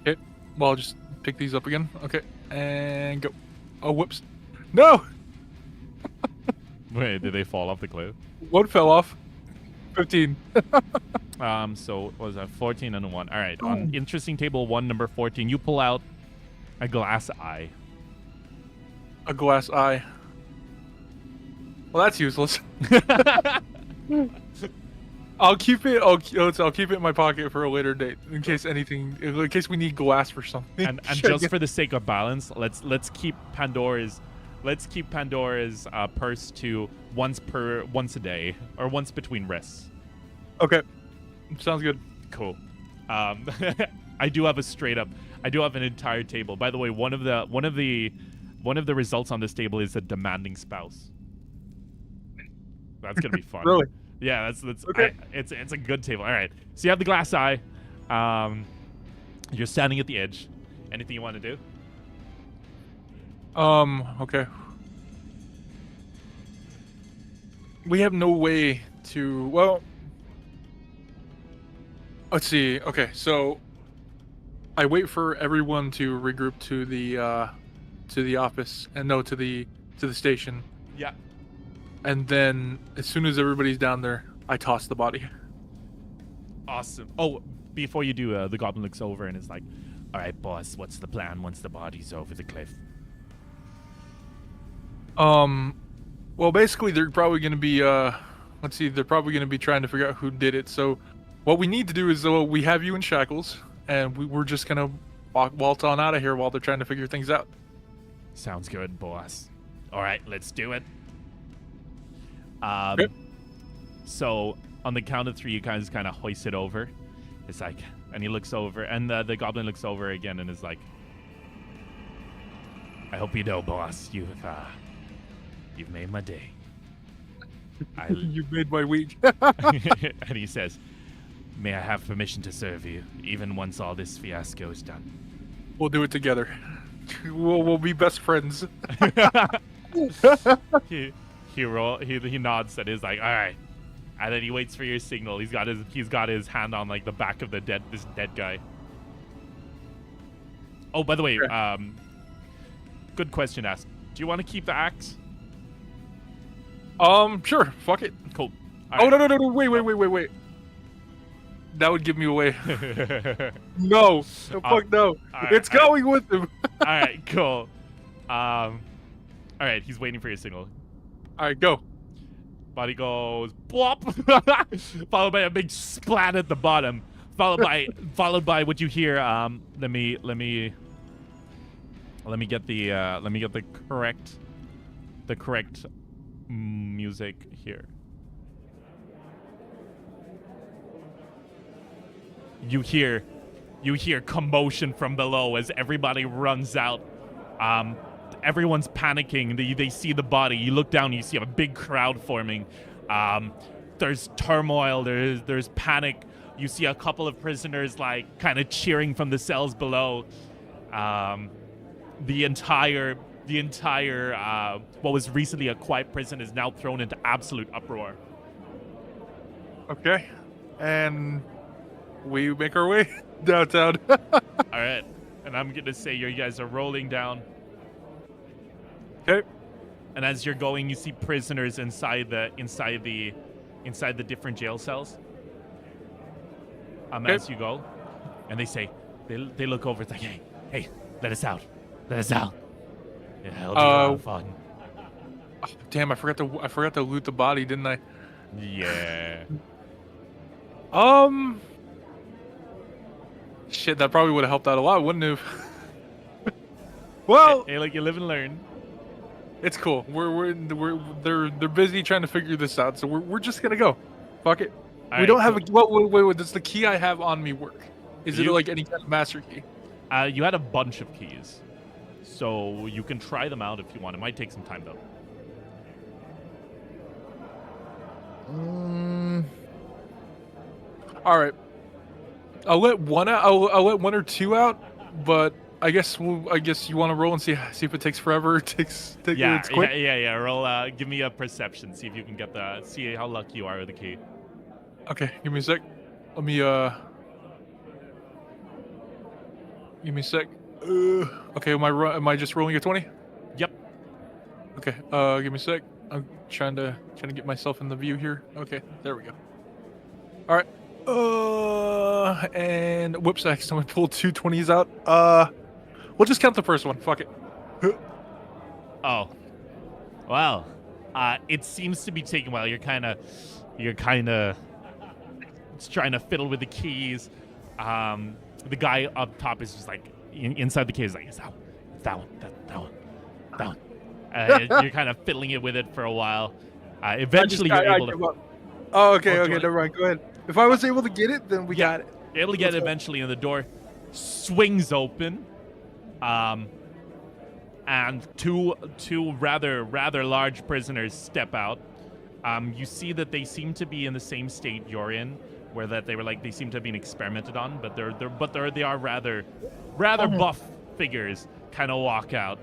Okay. Well, I'll just pick these up again. Okay. And go. Oh, whoops. No!
Wait, did they fall off the cliff?
One fell off. 15.
So what was that 14 and a 1? All right. On interesting table 1, number 14, you pull out a glass eye.
A glass eye. Well, that's useless. I'll keep it. I'll keep it in my pocket for a later date, in case we need glass for something.
And just for the sake of balance, let's keep Pandora's purse to once a day or once between rests.
Okay, sounds good.
Cool. I do have an entire table. By the way, one of the results on this table is a demanding spouse. That's gonna be fun.
Really?
Yeah, that's
okay.
It's a good table. All right. So you have the glass eye. You're standing at the edge. Anything you want to do?
Okay. We have no way to. Well, let's see. Okay, so I wait for everyone to regroup to the office and to the station.
Yeah.
And then, as soon as everybody's down there, I toss the body.
Awesome. Oh, before you do, the goblin looks over and is like, all right, boss, what's the plan once the body's over the cliff?
Well, basically, they're probably going to be, they're probably going to be trying to figure out who did it. So, what we need to do is, we have you in shackles, and we're just going to waltz on out of here while they're trying to figure things out.
Sounds good, boss. All right, let's do it.
Okay.
So on the count of 3, you guys kind of hoist it over. It's like, and he looks over, and the goblin looks over again and is like, I hope you know, boss, you've You've made my day.
You made my week.
And he says, may I have permission to serve you, even once all this fiasco is done?
We'll do it together. We'll be best friends.
he nods and is like, all right. And then he waits for your signal. He's got his hand on like the back of this dead guy. Oh, by the way, good question asked. Do you want to keep the axe?
Sure. Fuck it.
Cool.
All right. No. Wait. That would give me away. No. Fuck no.
Right,
it's going with him.
All right, cool. All right, he's waiting for your signal.
All right, go.
Body goes plop, followed by a big splat at the bottom, followed by what you hear. Let me get the correct music here. You hear commotion from below as everybody runs out. Everyone's panicking. They see the body. You look down, you see a big crowd forming. There's turmoil. There's panic. You see a couple of prisoners like kind of cheering from the cells below. The entire what was recently a quiet prison is now thrown into absolute uproar.
Okay, and we make our way downtown.
All right, and I'm gonna say you guys are rolling down.
Okay.
And as you're going, you see prisoners inside the different jail cells.
Okay.
As you go, and they say, they look over. It's like, hey, let us out. Yeah, it'll be a lot of fun.
Oh, damn, I forgot to loot the body, didn't I?
Yeah.
Shit, that probably would have helped out a lot, wouldn't it? Well,
hey, like you live and learn.
It's cool. They're busy trying to figure this out, so we're just gonna go. Fuck it. We don't have wait. Does the key I have on me work? Is it like any kind of master key?
You had a bunch of keys, so you can try them out if you want. It might take some time though.
All right. I'll let one out. I'll let one or two out, but I guess you want to roll and see if it takes forever. It's quick.
Yeah. Roll. Give me a perception. See if you can see how lucky you are with the key.
Okay, give me a sec. Let me Give me a sec. Okay, am I just rolling a 20?
Yep.
Okay. Give me a sec. I'm trying to get myself in the view here. Okay, there we go. All right. And whoops, I accidentally pulled 2 20s out. We'll just count the first one. Fuck it.
Oh. Well, it seems to be taking a while. You're kind of trying to fiddle with the keys. The guy up top is just like inside the cage is like, it's that one. You're kind of fiddling it with it for a while. Eventually, you're able to.
Oh, okay, never mind. Go ahead. If I was able to get it, then we got it.
You're able to get it eventually, and the door swings open. And two rather large prisoners step out. You see that they seem to be in the same state you're in, where that they seem to have been experimented on, but they are rather buff figures. Kind of walk out,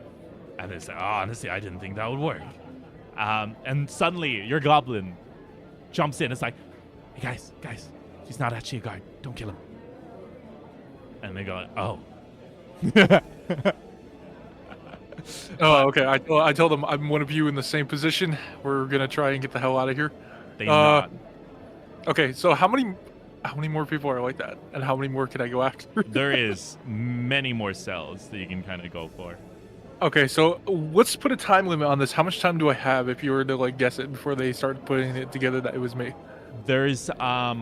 and they say, "Oh, honestly, I didn't think that would work." And suddenly, your goblin jumps in. It's like, "Hey guys, he's not actually a guard. Don't kill him." And they go, "Oh."
Oh, okay. I told them I'm one of you in the same position. We're gonna try and get the hell out of here.
They nod.
Okay, so how many more people are like that, and how many more can I go after?
There is many more cells that you can kind of go for.
Okay, so let's put a time limit on this. How much time do I have if you were to like guess it before they start putting it together that it was me?
There's I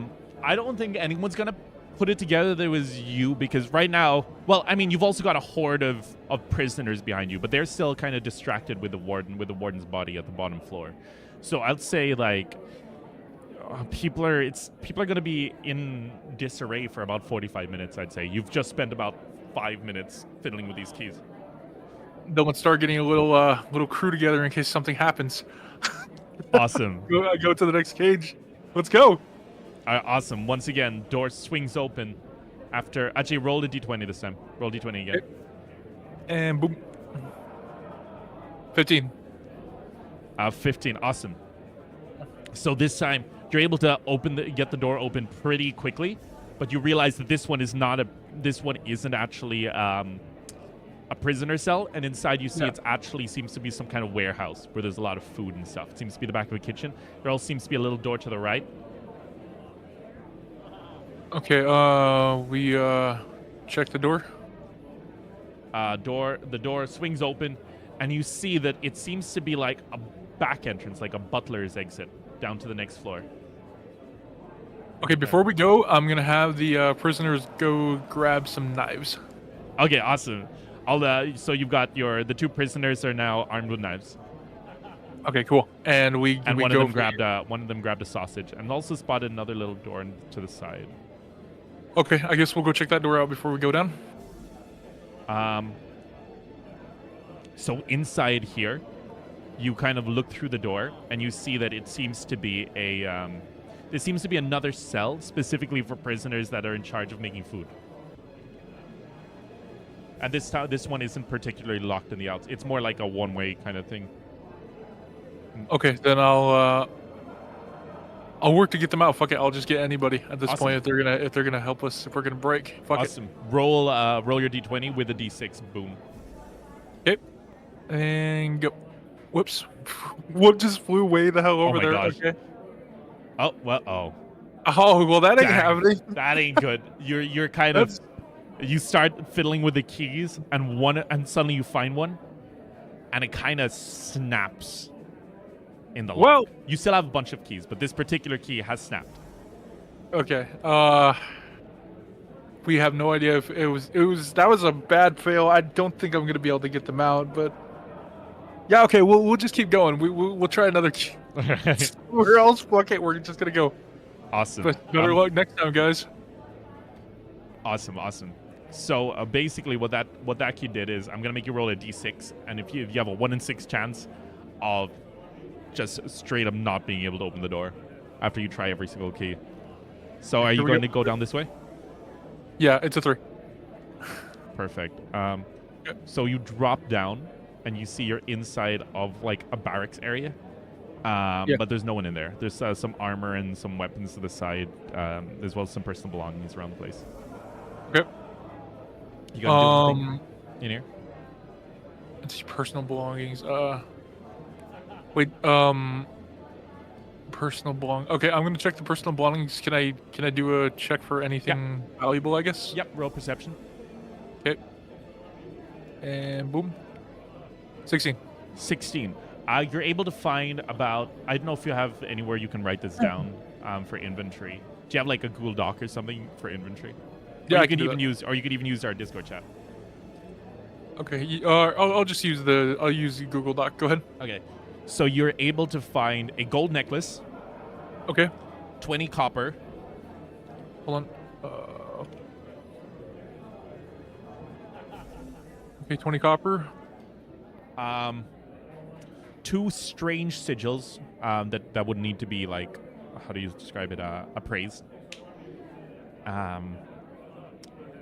don't think anyone's gonna put it together that it was you, because right now, well, I mean, you've also got a horde of prisoners behind you, but they're still kind of distracted with the warden's body at the bottom floor. So I'd say like people are going to be in disarray for about 45 minutes, I'd say. You've just spent about 5 minutes fiddling with these keys.
then let's start getting a little crew together in case something happens.
Awesome.
Go to the next cage. Let's go.
Awesome. Once again, door swings open. After actually, roll a d20 this time. Roll d20 again.
Okay. And boom. 15.
15. Awesome. So this time you're able to get the door open pretty quickly, but you realize that this one isn't actually a prisoner cell, and inside you see it actually seems to be some kind of warehouse where there's a lot of food and stuff. It seems to be the back of a kitchen. There also seems to be a little door to the right.
Okay, we check the door.
The door swings open, and you see that it seems to be like a back entrance, like a butler's exit down to the next floor.
Okay, before we go, I'm gonna have the prisoners go grab some knives.
Okay, awesome. So you've got the two prisoners are now armed with knives.
Okay, cool. And
one of them grabbed a sausage, and also spotted another little door to the side.
Okay, I guess we'll go check that door out before we go down.
So inside here, you kind of look through the door, and you see that it seems to be there seems to be another cell specifically for prisoners that are in charge of making food. And this one isn't particularly locked in the outs. It's more like a one-way kind of thing.
Okay, then I'll work to get them out. Fuck it, I'll just get anybody at this point if they're gonna help us, if we're gonna break. Fuck
awesome. Roll your d20 with a d6. Boom.
Okay. And go. Whoops. What just flew way the hell over there?
Gosh.
Okay.
Oh well. Oh.
Oh well, that ain't happening.
That ain't good. You're kind of. You start fiddling with the keys, and suddenly you find one, and it kind of snaps in the lock.
Well,
you still have a bunch of keys, but this particular key has snapped.
Okay. We have no idea if it was that was a bad fail. I don't think I'm gonna be able to get them out, but yeah. Okay, we'll just keep going. We'll try another key. Where else? Okay, we're just gonna go.
Awesome.
But better luck next time, guys.
Awesome. So basically, what that key did is, I'm gonna make you roll a d6, and if you have a 1 in 6 chance of just straight up not being able to open the door after you try every single key. So are you going to go down this way?
Yeah, it's a 3.
Perfect. So you drop down, and you see you're inside of like a barracks area. But there's no one in there. There's some armor and some weapons to the side, as well as some personal belongings around the place.
Okay.
You got anything in here?
It's personal belongings. Wait. Personal belongings. Okay, I'm gonna check the personal belongings. Can I do a check for anything valuable? I guess.
Yep. Roll perception.
Okay. And boom. 16.
16. You're able to find about. I don't know if you have anywhere you can write this down for inventory. Do you have like a Google Doc or something for inventory?
Yeah,
you can even use our Discord chat.
Okay. I'll just use I'll use the Google Doc. Go ahead.
Okay. So you're able to find a gold necklace.
Okay.
20 copper.
Hold on. Okay, 20 copper.
2 strange sigils that would need to be like, how do you describe it? Appraised.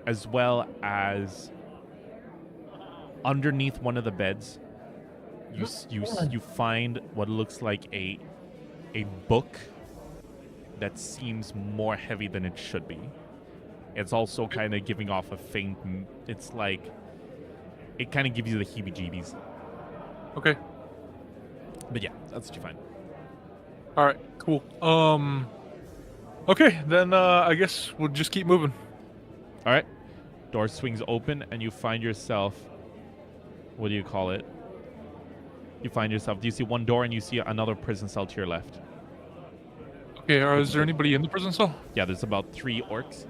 As well as underneath one of the beds, you find what looks like a book that seems more heavy than it should be. It's also kind of giving off a faint. It's like it kind of gives you the heebie-jeebies.
Okay.
But yeah, that's what you find.
All right. Cool. Okay, then I guess we'll just keep moving.
All right. Door swings open, and you find yourself. What do you call it? You find yourself. Do you see one door, and you see another prison cell to your left?
Okay. Is there anybody in the prison cell?
Yeah, there's about 3 orcs.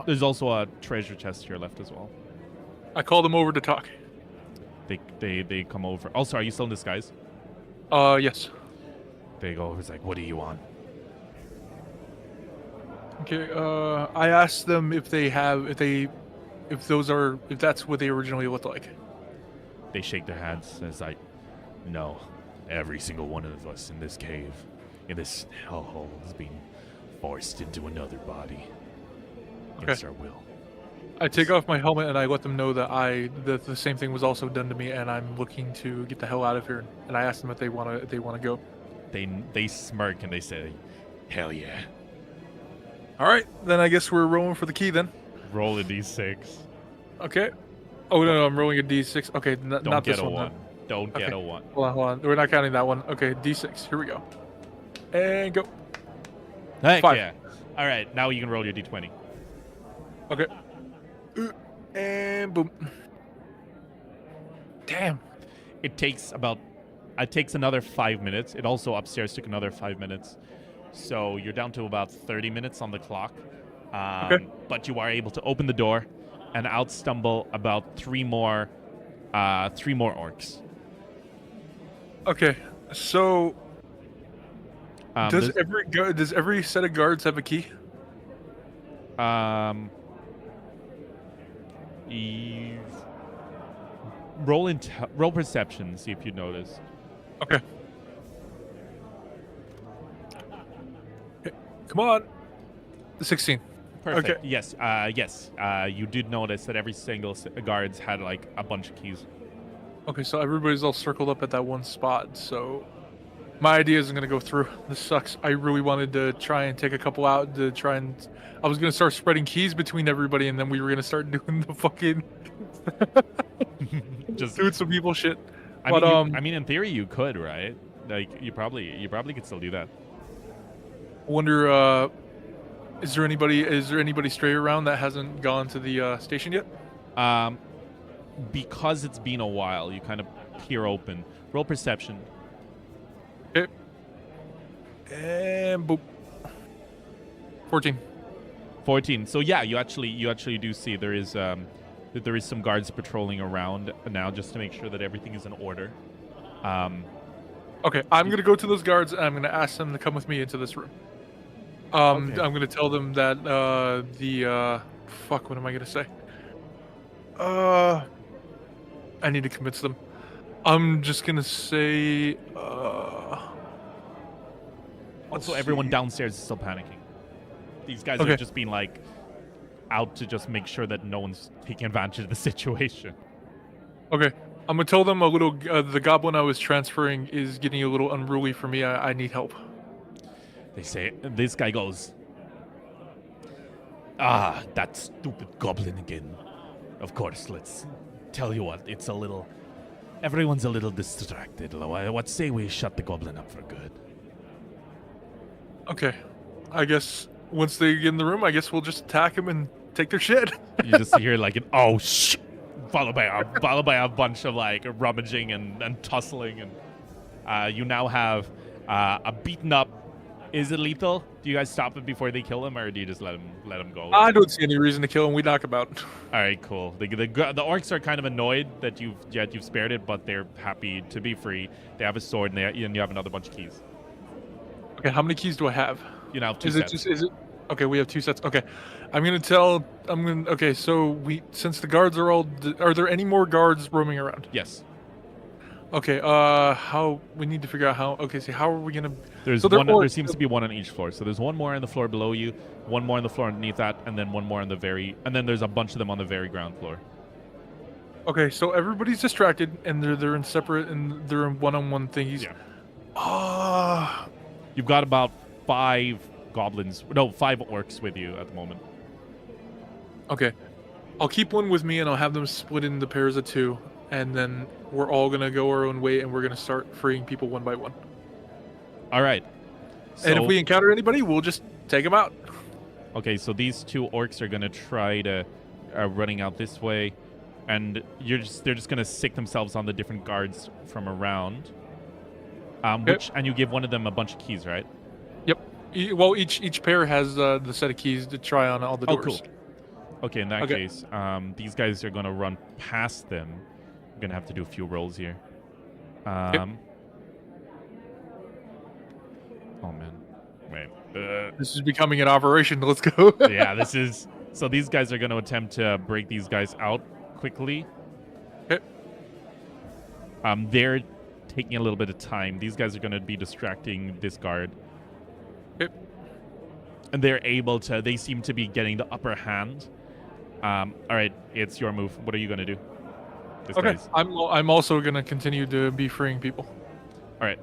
There's also a treasure chest to your left as well.
I called them over to talk.
They come over. Also, are you still in disguise?
Yes.
They go over. It's like, what do you want?
Okay. I asked them if they if that's what they originally looked like.
They shake their heads as like, no, every single one of us in this cave, in this hellhole, has been forced into another body against our will.
I take off my helmet and I let them know that the same thing was also done to me, and I'm looking to get the hell out of here. And I ask them if they want to go.
They smirk and they say, "Hell yeah!"
All right, then I guess we're rolling for the key then.
Roll a d6.
Okay. Oh no, I'm rolling a d6. Okay, not this one.
Then. Don't get a 1.
Hold on. We're not counting that one. Okay, d6. Here we go. And go.
Heck
5.
yeah! All right, now you can roll your d20.
Okay. And boom. Damn.
It takes another 5 minutes. It also upstairs took another 5 minutes. So you're down to about 30 minutes on the clock.
Okay.
But you are able to open the door and out stumble about 3 more orcs.
Okay. So does
this-
every set of guards have a key?
Roll perception, see if you notice.
Okay. Come on. 16.
Perfect.
Okay.
Yes. Yes. You did notice that every single guards had like a bunch of keys.
Okay, so everybody's all circled up at that one spot. So my idea isn't gonna go through. This sucks. I really wanted to try and take a couple out to try and. I was gonna start spreading keys between everybody, and then we were gonna start doing the fucking.
Just
doing some people shit.
I mean, in theory, you could, right? Like, you probably could still do that.
I wonder. Is there anybody stray around that hasn't gone to the station yet?
Because it's been a while, you kind of peer open. Roll perception.
Okay. And boop. 14.
14. So yeah, you actually do see there is some guards patrolling around now just to make sure that everything is in order.
Okay, I'm gonna go to those guards and I'm gonna ask them to come with me into this room.
Okay.
I'm gonna tell them that fuck, what am I gonna say? I need to convince them. I'm just gonna say
Also, everyone downstairs is still panicking. These guys are just being like out to just make sure that no one's taking advantage of the situation.
Okay, I'm gonna tell them a little. The goblin I was transferring is getting a little unruly for me. I need help.
They say, this guy goes, "Ah, that stupid goblin again. Of course, let's tell you what, everyone's a little distracted. What say we shut the goblin up for good?"
Okay, I guess once they get in the room, I guess we'll just attack them and take their shit.
You just hear like an "oh shh," followed by a bunch of like rummaging and tussling, and you now have a beaten up. Is it lethal? Do you guys stop it before they kill him, or do you just let him go?
I don't see any reason to kill him. We knock him out.
All right, cool. The orcs are kind of annoyed that you've spared it, but they're happy to be free. They have a sword, and you have another bunch of keys.
Okay, how many keys do I have?
You now have 2 sets.
Is it? Okay, we have 2 sets. Okay, Okay, so since the guards are all. Are there any more guards roaming around?
Yes.
Okay. How we need to figure out how. Okay, so how are we gonna?
There seems to be one on each floor. So there's one more on the floor below you, one more on the floor underneath that, and then one more on the and then there's a bunch of them on the very ground floor.
Okay, so everybody's distracted and they're in separate and they're in one-on-one thingies.
Yeah. You've got about 5 orcs with you at the moment.
Okay. I'll keep one with me and I'll have them split into pairs of 2, and then we're all gonna go our own way and we're gonna start freeing people one by one.
All right. So,
and if we encounter anybody, we'll just take them out.
Okay, so these 2 orcs are gonna try to running out this way, and they're just gonna sick themselves on the different guards from around. And you give one of them a bunch of keys, right?
Yep. Well, each pair has the set of keys to try on all the doors.
Oh, cool. Okay, in that case, these guys are gonna run past them. I'm gonna have to do a few rolls here. Oh man, wait.
This is becoming an operation. Let's go.
Yeah, this is So these guys are going to attempt to break these guys out quickly.
Okay.
They're taking a little bit of time. These guys are going to be distracting this guard.
Okay.
And they're able to, they seem to be getting the upper hand. All right, it's your move. What are you going to do? This
Okay,
guy's...
I'm also going to continue to be freeing people.
All right.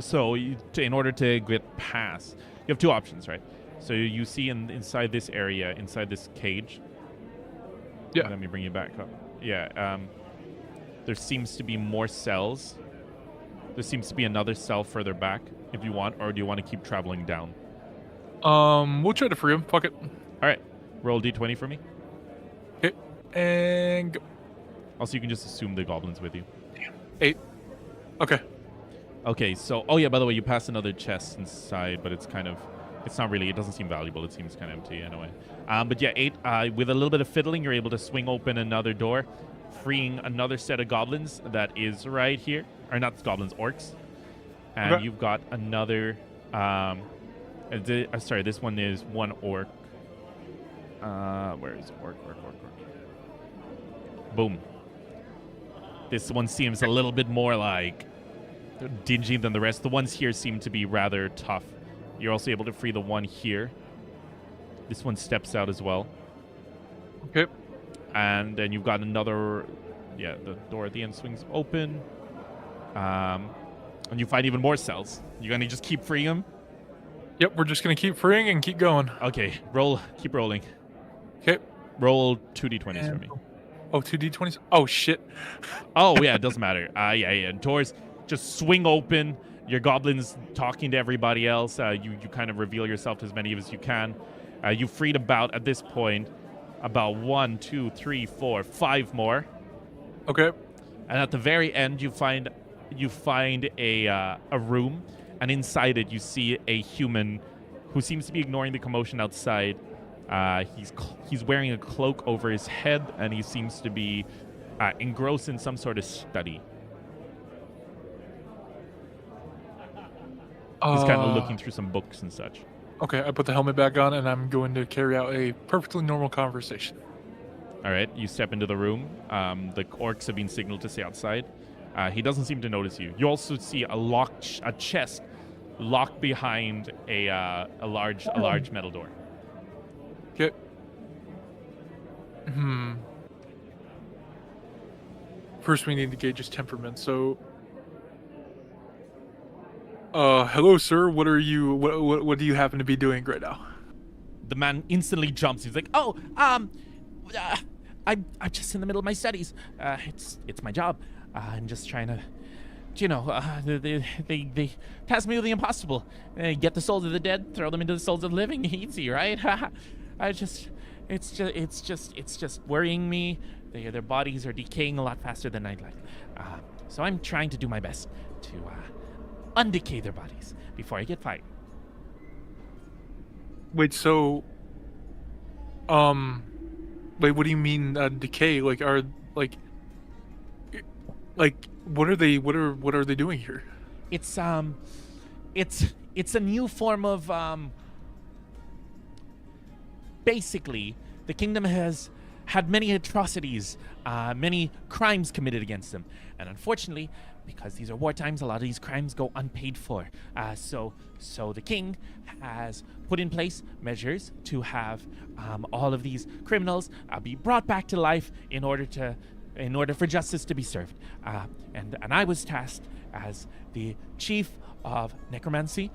So in order to get past, you have two options, right? So you see inside this area, inside this cage.
Yeah.
Let me bring you back up. Yeah. There seems to be more cells. There seems to be another cell further back, if you want, or do you want to keep traveling down?
We'll try to free him. Fuck it.
All right. Roll d20 for me.
Okay. And go.
Also, you can just assume the goblin's with you.
8. Okay.
Okay, so, oh yeah, by the way, you passed another chest inside, but it's kind of, it's not really, it doesn't seem valuable. It seems kind of empty in a way. But yeah, 8, with a little bit of fiddling, you're able to swing open another door, freeing another set of goblins that is right here. Or not goblins, orcs. And
Okay.
you've got another, sorry, this one is one orc. Where is orc? Boom. This one seems a little bit more like dingy than the rest. The ones here seem to be rather tough. You're also able to free the one here. This one steps out as well.
Okay.
And then you've got another, yeah, the door at the end swings open. And you find even more cells. You're going to just keep freeing them?
Yep, we're just going to keep freeing and keep going.
Okay, keep rolling.
Okay.
Roll 2d20s for me.
Oh, 2d20s? Oh, shit.
Oh, yeah, it doesn't matter. Yeah. Doors just swing open. Your goblins talking to everybody else. You kind of reveal yourself to as many as you can. You freed at this point, about 1, 2, 3, 4, 5 more.
Okay.
And at the very end, you find a room, and inside it you see a human who seems to be ignoring the commotion outside. He's wearing a cloak over his head, and he seems to be engrossed in some sort of study. He's kind of looking through some books and such.
Okay, I put the helmet back on, and I'm going to carry out a perfectly normal conversation.
All right, you step into the room. The orcs have been signaled to stay outside. He doesn't seem to notice you. You also see a chest locked behind a large metal door.
Okay. First, we need to gauge his temperament. So, hello, sir. What are you? What do you happen to be doing right now?
The man instantly jumps. He's like, "Oh, I'm just in the middle of my studies. It's my job. I'm just trying to, they task me with the impossible. Get the souls of the dead, throw them into the souls of the living. Easy, right? It's just worrying me. Their bodies are decaying a lot faster than I'd like. So I'm trying to do my best to undecay their bodies before I get fired."
Wait, so, wait, what do you mean decay? Like, what are they? What are they doing here?
It's a new form of basically, the kingdom has had many atrocities, many crimes committed against them, and unfortunately, because these are war times, a lot of these crimes go unpaid for. So the king has put in place measures to have all of these criminals be brought back to life in order for justice to be served. And I was tasked as the chief of necromancy.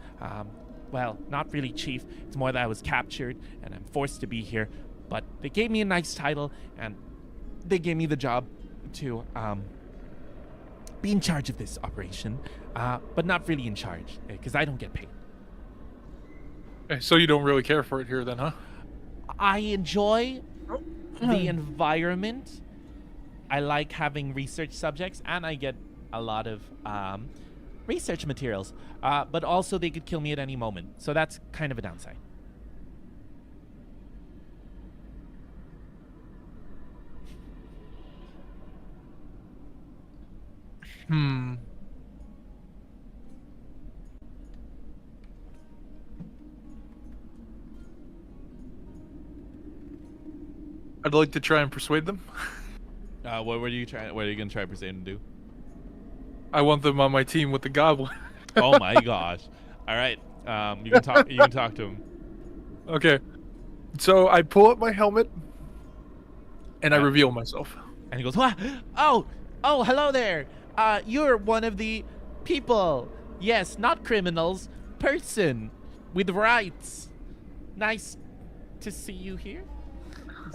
Well, not really chief. It's more that I was captured and I'm forced to be here. But they gave me a nice title, and they gave me the job to be in charge of this operation, but not really in charge, because I don't get paid.
So you don't really care for it here, then, huh?
I enjoy the environment. I like having research subjects, and I get a lot of research materials. But also, they could kill me at any moment, so that's kind of a downside.
I'd like to try and persuade them.
What were you trying? What are you gonna try to persuade him to do?
I want them on my team with the goblin.
Oh my gosh! All right, you can talk. You can talk to him.
Okay, so I pull up my helmet and I reveal myself.
And he goes, "What? Oh, hello there. You're one of the people. Yes, not criminals. Person with rights. Nice to see you here."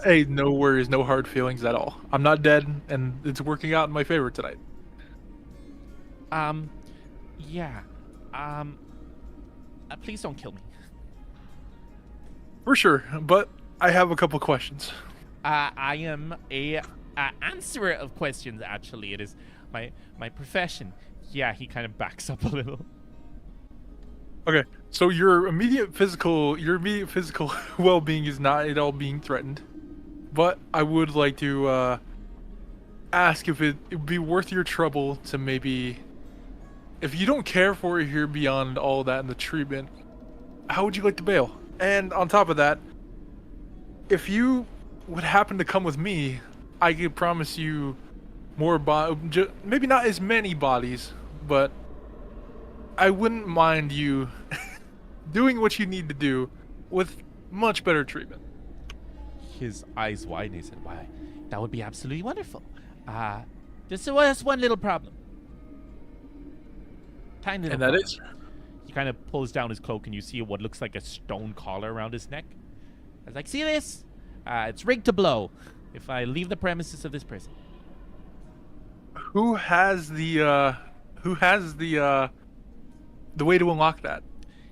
Hey, no worries, no hard feelings at all. I'm not dead, and it's working out in my favor tonight.
Yeah. Please don't kill me.
For sure, but I have a couple questions.
I am a answerer of questions. Actually, it is my profession. Yeah, he kind of backs up a little.
Okay, so your immediate physical well-being is not at all being threatened, but I would like to ask if it would be worth your trouble to maybe, if you don't care for it here beyond all that and the treatment, how would you like to bail? And on top of that, if you would happen to come with me, I could promise you more maybe not as many bodies, but I wouldn't mind you doing what you need to do with much better treatment.
His eyes widen. He said, "Why, that would be absolutely wonderful. Just one little problem. Tiny little
And that
problem." He kind of pulls down his cloak, and you see what looks like a stone collar around his neck. I was like, "See this? It's rigged to blow if I leave the premises of this prison."
Who has the way to unlock that,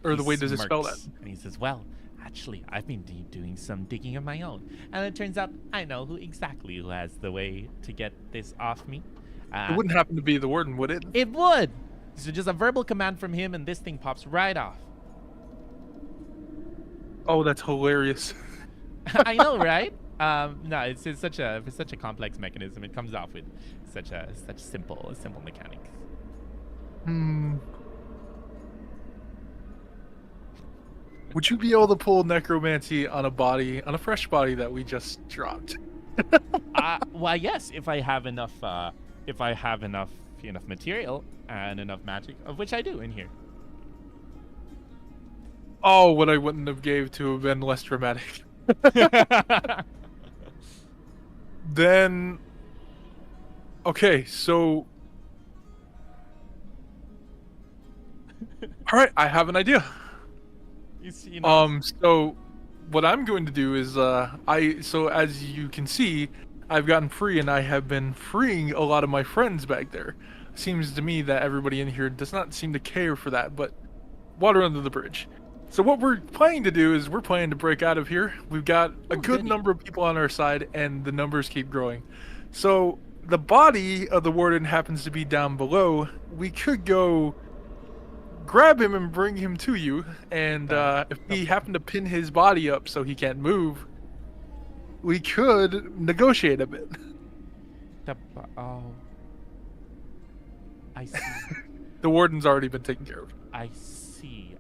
or the way to dispel that?
And he says, "Well, actually, I've been doing some digging of my own, and it turns out I know who has the way to get this off me."
It wouldn't happen to be the warden, would it?
It would. So just a verbal command from him, and this thing pops right off.
Oh, that's hilarious.
I know, right? No, it's such a complex mechanism. It comes off with such simple mechanics.
Would you be able to pull necromancy on a fresh body that we just dropped?
Well, yes, if I have enough material and enough magic, of which I do in here.
Oh, what I wouldn't have gave to have been less dramatic. Then, okay, so, all right, I have an idea.
You know.
So what I'm going to do is, so as you can see, I've gotten free and I have been freeing a lot of my friends back there. Seems to me that everybody in here does not seem to care for that, but water under the bridge. So what we're planning to do is we're planning to break out of here. We've got a good number of people on our side, and the numbers keep growing. So the body of the warden happens to be down below. We could go grab him and bring him to you, and if we happen to pin his body up so he can't move, we could negotiate a bit.
I see.
The warden's already been taken care of.
I see.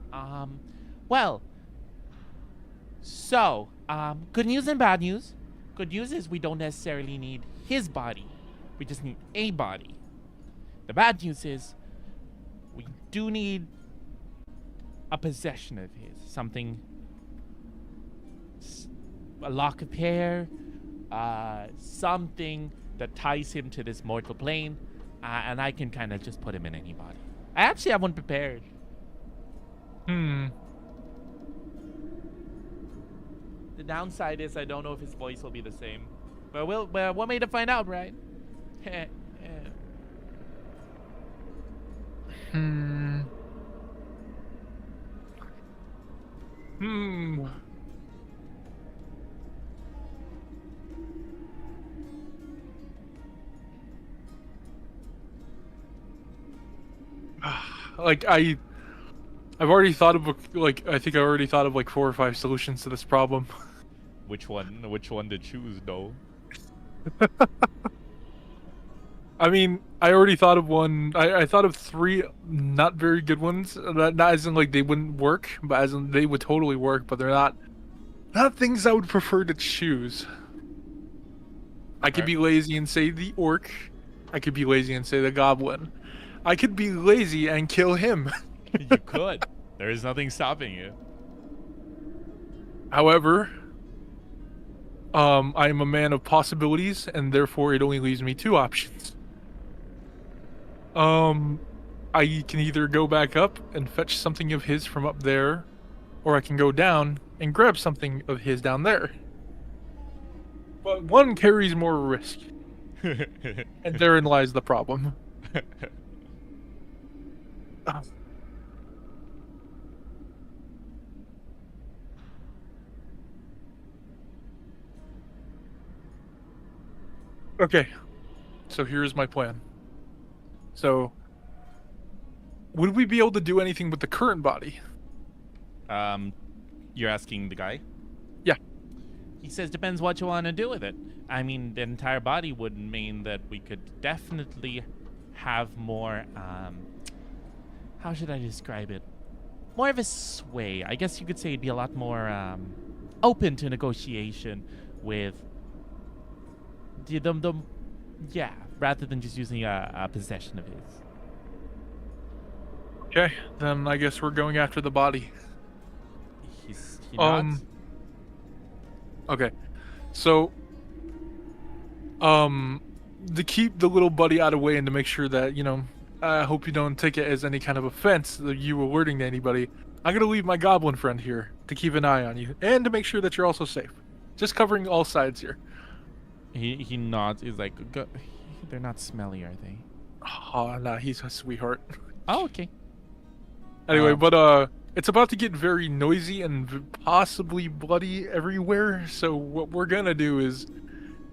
Well, so, good news and bad news. Good news is we don't necessarily need his body. We just need a body. The bad news is we do need a possession of his. Something, a lock of hair, something that ties him to this mortal plane, and I can kind of just put him in any body. I actually have one prepared. The downside is I don't know if his voice will be the same. But we'll one way to find out, right?
Like I've already thought of I think I already thought of like 4 or 5 solutions to this problem.
Which one to choose, though?
I mean, I already thought of one. I thought of 3 not very good ones. Not as in like they wouldn't work, but as in they would totally work. But they're not things I would prefer to choose. I could be lazy and say the orc. I could be lazy and say the goblin. I could be lazy and kill him.
You could. There is nothing stopping you.
However, I am a man of possibilities, and therefore it only leaves me two options. I can either go back up and fetch something of his from up there, or I can go down and grab something of his down there. But one carries more risk. And therein lies the problem. Okay, so here's my plan. So, would we be able to do anything with the current body?
You're asking the guy?
Yeah.
He says depends what you want to do with it. I mean, the entire body would mean that we could definitely have more, how should I describe it? More of a sway. I guess you could say it'd be a lot more, open to negotiation with yeah, rather than just using a possession of his.
Okay, then I guess we're going after the body.
He nods.
Okay, so, to keep the little buddy out of the way and to make sure that, you know, I hope you don't take it as any kind of offense that you alerting to anybody, I'm gonna leave my goblin friend here to keep an eye on you and to make sure that you're also safe. Just covering all sides here.
He nods. He's like, they're not smelly, are they?
Oh, nah, he's a sweetheart.
Oh, okay.
Anyway, but it's about to get very noisy and possibly bloody everywhere. So what we're gonna do is,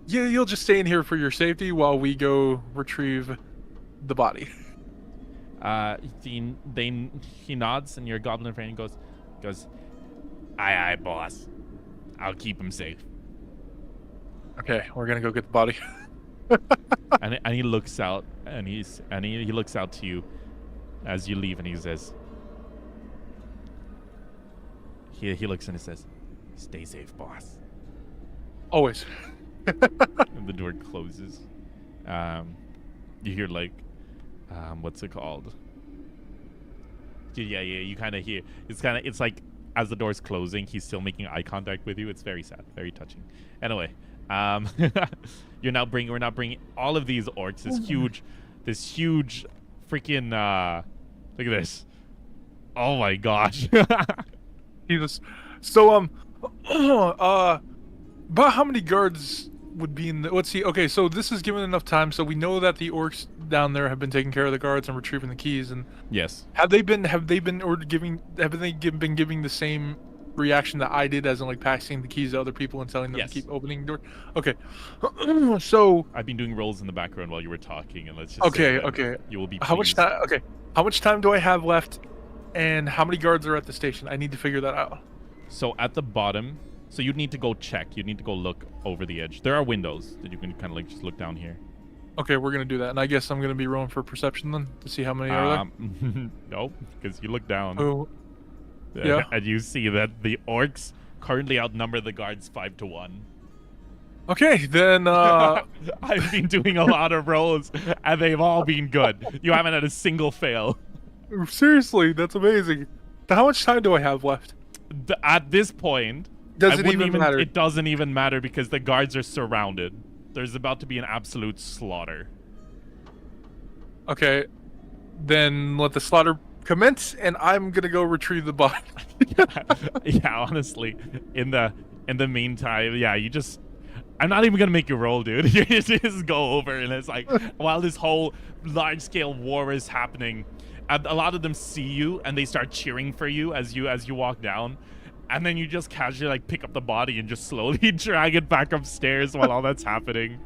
you'll just stay in here for your safety while we go retrieve the body.
He nods, and your goblin friend goes, aye, boss. I'll keep him safe.
Okay, we're gonna go get the body.
and he looks out, and he looks out to you as you leave, and he says, he looks and he says, "Stay safe, boss."
Always.
And the door closes. You hear like, what's it called? Yeah. You kind of hear. It's like as the door's closing, he's still making eye contact with you. It's very sad, very touching. Anyway, we're now bringing all of these orcs. This huge, freaking. Look at this. Oh my gosh.
Jesus. So about how many guards would be in the, let's see. Okay, so this is given enough time, so we know that the orcs down there have been taking care of the guards and retrieving the keys. And
yes,
have they been giving the same reaction that I did, as in like passing the keys to other people and telling them to keep opening the door? Okay. So
I've been doing rolls in the background while you were talking, and let's just say you will be pleased.
How much time? Okay, how much time do I have left, and how many guards are at the station? I need to figure that out.
So at the bottom, so you'd need to go check. You'd need to go look over the edge. There are windows that you can kind of like just look down here.
Okay, we're gonna do that, and I guess I'm gonna be rolling for perception then to see how many are there.
Nope, because you look down.
Oh, yeah.
And you see that the orcs currently outnumber the guards 5-1.
Okay, then
I've been doing a lot of rolls, and they've all been good. You haven't had a single fail.
Seriously, that's amazing. So how much time do I have left?
At this point,
does it even matter?
It doesn't even matter because the guards are surrounded. There's about to be an absolute slaughter.
Okay, then let the slaughter commence, and I'm gonna go retrieve the body.
Yeah, honestly, in the meantime, yeah, I'm not even gonna make you roll, dude. You just go over, and it's like while this whole large-scale war is happening, a lot of them see you and they start cheering for you as you walk down, and then you just casually like pick up the body and just slowly drag it back upstairs while all that's happening.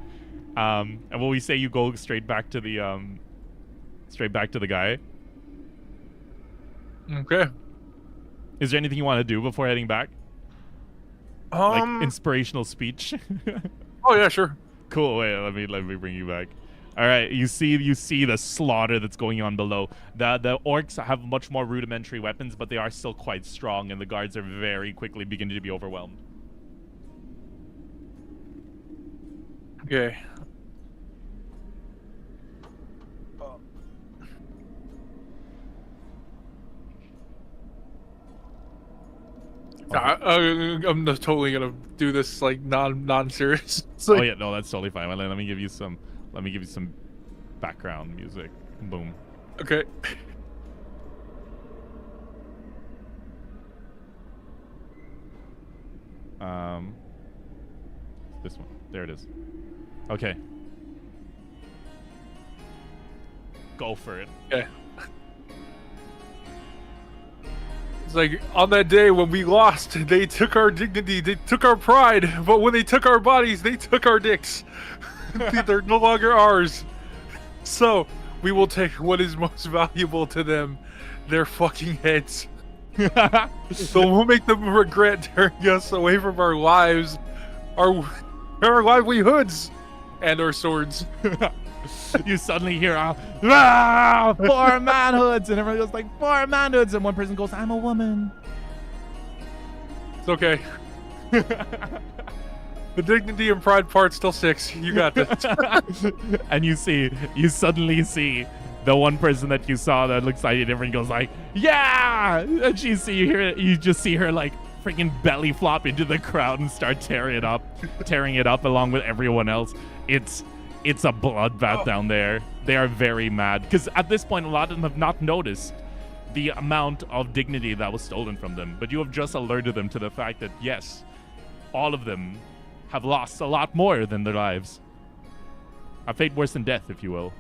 And will we say you go straight back to the guy?
Okay.
Is there anything you want to do before heading back? Like inspirational speech?
Oh yeah, sure.
Cool. Wait, let me bring you back. All right, you see the slaughter that's going on below. The orcs have much more rudimentary weapons, but they are still quite strong, and the guards are very quickly beginning to be overwhelmed.
Okay. I'm just totally gonna do this like non-serious.
Oh yeah, no, that's totally fine. Let me give you some background music. Boom.
Okay.
This one. There it is. Okay. Go for it.
Okay. It's like, on that day when we lost, they took our dignity, they took our pride, but when they took our bodies, they took our dicks. They're no longer ours. So, we will take what is most valuable to them, their fucking heads. So we'll make them regret tearing us away from our lives, our livelihoods, and our swords.
You suddenly hear, "For manhoods!" and everyone goes like, "For manhoods!" and one person goes, "I'm a woman."
It's okay. The dignity and pride part still 6. You got this.
And you suddenly see the one person that you saw that looks slightly different goes like, "Yeah!" And you just see her like freaking belly flop into the crowd and start tearing it up along with everyone else. It's a bloodbath down there. They are very mad because at this point a lot of them have not noticed the amount of dignity that was stolen from them, but you have just alerted them to the fact that yes, all of them have lost a lot more than their lives. A fate worse than death, if you will.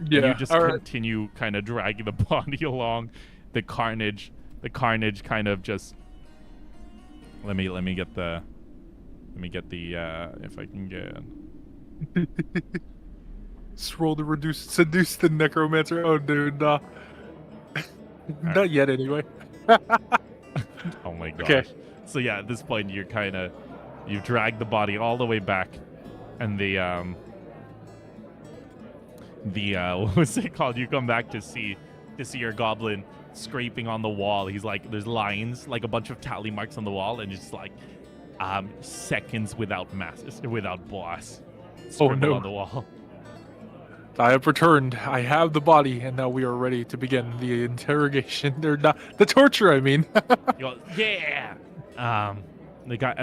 Yeah.
And you just continue kind of dragging the body along. The carnage kind of just. Let me get the if I can get.
Scroll to seduce the necromancer. Oh, dude, nah. Not yet, anyway.
Oh my gosh.
Okay.
So yeah, at this point you've dragged the body all the way back, and the what was it called? You come back to see your goblin scraping on the wall. He's like, there's lines, like a bunch of tally marks on the wall, and it's like seconds without boss.
Oh no!
On the wall.
I have returned. I have the body, and now we are ready to begin the interrogation. They're not the torture. I mean.
You go, yeah. The guy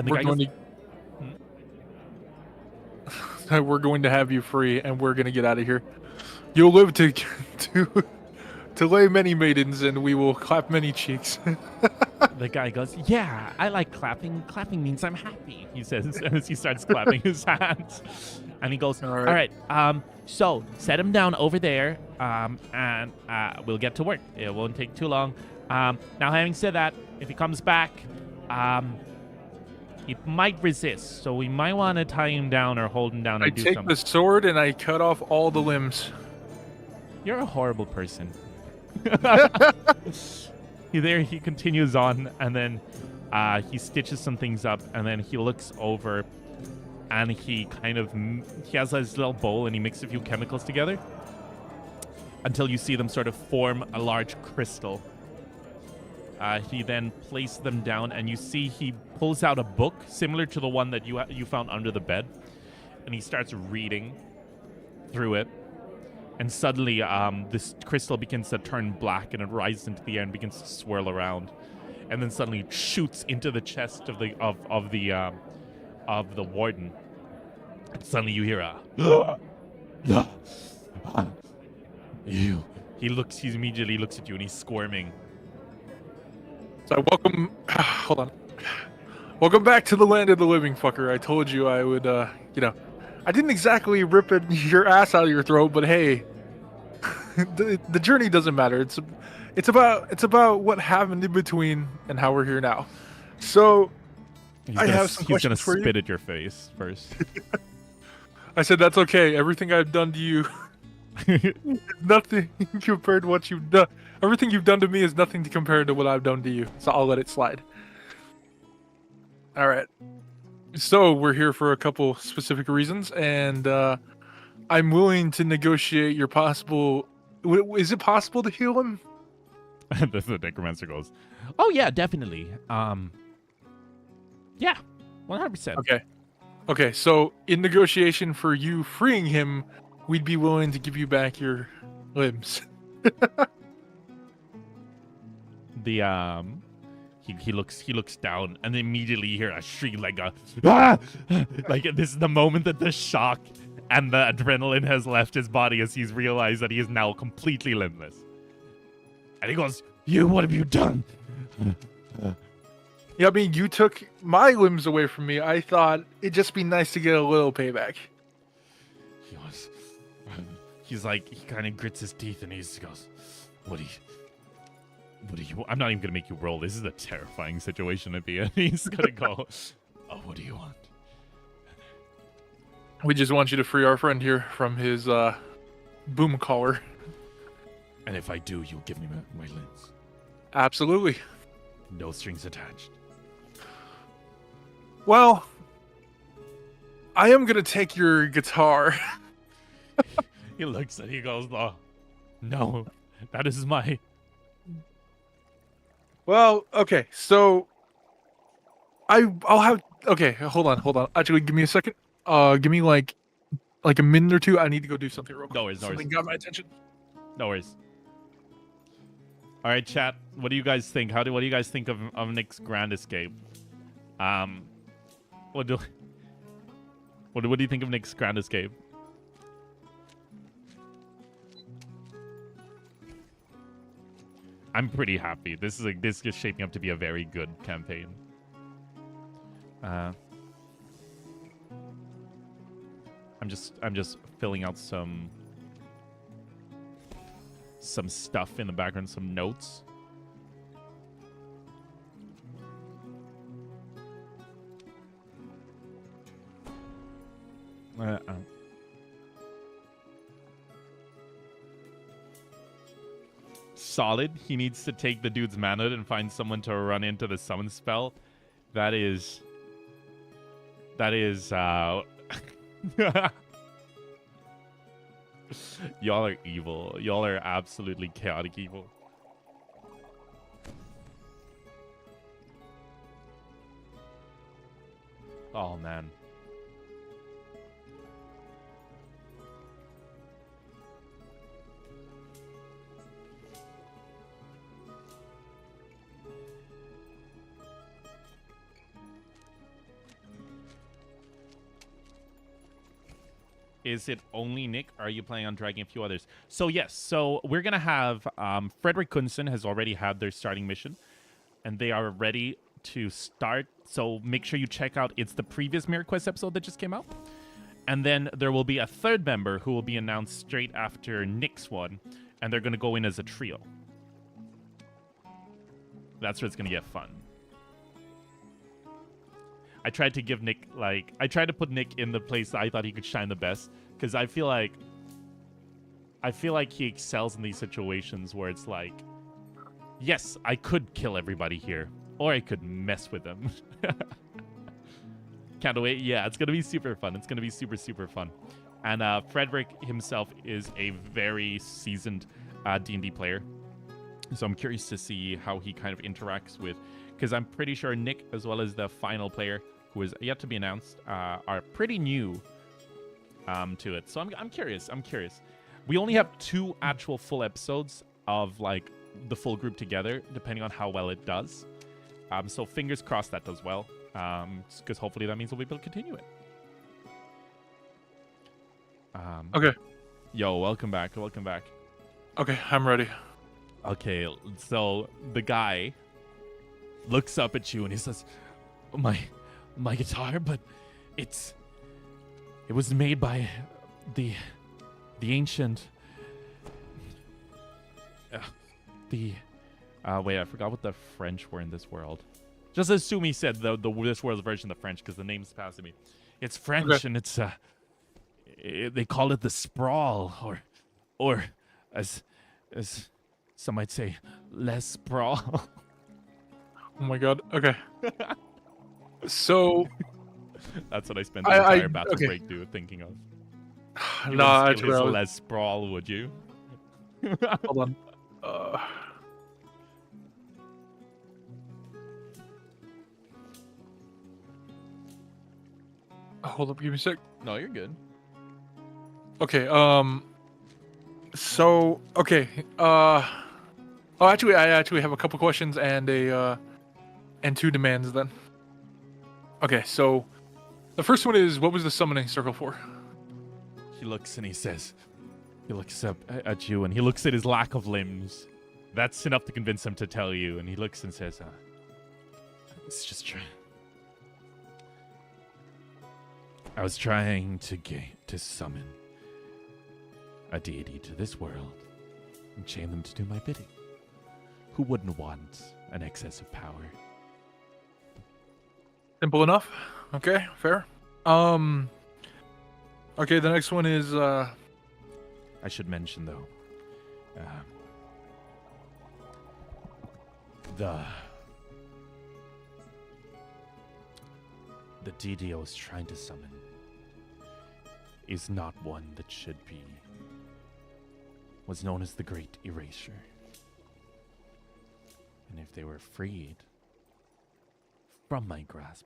we're going to have you free, and we're going to get out of here. You'll live to lay many maidens, and we will clap many cheeks.
The guy goes, "Yeah, I like clapping. Clapping means I'm happy," he says as he starts clapping his hands. And he goes, all right, so set him down over there, and we'll get to work. It won't take too long. Now, having said that, if he comes back, he might resist, so we might want to tie him down or hold him down and do something.
I take the sword and I cut off all the limbs.
You're a horrible person. He continues on, and then he stitches some things up, and then he looks over, and he has his little bowl, and he mixes a few chemicals together until you see them sort of form a large crystal. He then places them down, and you see he pulls out a book similar to the one that you found under the bed, and he starts reading through it. And suddenly, this crystal begins to turn black, and it rises into the air and begins to swirl around, and then suddenly it shoots into the chest of the warden. And suddenly, you hear He immediately looks at you, and he's squirming.
So hold on. Welcome back to the land of the living, fucker. I told you I would, I didn't exactly rip your ass out of your throat, but hey, the journey doesn't matter. It's about what happened in between and how we're here now. So, I have some questions for you.
He's gonna spit at your face first.
I said that's okay. Everything I've done to you, nothing compared to what you've done. Everything you've done to me is nothing to compare to what I've done to you. So I'll let it slide. All right. So we're here for a couple specific reasons, and I'm willing to negotiate your possible. Is it possible to heal him?
The necromancer goes, "Oh yeah, definitely. Yeah, 100%."
Okay, so in negotiation for you freeing him, we'd be willing to give you back your limbs.
The he looks down and immediately you hear a shriek like a ah! Like this is the moment that the shock and the adrenaline has left his body as he's realized that he is now completely limbless. And he goes, "You, what have you done?"
Yeah, I mean, you took my limbs away from me. I thought it'd just be nice to get a little payback.
He goes, he's like, he kind of grits his teeth and he goes, what do you, I'm not even going to make you roll. This is a terrifying situation to be in. He's going to go, oh, what do you want?
We just want you to free our friend here from his boom collar.
And if I do, you'll give me my limbs.
Absolutely.
No strings attached.
Well, I am gonna take your guitar.
He looks and he goes, oh, no, that is my...
Well, okay, so I'll have okay, hold on. Actually, give me a second. Give me like a minute or two. I need to go do something real quick.
No worries, no
Something
worries.
got my attention.
No worries. All right, chat. What do you guys think? What do you guys think of Nick's grand escape? What do you think of Nick's grand escape? I'm pretty happy. This is shaping up to be a very good campaign. I'm just filling out some stuff in the background, some notes. Solid. He needs to take the dude's manhood and find someone to run into the summon spell. That is y'all are evil. Y'all are absolutely chaotic evil. Oh, man. Is it only Nick? Or are you planning on dragging a few others? So, yes. So, we're going to have... Frederick Kunsen has already had their starting mission. And they are ready to start. So, make sure you check out... It's the previous Mirror Quest episode that just came out. And then there will be a third member who will be announced straight after Nick's one. And they're going to go in as a trio. That's where it's going to get fun. I tried to give Nick, like... I tried to put Nick in the place that I thought he could shine the best. Because I feel like he excels in these situations where it's like... Yes, I could kill everybody here. Or I could mess with them. Can't wait. Yeah, it's going to be super fun. It's going to be super, super fun. And Frederick himself is a very seasoned D&D player. So I'm curious to see how he kind of interacts with... Because I'm pretty sure Nick, as well as the final player, who is yet to be announced, are pretty new to it. So I'm curious. We only have 2 actual full episodes of, like, the full group together, depending on how well it does. So fingers crossed that does well. Because hopefully that means we'll be able to continue it.
Okay.
Yo, welcome back.
Okay, I'm ready.
Okay, so the guy looks up at you and he says, my guitar, but it was made by the ancient wait, I forgot what the French were in this world. Just assume he said this world's version of the French because the name's passing me. It's French. Okay. And it's they call it the sprawl or as some might say, less sprawl.
Oh my god. Okay. So
that's what I spent the entire battle breakthrough thinking of.
No, actually,
less sprawl, would you?
Hold on. Hold up, give me a sec.
No, you're good.
Okay. So okay. Oh, actually, I actually have a couple questions and and 2 demands then. Okay, so the first one is, what was the summoning circle for?
He looks and he says, he looks up at you and he looks at his lack of limbs. That's enough to convince him to tell you. And he looks and says, it's just trying. I was trying to summon a deity to this world and chain them to do my bidding. Who wouldn't want an excess of power?
Simple enough. Okay, fair. Okay, the next one is
I should mention though, the deity I was trying to summon is not one that should be. Was known as the Great Erasure. And if they were freed from my grasp,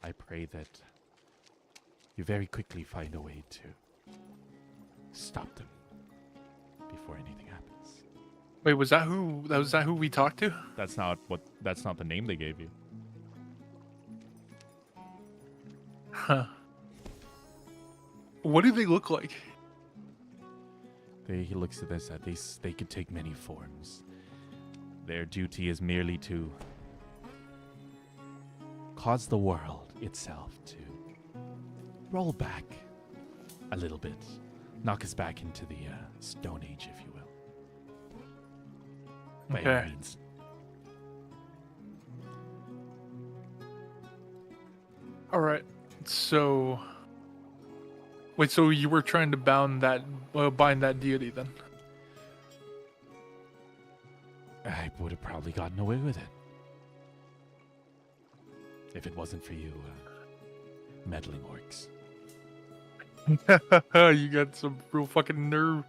I pray that you very quickly find a way to stop them before anything happens.
wait, was that who we talked to?
That's not the name they gave you.
Huh. What do they look like?
He looks at this, they could take many forms. Their duty is merely to cause the world itself to roll back a little bit. Knock us back into the Stone Age, if you will. By any
Okay.
means.
Alright, so... Wait, so you were trying to bind that deity then?
I would have probably gotten away with it. If it wasn't for you, meddling orcs.
You got some real fucking nerve.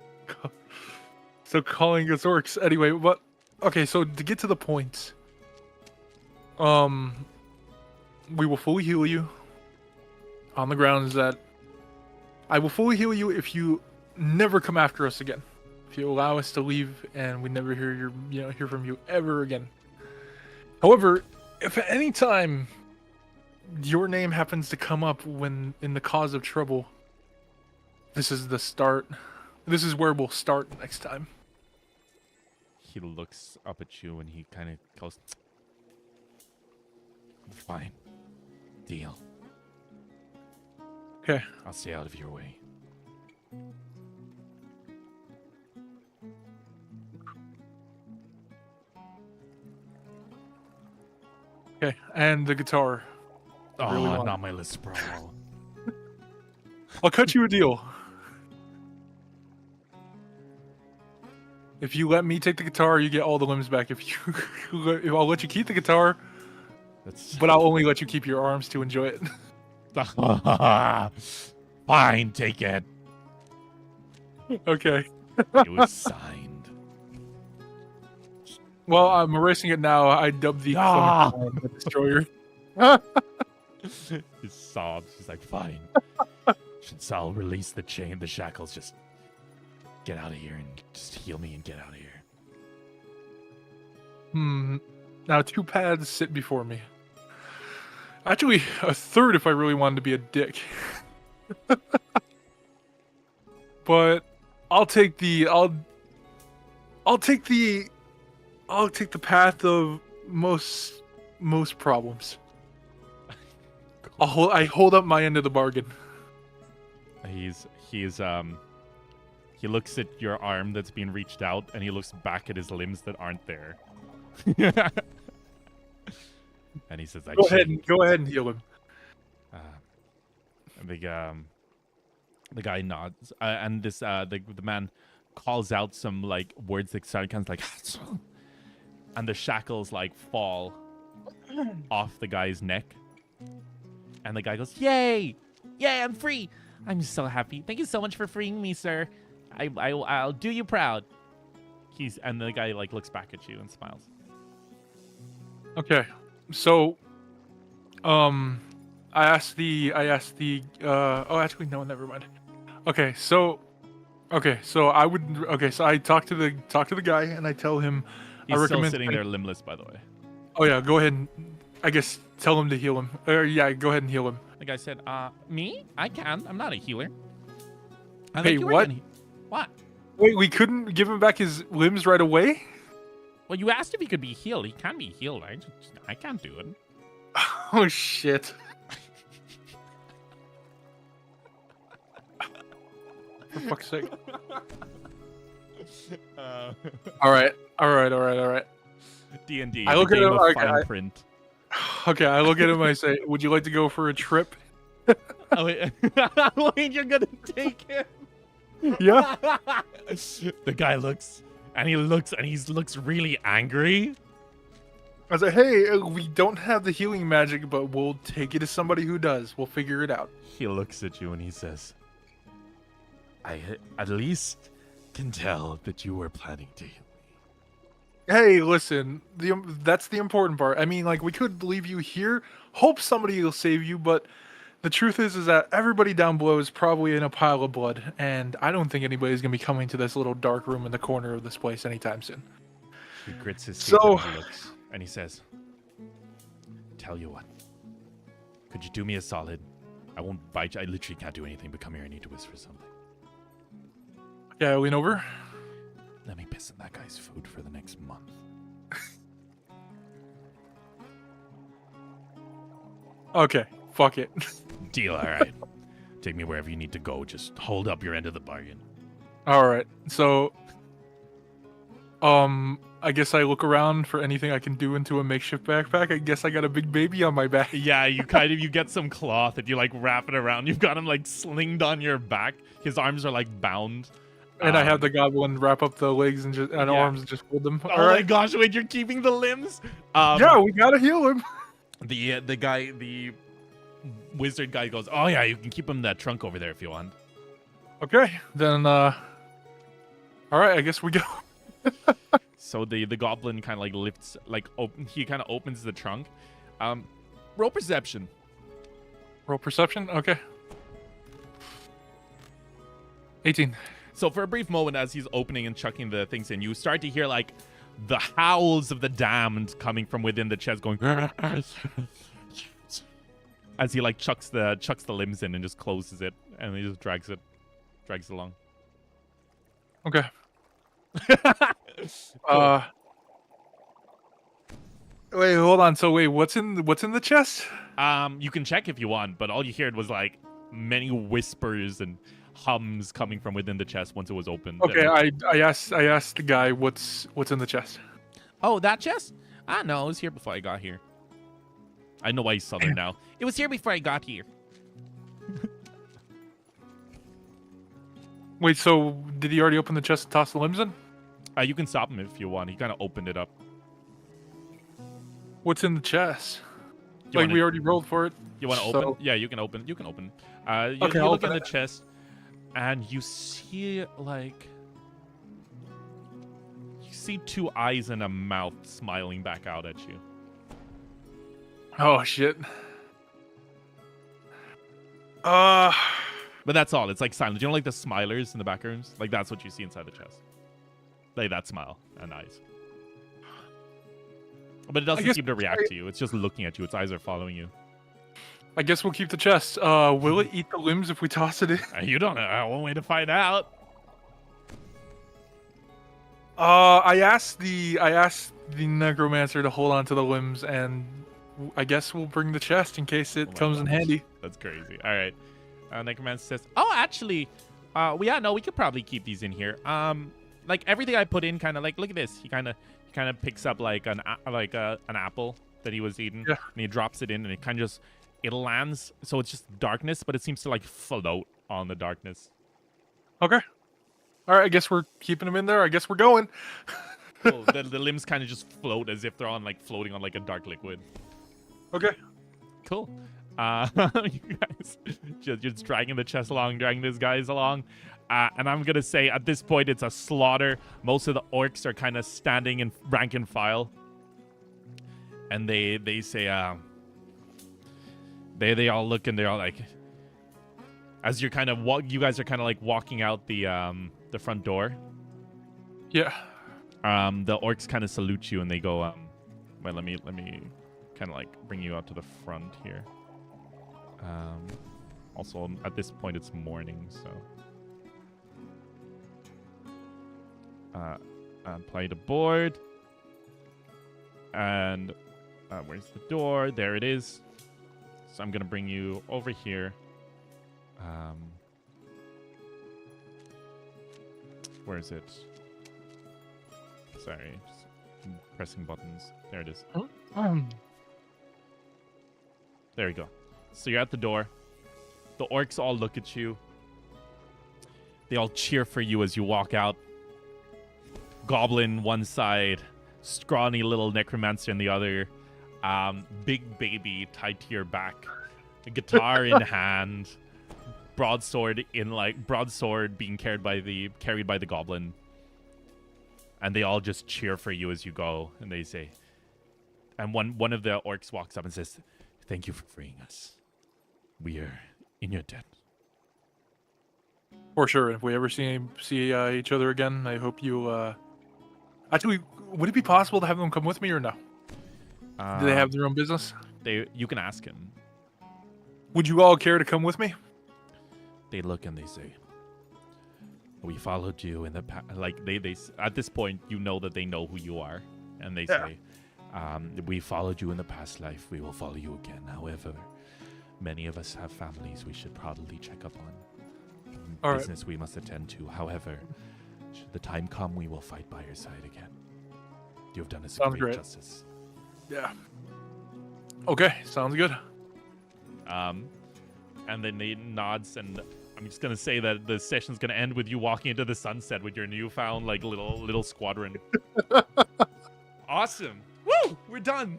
So calling us orcs. Anyway, what? Okay, so to get to the point, we will fully heal you on the grounds that I will fully heal you if you never come after us again. If you allow us to leave and we never hear from you ever again. However, if at any time your name happens to come up when in the cause of trouble, this is the start. This is where we'll start next time.
He looks up at you and he kind of goes, fine. Deal.
Okay.
I'll stay out of your way.
Okay. And the guitar.
Oh,
really want
not my list, bro.
I'll cut you a deal. If you let me take the guitar, you get all the limbs back. If I'll let you keep the guitar, but I'll only let you keep your arms to enjoy it.
Fine, take it.
Okay.
It was signed.
Well, I'm erasing it now. I dubbed the the destroyer.
He sobs. He's like, fine. I'll release the chain, the shackles. Just get out of here and just heal me and get out of here.
Now 2 paths sit before me. Actually, a third if I really wanted to be a dick. But I'll take the path of most problems. I hold up my end of the bargain.
He looks at your arm that's being reached out and he looks back at his limbs that aren't there. And he says,
Go ahead and heal him.
The guy nods, and this the man calls out some like words that sound kind of like, and the shackles like fall off the guy's neck, and the guy goes, "Yay! Yay! I'm free! I'm so happy. Thank you so much for freeing me, sir. I'll do you proud." And the guy like looks back at you and smiles.
Okay, so, I asked the. Oh, actually, no, never mind. Okay, so I would. Okay, so I talk to the guy and I tell him.
He's
I
still
recommend
sitting there limbless, by the way.
Oh yeah, go ahead and I guess tell him to heal him. Or yeah, go ahead and heal him.
The guy said, me? I can. I'm not a healer. I
Hey,
you were
what?
What?
Wait, we couldn't give him back his limbs right away?
Well, you asked if he could be healed. He can be healed. I can't do it.
Oh shit. For fuck's sake. All right.
D&D.
I look at
game
him.
of
Okay,
fine print.
Okay, I look at him and I say, "Would you like to go for a trip?"
Oh wait, wait, you're gonna take him?
Yeah.
The guy looks really angry.
I was like, "Hey, we don't have the healing magic, but we'll take you to somebody who does. We'll figure it out."
He looks at you and he says, "I at least can tell that you were planning to heal me."
Hey, listen, that's the important part. I mean, like, we could leave you here, hope somebody will save you, but the truth is that everybody down below is probably in a pile of blood, and I don't think anybody's gonna be coming to this little dark room in the corner of this place anytime soon.
He grits his teeth and he looks, and he says, "Tell you what, could you do me a solid? I won't bite you. I literally can't do anything but come here. I need to whisper something.
Yeah, I lean over.
Let me piss in that guy's food for the next month."
Okay, fuck it.
Deal, alright. Take me wherever you need to go. Just hold up your end of the bargain.
Alright, so I guess I look around for anything I can do into a makeshift backpack. I guess I got a big baby on my back.
Yeah, you get some cloth and you like wrap it around. You've got him like slinged on your back. His arms are like bound.
And I have the goblin wrap up the legs and arms and just hold them.
Oh my gosh, wait, you're keeping the limbs?
Yeah, we gotta heal him.
The wizard guy goes, "Oh yeah, you can keep him in that trunk over there if you want."
Okay, then all right, I guess we go.
So the goblin kind of like lifts, like he kind of opens the trunk. Roll perception.
Roll perception. Okay. 18.
So for a brief moment, as he's opening and chucking the things in, you start to hear like the howls of the damned coming from within the chest, going as he like chucks the limbs in and just closes it, and he just drags it along.
Okay. Wait, hold on. So wait, what's in the chest?
You can check if you want, but all you heard was like many whispers and hums coming from within the chest once it was opened.
Okay, I asked the guy what's in the chest.
Oh, that chest? Ah, no, it was here before I got here. I know why he's southern now. It was here before I got here.
Wait, so did he already open the chest and toss the limbs in?
You can stop him if you want. He kind of opened it up.
What's in the chest? Like we already rolled for it.
You want to open? Yeah, you can open. You can open. You look in the chest, and you see like two eyes and a mouth smiling back out at you.
Oh shit.
But that's all. It's like silent. You know, like the smilers in the back rooms? Like that's what you see inside the chest. Like that smile and eyes. But it doesn't seem to react to you. It's just looking at you. Its eyes are following you.
I guess we'll keep the chest. Will it eat the limbs if we toss it in?
You don't know. One way to find out.
I asked the necromancer to hold on to the limbs, and I guess we'll bring the chest in case it comes in handy.
That's crazy. All right. Necromancer says, "Oh, actually, we could probably keep these in here. Like everything I put in, kind of like, look at this. He kind of picks up like an apple that he was eating, and he drops it in, and it kind of just it lands. So it's just darkness, but it seems to like float on the darkness.
Okay. All right. I guess we're keeping them in there. I guess we're going.
Cool. The limbs kind of just float as if they're on like floating on like a dark liquid.
Okay.
Cool. You guys just dragging the chest along, dragging these guys along. And I'm going to say at this point, it's a slaughter. Most of the orcs are kind of standing in rank and file. And they say, They all look and they're all like, as you're kind of you guys are kind of like walking out the front door.
Yeah.
The orcs kind of salute you and they go, wait, let me kind of like bring you out to the front here. Also at this point it's morning, so play the board, and where's the door? There it is. So I'm gonna bring you over here. Where is it? Sorry, just pressing buttons. There it is. There we go. So you're at the door. The orcs all look at you. They all cheer for you as you walk out. Goblin one side, scrawny little necromancer in the other. Big baby tied to your back. A guitar in hand. Broadsword being carried by the goblin. And they all just cheer for you as you go, and they say, and one of the orcs walks up and says, "Thank you for freeing us. We are in your debt."
For sure. If we ever see each other again, I hope you. Actually, would it be possible to have them come with me or no? Do they have their own business?
You can ask him.
Would you all care to come with me?
They look and they say, "We followed you in the past." Like they at this point, you know that they know who you are, and they say, "We followed you in the past life. We will follow you again. However, many of us have families we should probably check up on.
All
Business we must attend to. However, should the time come, we will fight by your side again. You have done us great justice."
Yeah. Okay, sounds good.
And then he nods, and I'm just gonna say that the session's gonna end with you walking into the sunset with your newfound like little squadron. Awesome! Woo! We're done.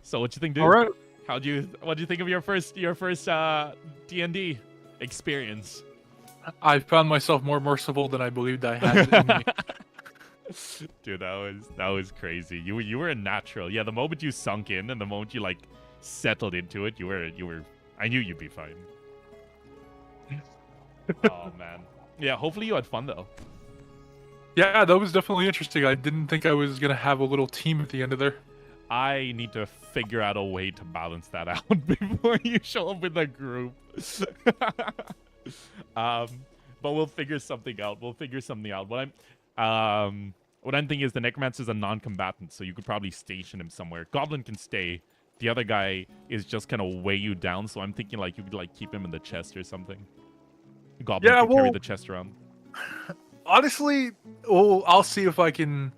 So what you think, dude?
All right.
What do you think of your first D&D experience?
I found myself more merciful than I believed I had in me.
Dude, that was crazy. You were a natural. Yeah, the moment you sunk in and the moment you like settled into it, you were. I knew you'd be fine. Oh man. Yeah, hopefully you had fun though.
Yeah, that was definitely interesting. I didn't think I was gonna have a little team at the end of there.
I need to figure out a way to balance that out before you show up with a group. But we'll figure something out. What I'm thinking is the necromancer is a non-combatant, so you could probably station him somewhere. Goblin can stay. The other guy is just kind of weigh you down, so I'm thinking like you could like keep him in the chest or something. Goblin can carry the chest around.
Honestly, I'll see if I can.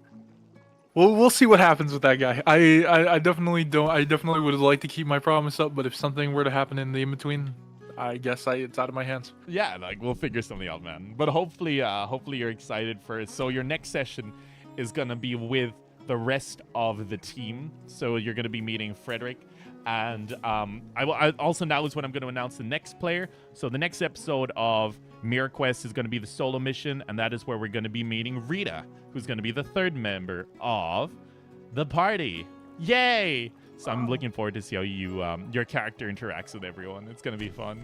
We'll see what happens with that guy. I definitely don't. I definitely would like to keep my promise up, but if something were to happen in the in between, I guess it's out of my hands.
Yeah, like we'll figure something out, man. But hopefully you're excited for it. So your next session is gonna be with the rest of the team. So you're gonna be meeting Frederick, and I also now is when I'm gonna announce the next player. So the next episode of Mirror Quest is gonna be the solo mission, and that is where we're gonna be meeting Rita, who's gonna be the third member of the party. Yay! So I'm looking forward to see how your character interacts with everyone. It's gonna be fun.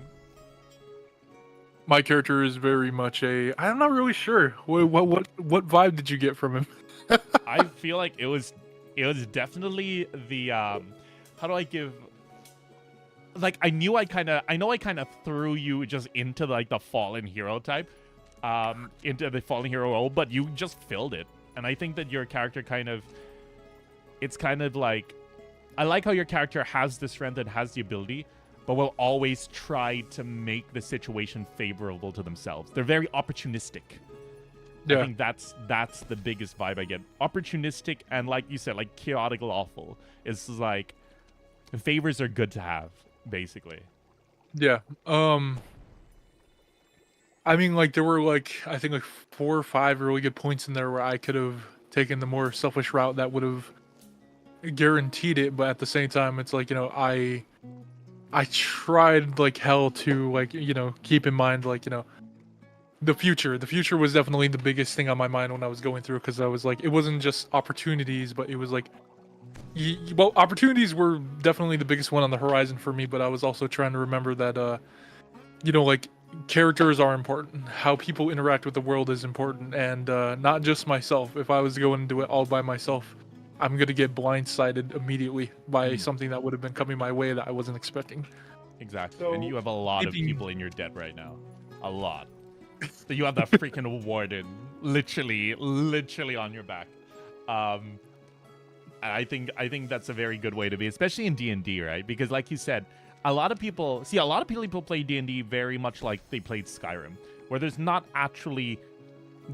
My character is very much I'm not really sure. What vibe did you get from him?
I feel like it was definitely the how do I give, like I know I kind of threw you just into like the fallen hero type, into the fallen hero role, but you just filled it. And I think that your character it's kind of like, I like how your character has the strength and has the ability, but will always try to make the situation favorable to themselves. They're very opportunistic. Yeah. I think that's the biggest vibe I get. Opportunistic and, like you said, like chaotic lawful. It's like favors are good to have, basically.
Yeah. I mean, like there were like I think like 4 or 5 really good points in there where I could have taken the more selfish route that would have guaranteed it, but at the same time, it's like, you know, I tried like hell to like, you know, keep in mind like, you know, the future was definitely the biggest thing on my mind when I was going through, because I was like, it wasn't just opportunities, but it was like Well, opportunities were definitely the biggest one on the horizon for me, but I was also trying to remember that, like characters are important. How people interact with the world is important, and not just myself. If I was going to do it all by myself, I'm gonna get blindsided immediately by something that would have been coming my way that I wasn't expecting.
Exactly.
So,
And you have a lot of
maybe-
people in your debt right now. A lot. So you have that freaking warden literally on your back. I think that's a very good way to be, especially in D&D, right? Because like you said, a lot of people play D&D very much like they played Skyrim, where there's not actually,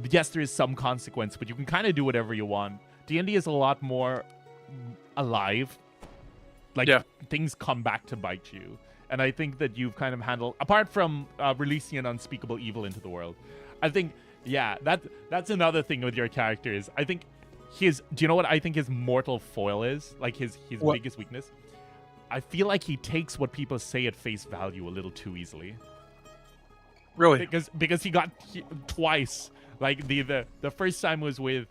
yes, there is some consequence, but you can kind of do whatever you want. D&D is a lot more alive. Like, things come back to bite you. And I think that you've kind of handled, apart from releasing an unspeakable evil into the world, I think, that's another thing with your characters. I think do you know what I think his mortal foil is? Like his biggest weakness? I feel like he takes what people say at face value a little too easily.
Really?
Because he got twice. Like the first time was with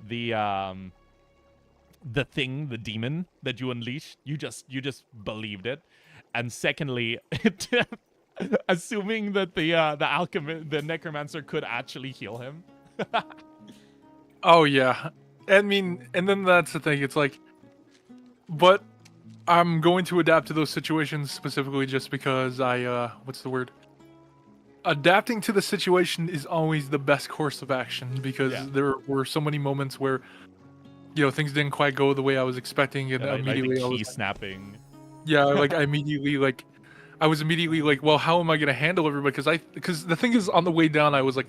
the thing, the demon that you unleashed. You just believed it. And secondly, assuming that the alchemist, the necromancer, could actually heal him.
Oh yeah, I mean, and then that's the thing. It's like, but I'm going to adapt to those situations specifically just because what's the word? Adapting to the situation is always the best course of action because there were so many moments where, things didn't quite go the way I was expecting, and immediately
I was snapping.
Yeah, like I was immediately like, well, how am I gonna handle everybody? Because the thing is, on the way down, I was like,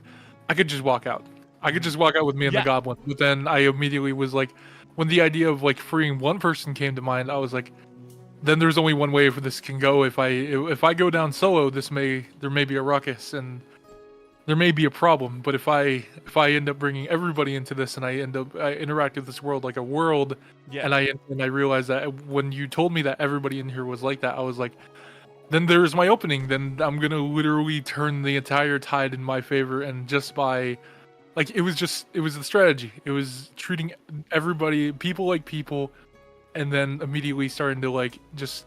I could just walk out. I could just walk out with me and the goblin. But then I immediately was like, when the idea of like freeing one person came to mind, I was like, then there's only one way for this can go. If I go down solo, there may be a ruckus and there may be a problem. But if I end up bringing everybody into this and I interact with this world like a world, and I realized that when you told me that everybody in here was like that, I was like, then there's my opening. Then I'm gonna literally turn the entire tide in my favor, and just by like it was the strategy. It was treating everybody, people like people, and then immediately starting to like just.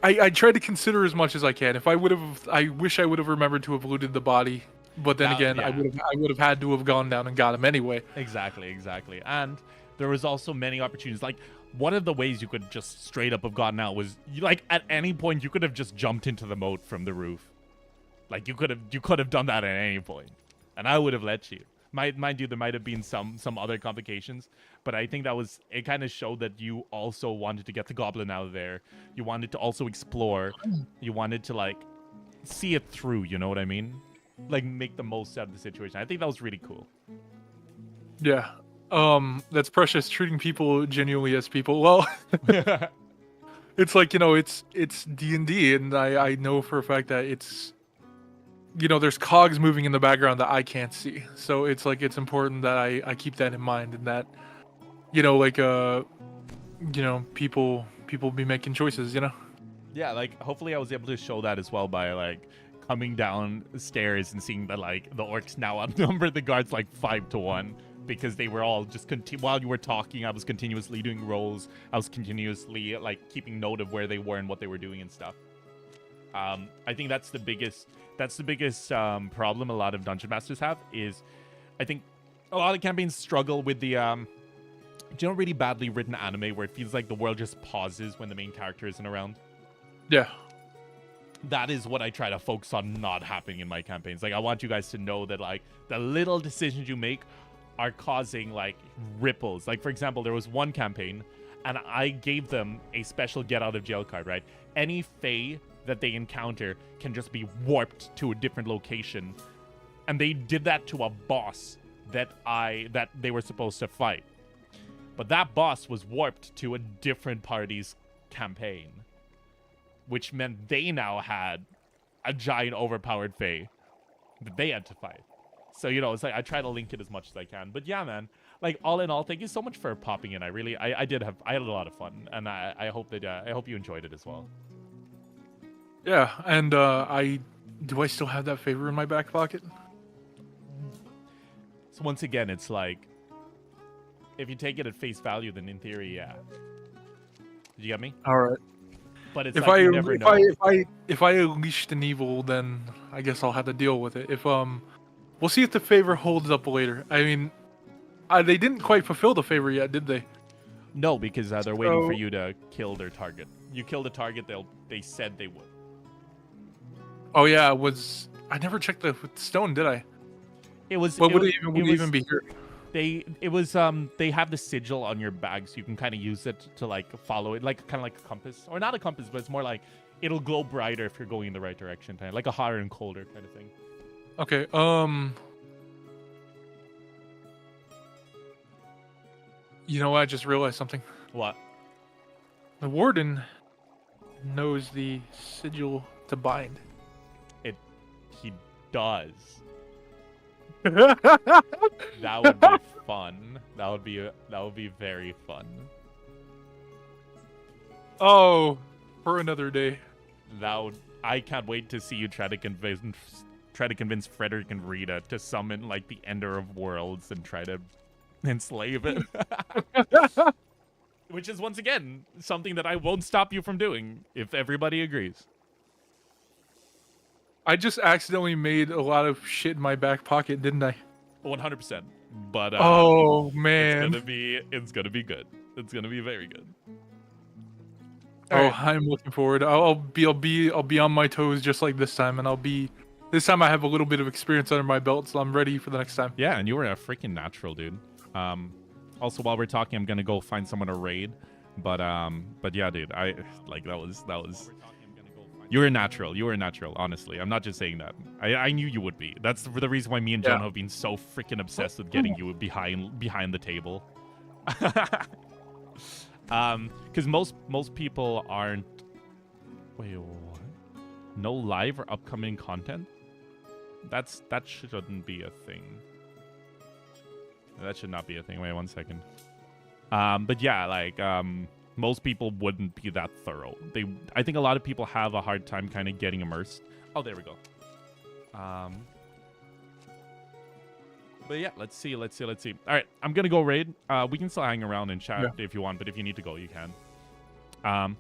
I tried to consider as much as I can. If I wish I would have remembered to have looted the body, but then again, I would have had to have gone down and got him anyway.
Exactly. And there was also many opportunities. Like one of the ways you could just straight up have gotten out was like at any point you could have just jumped into the moat from the roof. Like you could have done that at any point, and I would have let you. Mind you, there might have been some other complications, but I think it kind of showed that you also wanted to get the goblin out of there. You wanted to also explore. You wanted to like see it through. You know what I mean? Like make the most out of the situation. I think that was really cool.
Yeah. That's precious. Treating people genuinely as people. Well, it's like it's D&D, and I know for a fact that it's. There's cogs moving in the background that I can't see. So it's like, it's important that I keep that in mind, and that, people be making choices,
Yeah, like hopefully I was able to show that as well by like coming down stairs and seeing that like the orcs now outnumber the guards like 5-1 because they were all just while you were talking, I was continuously doing rolls. I was continuously like keeping note of where they were and what they were doing and stuff. I think that's the biggest problem a lot of dungeon masters have is I think a lot of campaigns struggle with the really badly written anime where it feels like the world just pauses when the main character isn't around.
Yeah.
That is what I try to focus on not happening in my campaigns. Like I want you guys to know that like the little decisions you make are causing like ripples. Like for example, there was one campaign and I gave them a special get out of jail card, right? Any fae that they encounter can just be warped to a different location, and they did that to a boss that they were supposed to fight, but that boss was warped to a different party's campaign, which meant they now had a giant overpowered fae that they had to fight. So it's like I try to link it as much as I can. But yeah, man, like all in all, thank you so much for popping in. I had a lot of fun, and I hope you enjoyed it as well.
Yeah, and I still have that favor in my back pocket?
So once again, it's like If you take it at face value, then in theory, yeah. Did you get me?
All right.
But it's like you never know.
If I unleashed an evil, then I guess I'll have to deal with it. If we'll see if the favor holds up later. I mean, they didn't quite fulfill the favor yet, did they?
No, because they're waiting for you to kill their target. You kill the target, they said they would.
Oh yeah, I never checked the stone, did I?
It was.
What would it even be here?
They have the sigil on your bag, so you can kind of use it to like follow it, like kind of like a compass, or not a compass, but it's more like it'll glow brighter if you're going in the right direction, kind of like a hotter and colder kind of thing.
Okay. You know what? I just realized something.
What?
The warden knows the sigil to bind.
He does. That would be fun. That would be very fun.
Oh, for another day.
I can't wait to see you try to convince Frederick and Rita to summon like the Ender of Worlds and try to enslave it. Which is once again something that I won't stop you from doing if everybody agrees.
I just accidentally made a lot of shit in my back pocket, didn't I?
100%. But
oh man,
it's gonna be good. It's gonna be very good.
Right. I'm looking forward. I'll be on my toes just like this time, and this time I have a little bit of experience under my belt, so I'm ready for the next time.
Yeah, and you were a freaking natural, dude. Also, while we're talking, I'm gonna go find someone to raid. But yeah, dude, I like that was. You were natural. You were natural. Honestly, I'm not just saying that. I knew you would be. That's the reason why me and John have been so freaking obsessed with getting you behind the table. Because most people aren't. Wait, what? No live or upcoming content? That shouldn't be a thing. That should not be a thing. Wait 1 second. But yeah, like most people wouldn't be that thorough. I think a lot of people have a hard time kind of getting immersed. Oh, there we go. But yeah, let's see. All right, I'm gonna go raid. We can still hang around and chat if you want, but if you need to go, you can. I'm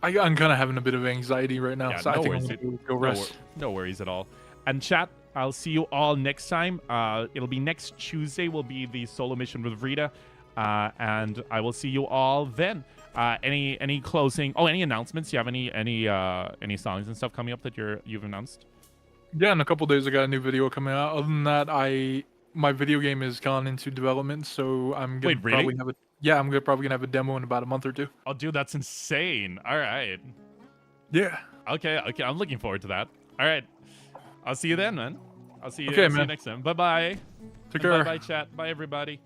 kind of having a bit of anxiety right now, so I think I'm gonna go rest.
No worries at all. And chat, I'll see you all next time. It'll be next Tuesday. Will be the solo mission with Rita, and I will see you all then. Any closing? Oh, any announcements? You have any songs and stuff coming up that you've announced?
Yeah, in a couple days I got a new video coming out. Other than that, my video game has gone into development, so I'm gonna probably have a demo in about a month or two.
Oh, dude, that's insane. All right.
Yeah.
Okay. I'm looking forward to that. All right. I'll see you then, man. I'll see you
man.
next time. Bye-bye.
Take care.
Bye-bye, chat. Bye, everybody.